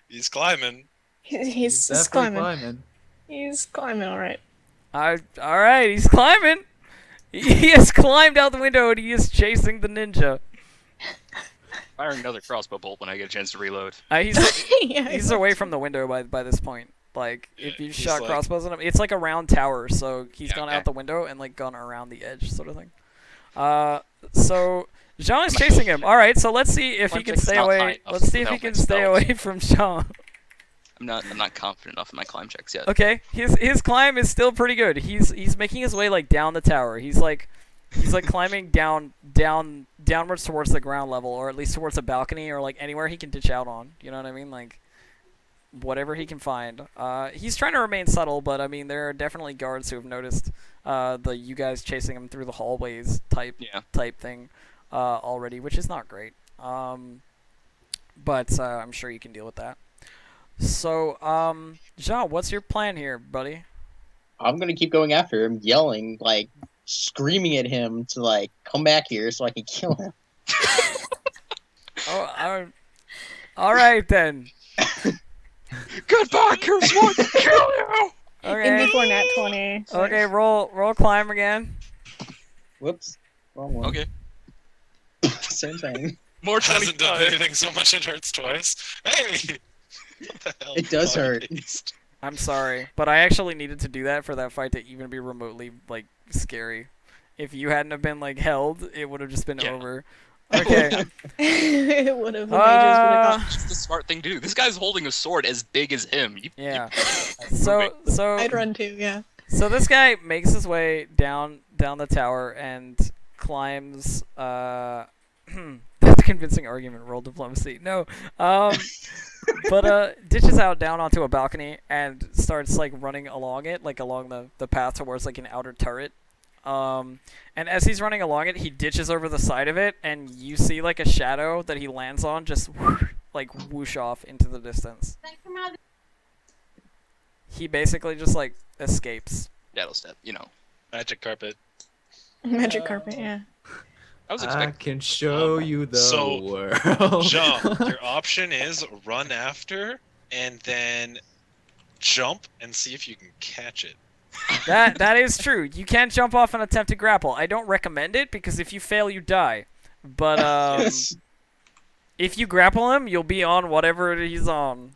He's climbing.
He's
definitely
climbing.
climbing.
He's climbing, alright.
All right. He's climbing. He has climbed out the window and he is chasing the ninja.
Firing another crossbow bolt when I get a chance to reload.
Yeah,
He's away from the window by this point. Like if you
he's
shot
like-
crossbows at him, it's like a round tower, so he's
Yeah,
gone
okay.
out the window and like gone around the edge, sort of thing. So Jean is chasing him. All right, so let's see if he
Climb
can
check's
stay
not
away.
high enough
Let's see if he
without
can
my
stay
spells.
away from Jean.
I'm not confident enough in my climb checks yet.
Okay, his climb is still pretty good. He's making his way like down the tower. He's like climbing downwards towards the ground level, or at least towards a balcony, or like anywhere he can ditch out on. You know what I mean? Like whatever he can find. He's trying to remain subtle, but I mean there are definitely guards who have noticed you guys chasing him through the hallways type thing already, which is not great. But I'm sure you can deal with that. So, Jean, what's your plan here, buddy?
I'm gonna keep going after him, yelling, like screaming at him to like come back here so I can kill him.
Oh, all right then.
Goodbye, Curse One. Kill you.
In
Okay.
before nat 20. so-
Okay, roll climb again.
Whoops. Wrong one.
Okay.
Same thing.
More
Hasn't done
25.
anything so much it hurts twice. Hey! What the hell?
It does hurt.
Body-based.
I'm sorry, but I actually needed to do that for that fight to even be remotely like scary. If you hadn't have been like held, it would have just been
Yeah.
over. Okay.
It would have. The mages would have
Uh,
It's just the smart thing to do. This guy's holding a sword as big as him.
yeah.
So
So
I'd run too. Yeah.
So this guy makes his way down the tower and climbs. That's a convincing argument. Roll diplomacy. No. But ditches out down onto a balcony and starts like running along it, like along the path towards like an outer turret. And as he's running along it, he ditches over the side of it, and you see like a shadow that he lands on just like whoosh off into the distance. He basically just like escapes.
Shadow step,
Magic carpet.
Magic carpet. Yeah.
I was
I
expecting.
can show you the
so,
world.
Jean, your option is run after and then jump and see if you can catch it.
That is true. You can jump off and attempt to grapple. I don't recommend it because if you fail, you die. But
Yes.
if you grapple him, you'll be on whatever he's on.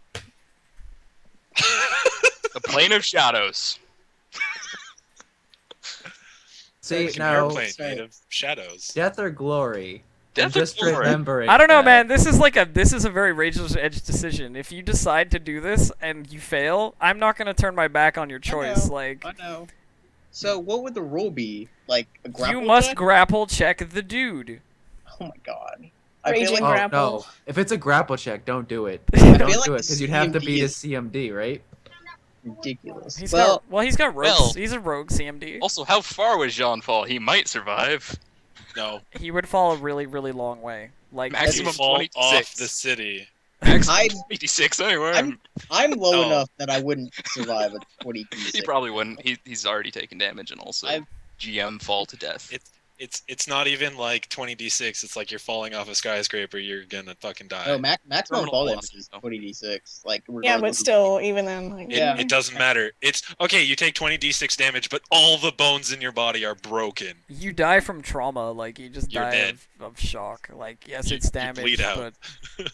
The plane of shadows.
See,
Like an
now,
airplane
That's right.
made of shadows.
death or glory?
Death
I'm
or
just
glory?
remembering.
I don't know,
that.
man. This is a very razor's edge decision. If you decide to do this and you fail, I'm not gonna turn my back on your choice.
know.
Like
I know. So what would the rule be? Like a grapple
you must
check?
grapple check the dude.
Oh my god. I feel
Raging
like
Oh
grapple.
no! If it's a grapple check, don't do it.
I
Don't
feel
do
like
it
the
because you'd have to
CMD
beat a
is
CMD, right?
ridiculous.
He's
Well,
got rogues.
well-
He's a rogue CMD.
Also, how far would Jean fall? He might survive.
No.
He would fall a really really long way. Like
If
Maximum
you fall
26.
off the city.
Maximum
I-
26 anyway.
I'm low
Oh.
enough that I wouldn't survive a 20d6.
He probably wouldn't. He's already taken damage and also
I've-
GM fall to death.
It's not even like 20d6. It's like you're falling off a skyscraper. You're gonna fucking die.
No, maximum
Terminal
fall
velocity,
damage is
though.
20d6. Like
Yeah, but
regardless of-
still, even then, like.
It doesn't matter. It's okay. You take 20d6 damage, but all the bones in your body are broken.
you die from trauma. Like you just
You're
die
dead.
of shock. Like yes,
You-
it's
you
damage,
bleed out.
but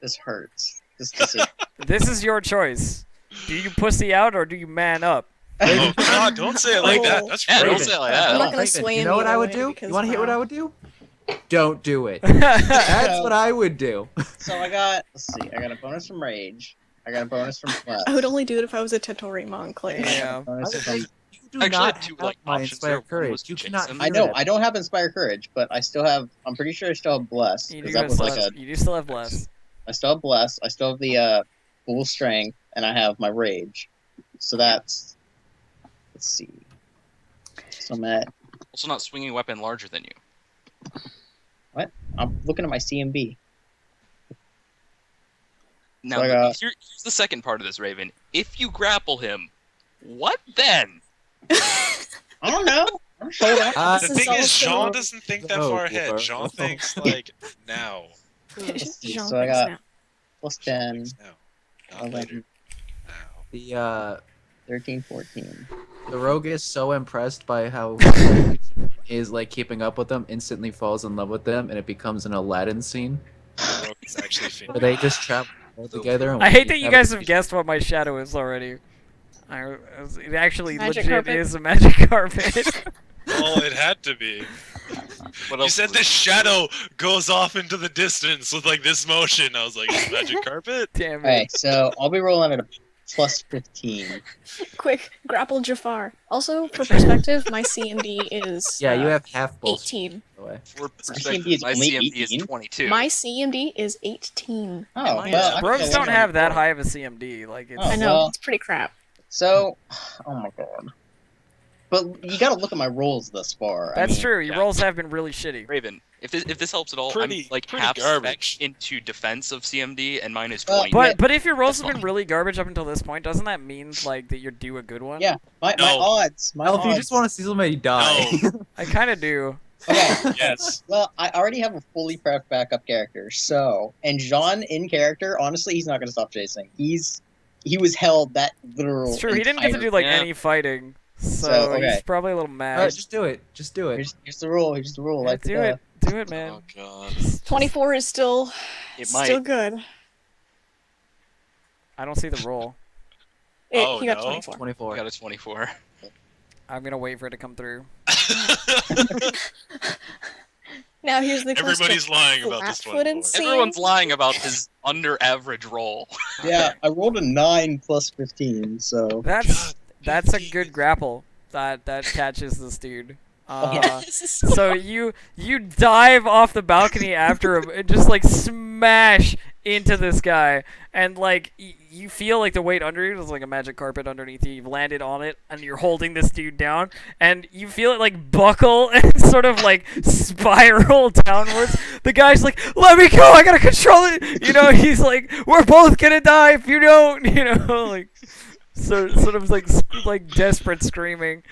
This hurts. This decision.
this is your choice. Do you pussy out or do you man up?
Oh God! Don't say it like that. That's
Yeah, don't
rude.
say it like
I'm
that.
not
Raven,
gonna sway
you
him
know what
either
I would
way
do?
because,
You want to hear what
wow.
I would do? Don't do it. That's what I would do.
So I got, let's see, I got a bonus from Rage. I got a bonus from Bless.
I would only do it if I was a Totori monk. Like.
Yeah.
Bonus
I
from,
you do
Actually, I
not
have two,
have
like,
my
options
Inspire
there. One was
Courage. You
Jason.
cannot.
I
do
know,
that.
I don't have Inspire Courage, but I still have, I'm pretty sure I still have Bless.
You
Because
do,
that
have
was like
bless.
a,
You do still have bless.
I still have Bless, I still have the full strength, and I have my Rage. So that's, let's see. So I'm at,
Also, not swinging weapon larger than you.
I'm looking at my CMB.
Now,
So I got-
here's the second part of this, Raven. If you grapple him, what then?
I don't know. I'm hold on.
Uh,
The
This is
thing is,
also-
Jean doesn't think that
No,
far ahead. Jean
bro.
thinks like now.
Let's see,
Jean
so I
thinks
got
now.
plus 10,
Thinks now. Not later.
11,
Now.
13, 14.
The rogue is so impressed by how is like keeping up with them, instantly falls in love with them, and it becomes an Aladdin scene
Rogue is actually
where they just travel all together. And
I hate that
we
you
have
guys
a-
have guessed what my shadow is already. It actually
Magic
legit
carpet?
is a magic carpet.
Well, it had to be.
What
You
else
said
was-
the shadow goes off into the distance with like this motion. I was like, it's magic carpet.
Damn it.
Alright, so I'll be rolling at a plus 15.
Quick, grapple Jafar. Also, for perspective, my CMD is
Yeah, you have half bullshit.
18.
By the way.
For
CMD
perspective,
is
my
only
CMD is
18?
22.
My CMD is 18.
Oh,
Yeah,
well,
mine
I
is-
can
Rogues
go
don't
one
have that
more.
high of a CMD. Like it's.
Oh,
I know,
well.
it's pretty crap.
So, oh my god. But you gotta look at my rolls thus far.
That's
I mean,
true. Your
yeah.
rolls have been really shitty.
Raven, if this helps at all,
Pretty-
I'm like
pretty
half
garbage.
spec into defense of CMD, and mine is
Well,
20.
But if your rolls have
That's
been
fine.
really garbage up until this point, doesn't that mean like that you're due a good one?
Yeah, my
No.
odds. My
Well, if
odds.
you just want to see somebody die,
I kind of do.
Okay,
Yes.
well, I already have a fully prepped backup character, so and Jean in character, honestly, he's not gonna stop chasing. He was held that literal.
It's true. He didn't get to
entire-
do like
Yeah.
any fighting, so
So, okay.
he's probably a little
Alright,
mad.
just do it. Just do it.
Here's the rule. Here's the rule.
Yeah,
Like
do
the,
it. do it, man.
Oh god.
24 is still
It
still
might.
good.
I don't see the roll.
Oh,
He got
no?
24.
24.
I got a 24.
I'm gonna wait for it to come through.
Now here's the question.
Everybody's lying about this
Flat-footed
24.
scene?
Everyone's lying about his under average roll.
Yeah, I rolled a 9 plus 15, so.
That's
God,
a
15.
good grapple that catches this dude.
Yes.
So you dive off the balcony after him and just like smash into this guy, and like you feel like the weight under you. There's like a magic carpet underneath you. You've landed on it, and you're holding this dude down, and you feel it like buckle and sort of like spiral downwards. The guy's like, "Let me go! I gotta control it." You know, he's like, "We're both gonna die if you don't." You know, like sort of like desperate screaming.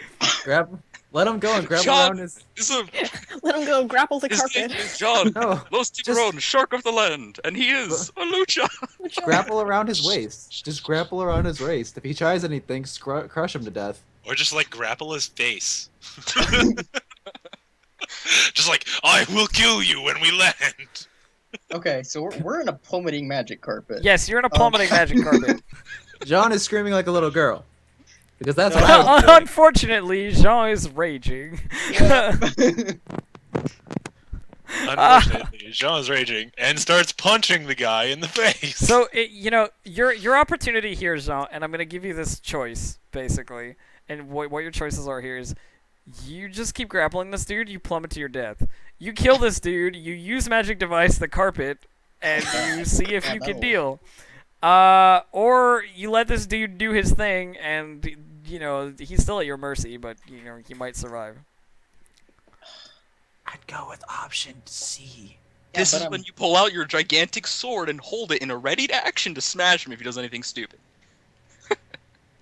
Let him go and grab
John!
around his.
Let him go grapple the
His name
carpet.
is John,
No,
Los Tiburon, shark of the land, and he is a lucha.
grapple around his waist. Just grapple around his waist. If he tries anything, crush him to death.
Or just like grapple his face. Just like, I will kill you when we land.
Okay, so we're in a plummeting magic carpet.
Yes, you're in a plummeting magic carpet.
John is screaming like a little girl. Because that's what I was doing.
Unfortunately, Jean is raging.
Unfortunately, Jean's raging and starts punching the guy in the face.
So your opportunity here, Jean, and I'm gonna give you this choice basically, and what your choices are here is, you just keep grappling this dude, you plummet to your death. You kill this dude, you use magic device the carpet, and you see if you can deal. Or you let this dude do his thing, and you know he's still at your mercy, but you know he might survive.
I'd go with option C.
This
but
is
I'm-
when you pull out your gigantic sword and hold it in a ready to action to smash him if he does anything stupid.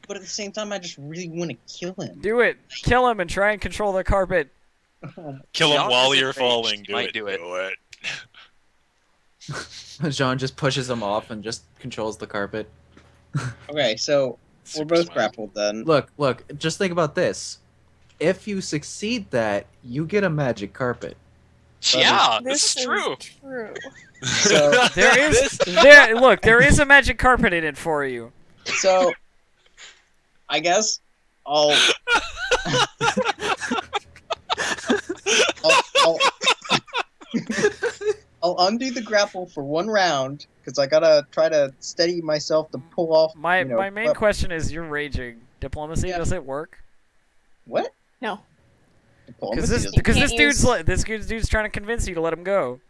But at the same time, I just really want to kill him.
Do it. Kill him and try and control the carpet.
Kill him
John
while
is
you're
enraged.
falling.
He
Do
might
it.
do it.
Do it.
John just pushes him off and just controls the carpet.
Okay, so we're
Super
both
smart.
grappled then.
Look, just think about this. If you succeed that, you get a magic carpet.
Yeah,
This
this is true.
True.
So,
There is a magic carpet in it for you.
so I guess I'll I'll, I'll undo the grapple for one round because I gotta try to steady myself to pull off.
My
my
main question is, you're raging. Diplomacy,
Yeah.
does it work?
What?
No.
Because
Diplomacy doesn't-
this dude's trying to convince you to let him go.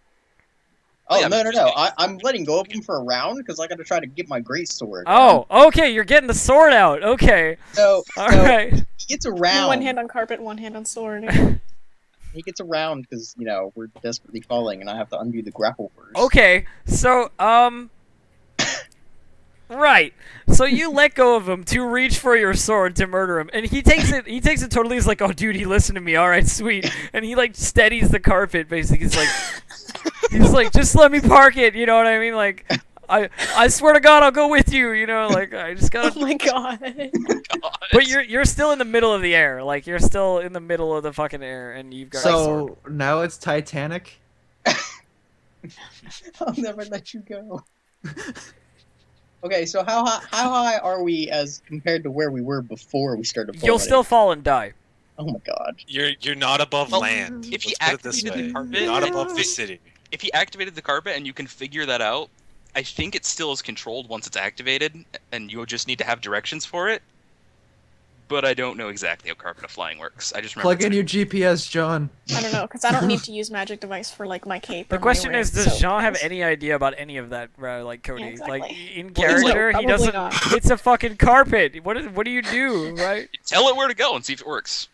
Oh
Yeah,
no!
just-
I'm letting go of him for a round because I gotta try to get my great sword.
Oh, okay, you're getting the sword out. Okay,
So
all right.
he gets a round.
One hand on carpet, one hand on sword.
He gets a round because we're desperately falling, and I have to undo the grapple first.
Okay, so right. So you let go of him to reach for your sword to murder him, and he takes it. He takes it totally. He's like, "Oh, dude, he listened to me. All right, sweet." And he like steadies the carpet. Basically, he's like, "Just let me park it." You know what I mean? Like, I swear to God, I'll go with you. You know, like I just
Oh
gotta.
my god.
But you're still in the middle of the air. Like you're still in the middle of the fucking air, and you've got a sword.
So now it's Titanic.
I'll never let you go. Okay, so how high are we as compared to where we were before we started falling?
You'll still fall and die.
Oh my god.
You're not above
Well,
land.
if he
Let's put it this
activated the
way.
carpet-
You're not above the city.
If he activated the carpet and you can figure that out, I think it still is controlled once it's activated, and you'll just need to have directions for it. But I don't know exactly how carpet of flying works. I just remember.
Plug in your GPS, John.
I don't know, because I don't need to use magic device for like my cape.
The
or my
question is,
ring,
does
so
Jean have
it's-
any idea about any of that, like Cody?
Yeah, exactly.
Like in
Well, it's like-
character, he
Probably
doesn't.
not.
It's a fucking carpet. What do you do, right?
Tell it where to go and see if it works.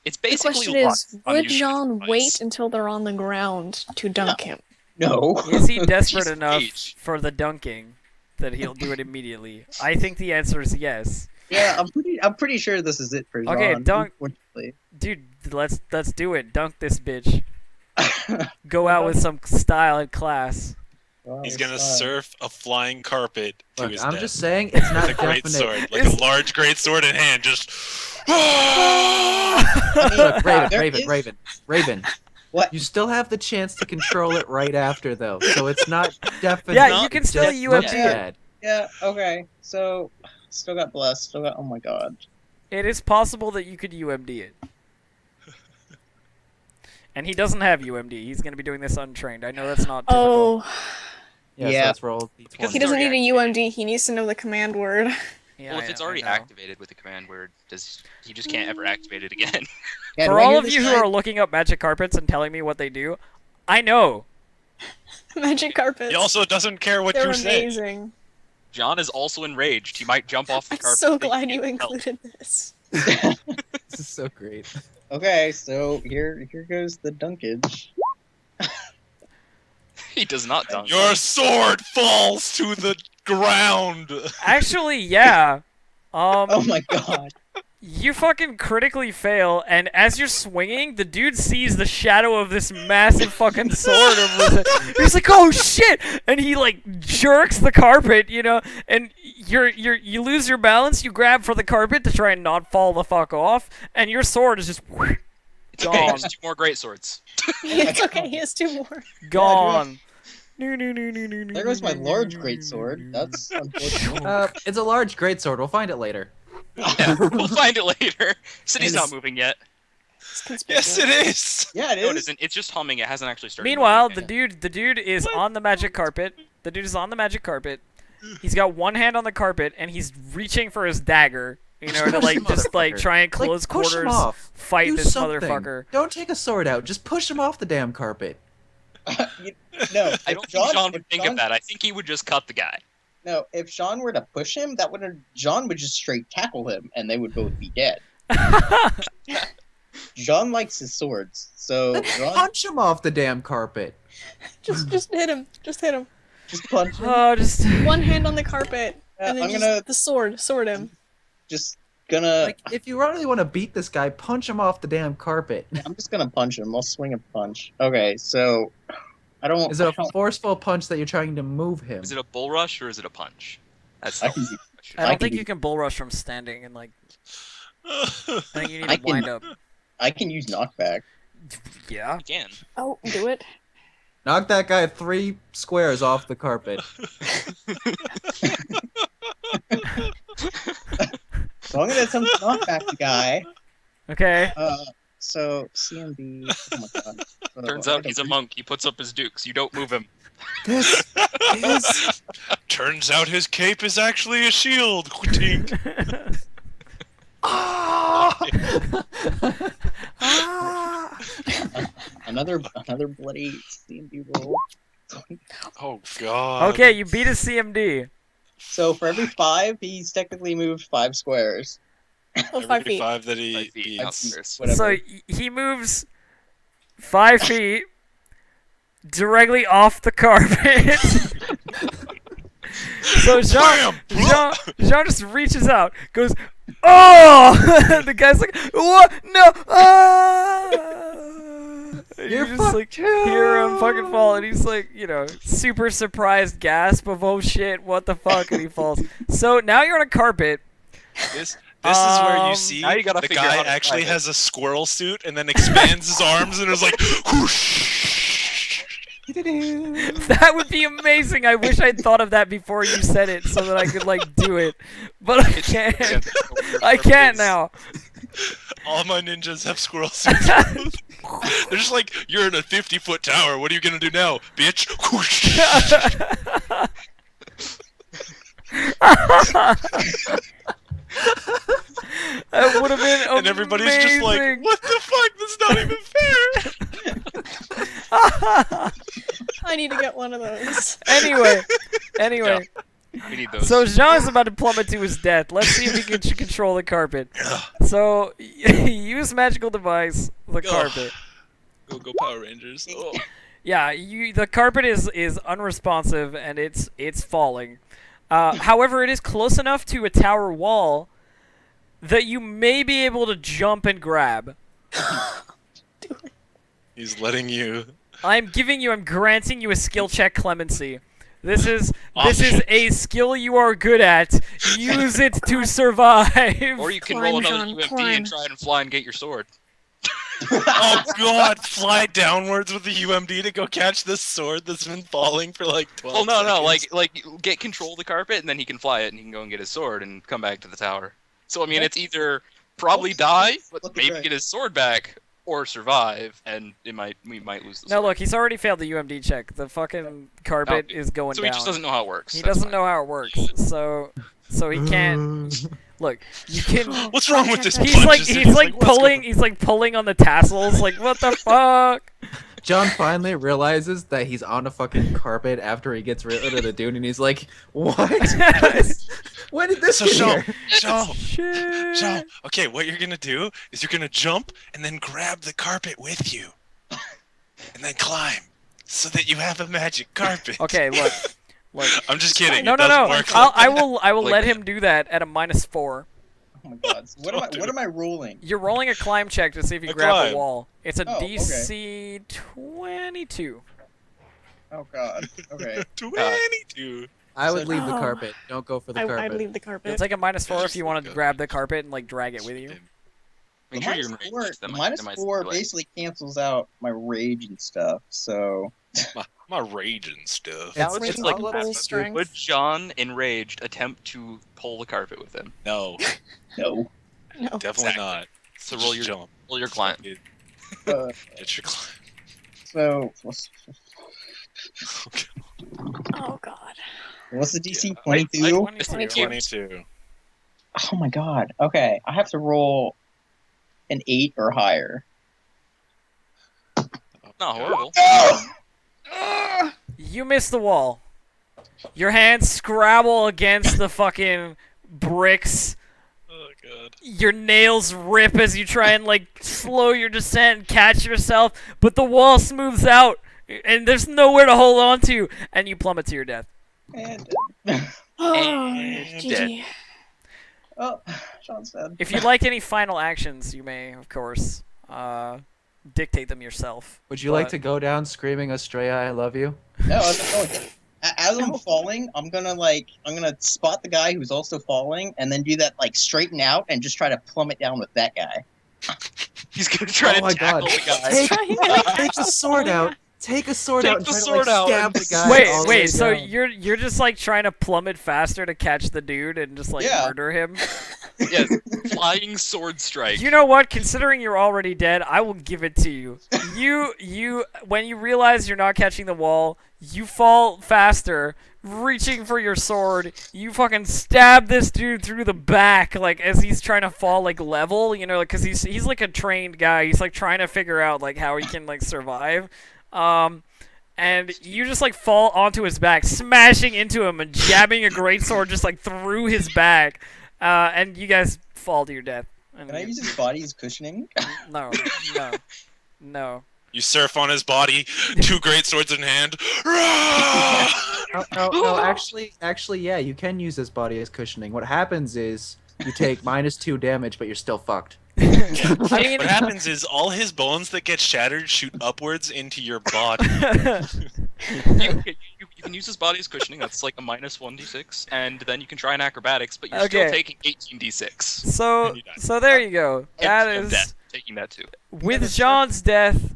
It's
The
basically
question
luck
is,
on
would
using
Jean
device.
wait until they're on the ground to dunk him?
No.
Is he desperate
Jeez,
enough
Paige.
for the dunking that he'll do it immediately? I think the answer is yes.
Yeah, I'm pretty sure this is it for Jean.
Okay, dunk.
Unfortunately.
Dude, let's do it. Dunk this bitch. Go out with some style and class.
Wow,
He's
it's
gonna
fine.
surf a flying carpet to
Look,
his
I'm
death.
just saying it's not
With a great
definite.
sword, like
It's-
a large great sword in hand, just.
Look,
There
Raven.
is- What?
You still have the chance to control it right after, though, so it's not definitely.
Yeah, you can still
that looks
UMD it.
bad.
Yeah. Okay. So, still got blessed. Still got. Oh my god.
It is possible that you could UMD it. And he doesn't have UMD. He's going to be doing this untrained. I know that's not typical.
Oh,
Yeah,
Yeah.
so let's roll
Because
d20.
he
it's
doesn't
already
need a UMD. He needs to know the command word.
Yeah,
Well, if it's
I
already
know.
activated with the command word, does he just can't ever activate it again?
Yeah,
For
do I
all
hear
of
this
you who
guy?
are looking up magic carpets and telling me what they do, I know.
Magic carpets.
He also doesn't care what
They're
you say.
amazing.
John is also enraged. He might jump off the
I'm
carpet.
so
They
glad you
can't help.
included this.
This is so great.
Okay, so here goes the dunkage.
He does not dunk.
Your sword falls to the ground.
Actually, yeah.
Oh my god.
You fucking critically fail, and as you're swinging, the dude sees the shadow of this massive fucking sword over his head. He's like, "Oh shit!" And he like jerks the carpet, you know, and you lose your balance. You grab for the carpet to try and not fall the fuck off, and your sword is just
It's okay. He
gone.
has 2 more great swords.
It's okay. He has 2 more.
Gone.
There goes my large greatsword. That's unfortunate.
It's a large greatsword. We'll find it later.
Yeah, we'll find it later. City's not moving yet.
Yes, it is.
Yeah, it
No, it
is.
isn't. It's just humming. It hasn't actually started.
Meanwhile,
moving
the
yet.
dude is on the magic carpet. The dude is on the magic carpet. He's got one hand on the carpet and he's reaching for his dagger, you know, to like just like
Motherfucker.
try and close
Like, push him
quarters
off.
fight
Do
this
something.
motherfucker.
Don't take a sword out. Just push him off the damn carpet.
No,
I
if
don't think John would
if
think
Sean-
of that. I think he would just cut the guy.
No, if Sean were to push him, John would just straight tackle him, and they would both be dead. John likes his swords, so
Then
John
punch him off the damn carpet.
Just hit him. Just hit him.
just punch him.
Oh, just
One hand on the carpet, and then
I'm
just
gonna
the sword him.
just gonna.
Like, if you really want to beat this guy, punch him off the damn carpet.
I'm just gonna punch him. I'll swing a punch. Okay, so I don't.
Is it a forceful punch that you're trying to move him?
Is it a bull rush or is it a punch? That's
I
the
can
question.
I
I
don't
can
think
do-
you can bull rush from standing and like I think you need
I
to wind
can-
up.
I can use knockback.
Yeah.
You can.
Oh, do it.
Knock that guy 3 squares off the carpet.
So I'm gonna attempt to knock back the guy.
Okay.
So CMB. Oh my god. So
Turns
I
out
gotta
he's a
re-
monk. He puts up his dukes. You don't move him.
This is...
Turns out his cape is actually a shield. Tink.
Ah!
Another bloody CMB roll.
Oh god.
Okay, you beat a CMD.
So for every 5, he's technically moved 5 squares.
Oh, 5 feet.
5 that he
5 feet
beats.
outstairs.
Whatever.
So he moves 5 feet directly off the carpet. So Jean just reaches out, goes, "Oh!" The guy's like, "What? No!" Ah! And
You're
you just like
fucked too.
hear him fucking fall, and he's like, you know, super surprised gasp of "Oh shit, what the fuck?" And he falls. So now you're on a carpet.
This is where
Um,
you see
now you gotta
the
figure
guy
out how to
actually
fight it.
has a squirrel suit and then expands his arms and is like, whoosh.
That would be amazing. I wish I'd thought of that before you said it, so that I could like do it. But I can't. I can't now.
All my ninjas have squirrel suits. They're just like, you're in a 50-foot tower. What are you gonna do now, bitch? Whoosh.
That would have been amazing.
And everybody's just like, what the fuck? That's not even fair.
I need to get one of those.
Anyway,
We need those.
so Jean is about to plummet to his death. Let's see if he can control the carpet. So use magical device the carpet.
Go Power Rangers. Oh.
Yeah, the carpet is unresponsive and it's falling. However, it is close enough to a tower wall that you may be able to jump and grab.
He's letting you.
I'm granting you a skill check clemency. This is
Option.
a skill you are good at. Use it to survive.
Or you can
Climb,
roll another
John,
UMD
climb.
and try and fly and get your sword.
Oh god, fly downwards with the UMD to go catch this sword that's been falling for like 12
Well, no,
seconds.
like get control of the carpet, and then he can fly it, and he can go and get his sword and come back to the tower. So I mean, it's either probably die, but
Look at
maybe
that.
get his sword back, or survive, and we might lose the
No,
sword.
look, he's already failed the UMD check. The fucking carpet
Okay.
is going
So
down.
he just doesn't know how it works.
He
That's
doesn't
fine.
know how it works. So he can't. Look, you can.
What's wrong with this?
He's like
punches?
he's like
what's
pulling.
going-
He's like pulling on the tassels. Like what the fuck?
John finally realizes that he's on a fucking carpet after he gets rid of the dude, and he's like, "What? When did this
So
get
Shaw,
here?"
Shaw,
Shit.
Shaw. Okay, what you're gonna do is you're gonna jump and then grab the carpet with you, and then climb, so that you have a magic carpet.
Okay, look.
I'm just kidding.
No,
it
no,
doesn't
no.
work like
I
that.
will
Like
let
that.
him do that at a -4.
Oh my god. So what am I rolling?
You're rolling a climb check to see if you
A
grab
climb.
a wall. It's a
Oh, okay.
DC 22.
Oh god. Okay.
22.
I would
So-
leave the
Oh.
carpet. Don't go for the carpet.
I'd leave the
You'll
carpet.
take a -4 if
just
you
let
want to
go.
grab the carpet and like drag it with you.
Make
The
sure you're
minus
enraged.
four,
That might-
minus
that might
four
delay.
basically cancels out my rage and stuff. So
My rage and stuff.
Now
It's
it's
Raising
like
people's
all-
strength.
would John, enraged, attempt to pull the carpet with him?
No,
no.
No.
definitely not.
So
Just jump.
roll your climb.
Uh,
Get your climb.
so
Oh god.
what's the DC?
Yeah.
22.
22.
Oh my god. Okay, I have to roll an 8 or higher.
Not horrible.
You miss the wall. Your hands scrabble against the fucking bricks.
Oh god.
Your nails rip as you try and like slow your descent and catch yourself, but the wall smooths out and there's nowhere to hold on to, and you plummet to your death.
And
Oh,
And
GG.
oh, Sean's dead.
If you'd like any final actions, you may, of course, dictate them yourself.
Would you like
But-
to go down screaming, "Estrella, I love you"?
No, as I'm falling, I'm gonna spot the guy who's also falling, and then do that like straighten out and just try to plummet down with that guy.
He's gonna try
Oh
to
my
tackle
God.
the guy.
Take the sword out. Take a sword
Take
out and
the
try
sword
to like,
out
stab
and
the guy.
Wait,
all the way
wait. So
down.
you're just like trying to plummet faster to catch the dude and just like
Yeah.
murder him.
Yes, flying sword strike.
You know what? Considering you're already dead, I will give it to you. You when you realize you're not catching the wall, you fall faster, reaching for your sword. You fucking stab this dude through the back, like as he's trying to fall like level. You know, like because he's like a trained guy. He's like trying to figure out like how he can like survive. And you just like fall onto his back, smashing into him and jabbing a greatsword just like through his back. And you guys fall to your death. And
Can I
you-
use his body as cushioning?
no, no.
You surf on his body, two great swords in hand.
No, actually, yeah, you can use this body as cushioning. What happens is you take -2 damage, but you're still fucked.
I mean,
What happens is all his bones that get shattered shoot upwards into your body.
You can use his body as cushioning. That's like a -1d6, and then you can try an acrobatics, but you're
Okay.
still taking 18d6.
so there you go. That
And
is
death, taking that too.
with John's death.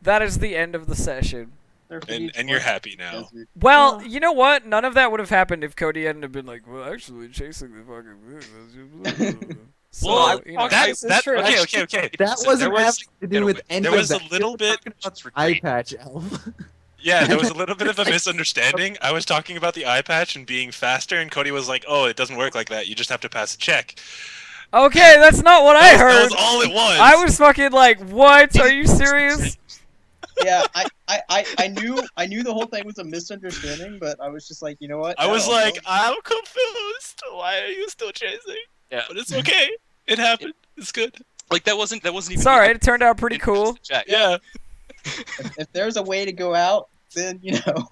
That is the end of the session.
And you're happy now.
Well,
Oh.
you know what? None of that would have happened if Cody hadn't have been like, well, actually, chasing the fucking. So,
Well,
you know.
That,
This is
that,
true.
okay.
That
So
wasn't
there was,
having to do with any
there
of
was a
that.
little bit.
Eye patch elf.
Yeah, there was a little bit of a misunderstanding. I was talking about the eye patch and being faster, and Cody was like, "Oh, it doesn't work like that. You just have to pass a check."
Okay, that's not what I
That
heard.
was all it was.
I was fucking like, what? Are you serious?
Yeah, I knew the whole thing was a misunderstanding, but I was just like, you know what?
I was
No,
like,
no.
I'm confused. Why are you still chasing?
Yeah.
But it's okay. It happened. It's good.
Like that wasn't even.
It's alright. It turned out pretty cool.
Check.
Yeah.
If there's a way to go out, then you know.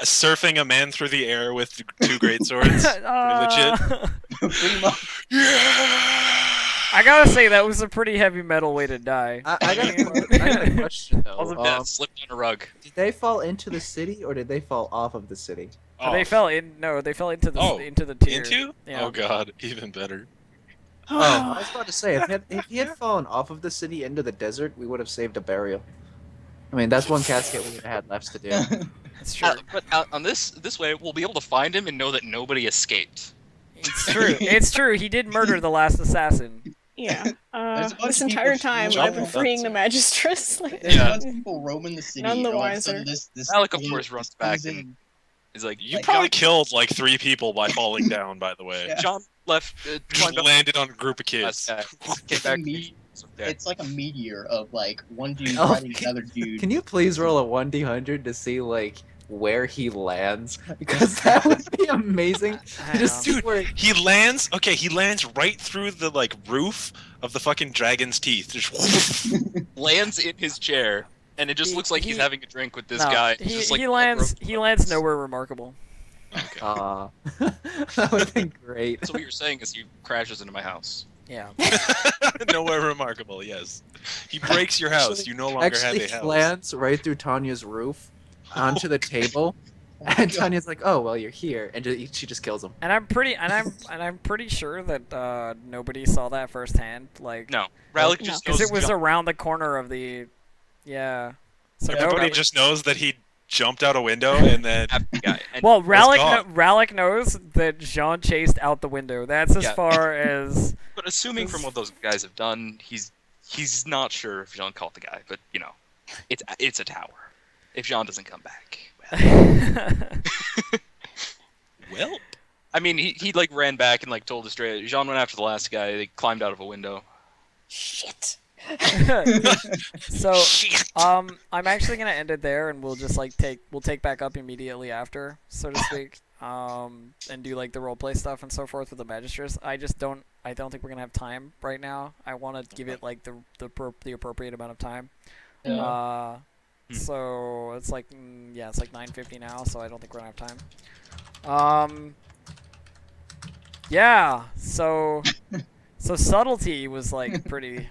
Surfing a man through the air with two great swords.
Pretty much.
I gotta say that was a pretty heavy metal way to die.
I got a question though.
All of that slipped on a rug.
Did they fall into the city or did they fall off of the city?
They fell in. No, they fell into the
Oh,
into the tier.
Into?
Yeah.
Oh god, even better.
Oh, I was about to say, if he had fallen off of the city into the desert, we would have saved a burial. I mean, that's one casket we would have had left to do.
It's true.
But on this way, we'll be able to find him and know that nobody escaped.
It's true. It's true. He did murder the last assassin.
Yeah.
There's a bunch
This
of people
entire time,
fleeing
I've been
around.
freeing the magistress. Like,
There's
Yeah.
a bunch of people roaming the city.
None the
and all of a sudden
wiser.
this
Alec, of
this
course, runs back
oozing-
and is like,
You
Like,
probably
John,
killed like 3 people by falling down. By the way,
Yeah.
John left,
just
climbed up
landed on a group of
the last
kids.
guy, came back.
Me-
It's okay.
It's like a meteor of like one dude
Oh,
fighting another dude.
Can you please roll a 1d100 to see like where he lands? Because that would be amazing.
I
To just
know.
see where
He lands. Okay, he lands right through the like roof of the fucking dragon's teeth. Just
Lands in his chair, and it just
He-
looks like he's
he-
having a drink with this
No,
guy.
he,
Just, like,
he
all
lands.
broken
He
up.
lands nowhere remarkable.
okay.
that would have been great.
So what you're saying is he crashes into my house.
Yeah.
Nowhere remarkable. Yes, he breaks your house. You no longer
Actually,
have a
he
house.
lands right through Tanya's roof onto the table, and Tanya's like, "Oh well, you're here," and she just kills him.
And I'm pretty sure that nobody saw that firsthand. Like,
No, Rallick
No.
just
because
knows
it was
John-
around the corner of the. Yeah. So
Everybody
nobody.
just knows that he jumped out a window and then.
half the guy. And
Well, Rallick,
gone.
Rallick knows that Jean chased out the window. That's as
Yeah.
far as.
But assuming from what those guys have done, he's not sure if Jean caught the guy. But you know, it's a tower. If Jean doesn't come back, well.
Well,
I mean, he like ran back and like told Estrella. Jean went after the last guy. They climbed out of a window.
shit.
So,
shit.
I'm actually gonna end it there, and we'll just like we'll take back up immediately after, so to speak, and do like the roleplay stuff and so forth with the magistrates. I don't think we're gonna have time right now. I want to give it like the appropriate amount of time.
Yeah.
So it's like yeah, it's like 9:50 now, so I don't think we're gonna have time. Yeah. So subtlety was like pretty.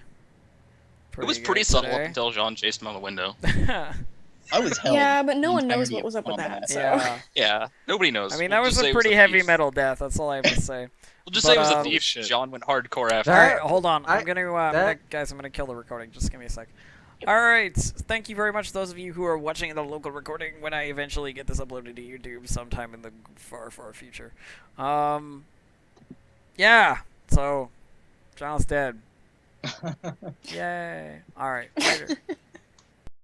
It was
good
pretty subtle up
today.
until Jean chased him out the window.
I was held.
Yeah, but no
the
one knows
entirety
what
of
was up with
combat.
that. So.
Yeah.
Yeah, nobody knows.
I mean,
We'll
that was
just say
a
it
pretty
a
heavy
thief.
metal death. That's all I have to say.
We'll just say it was a
But,
thief.
shit.
John went hardcore after.
All
That-
right, hold on. I'm
I-
gonna guys, I'm gonna kill the recording. Just give me a sec. All right, thank you very much to those of you who are watching the local recording when I eventually get this uploaded to YouTube sometime in the far, far future. Yeah. So, John's dead. Yay. All right. Later.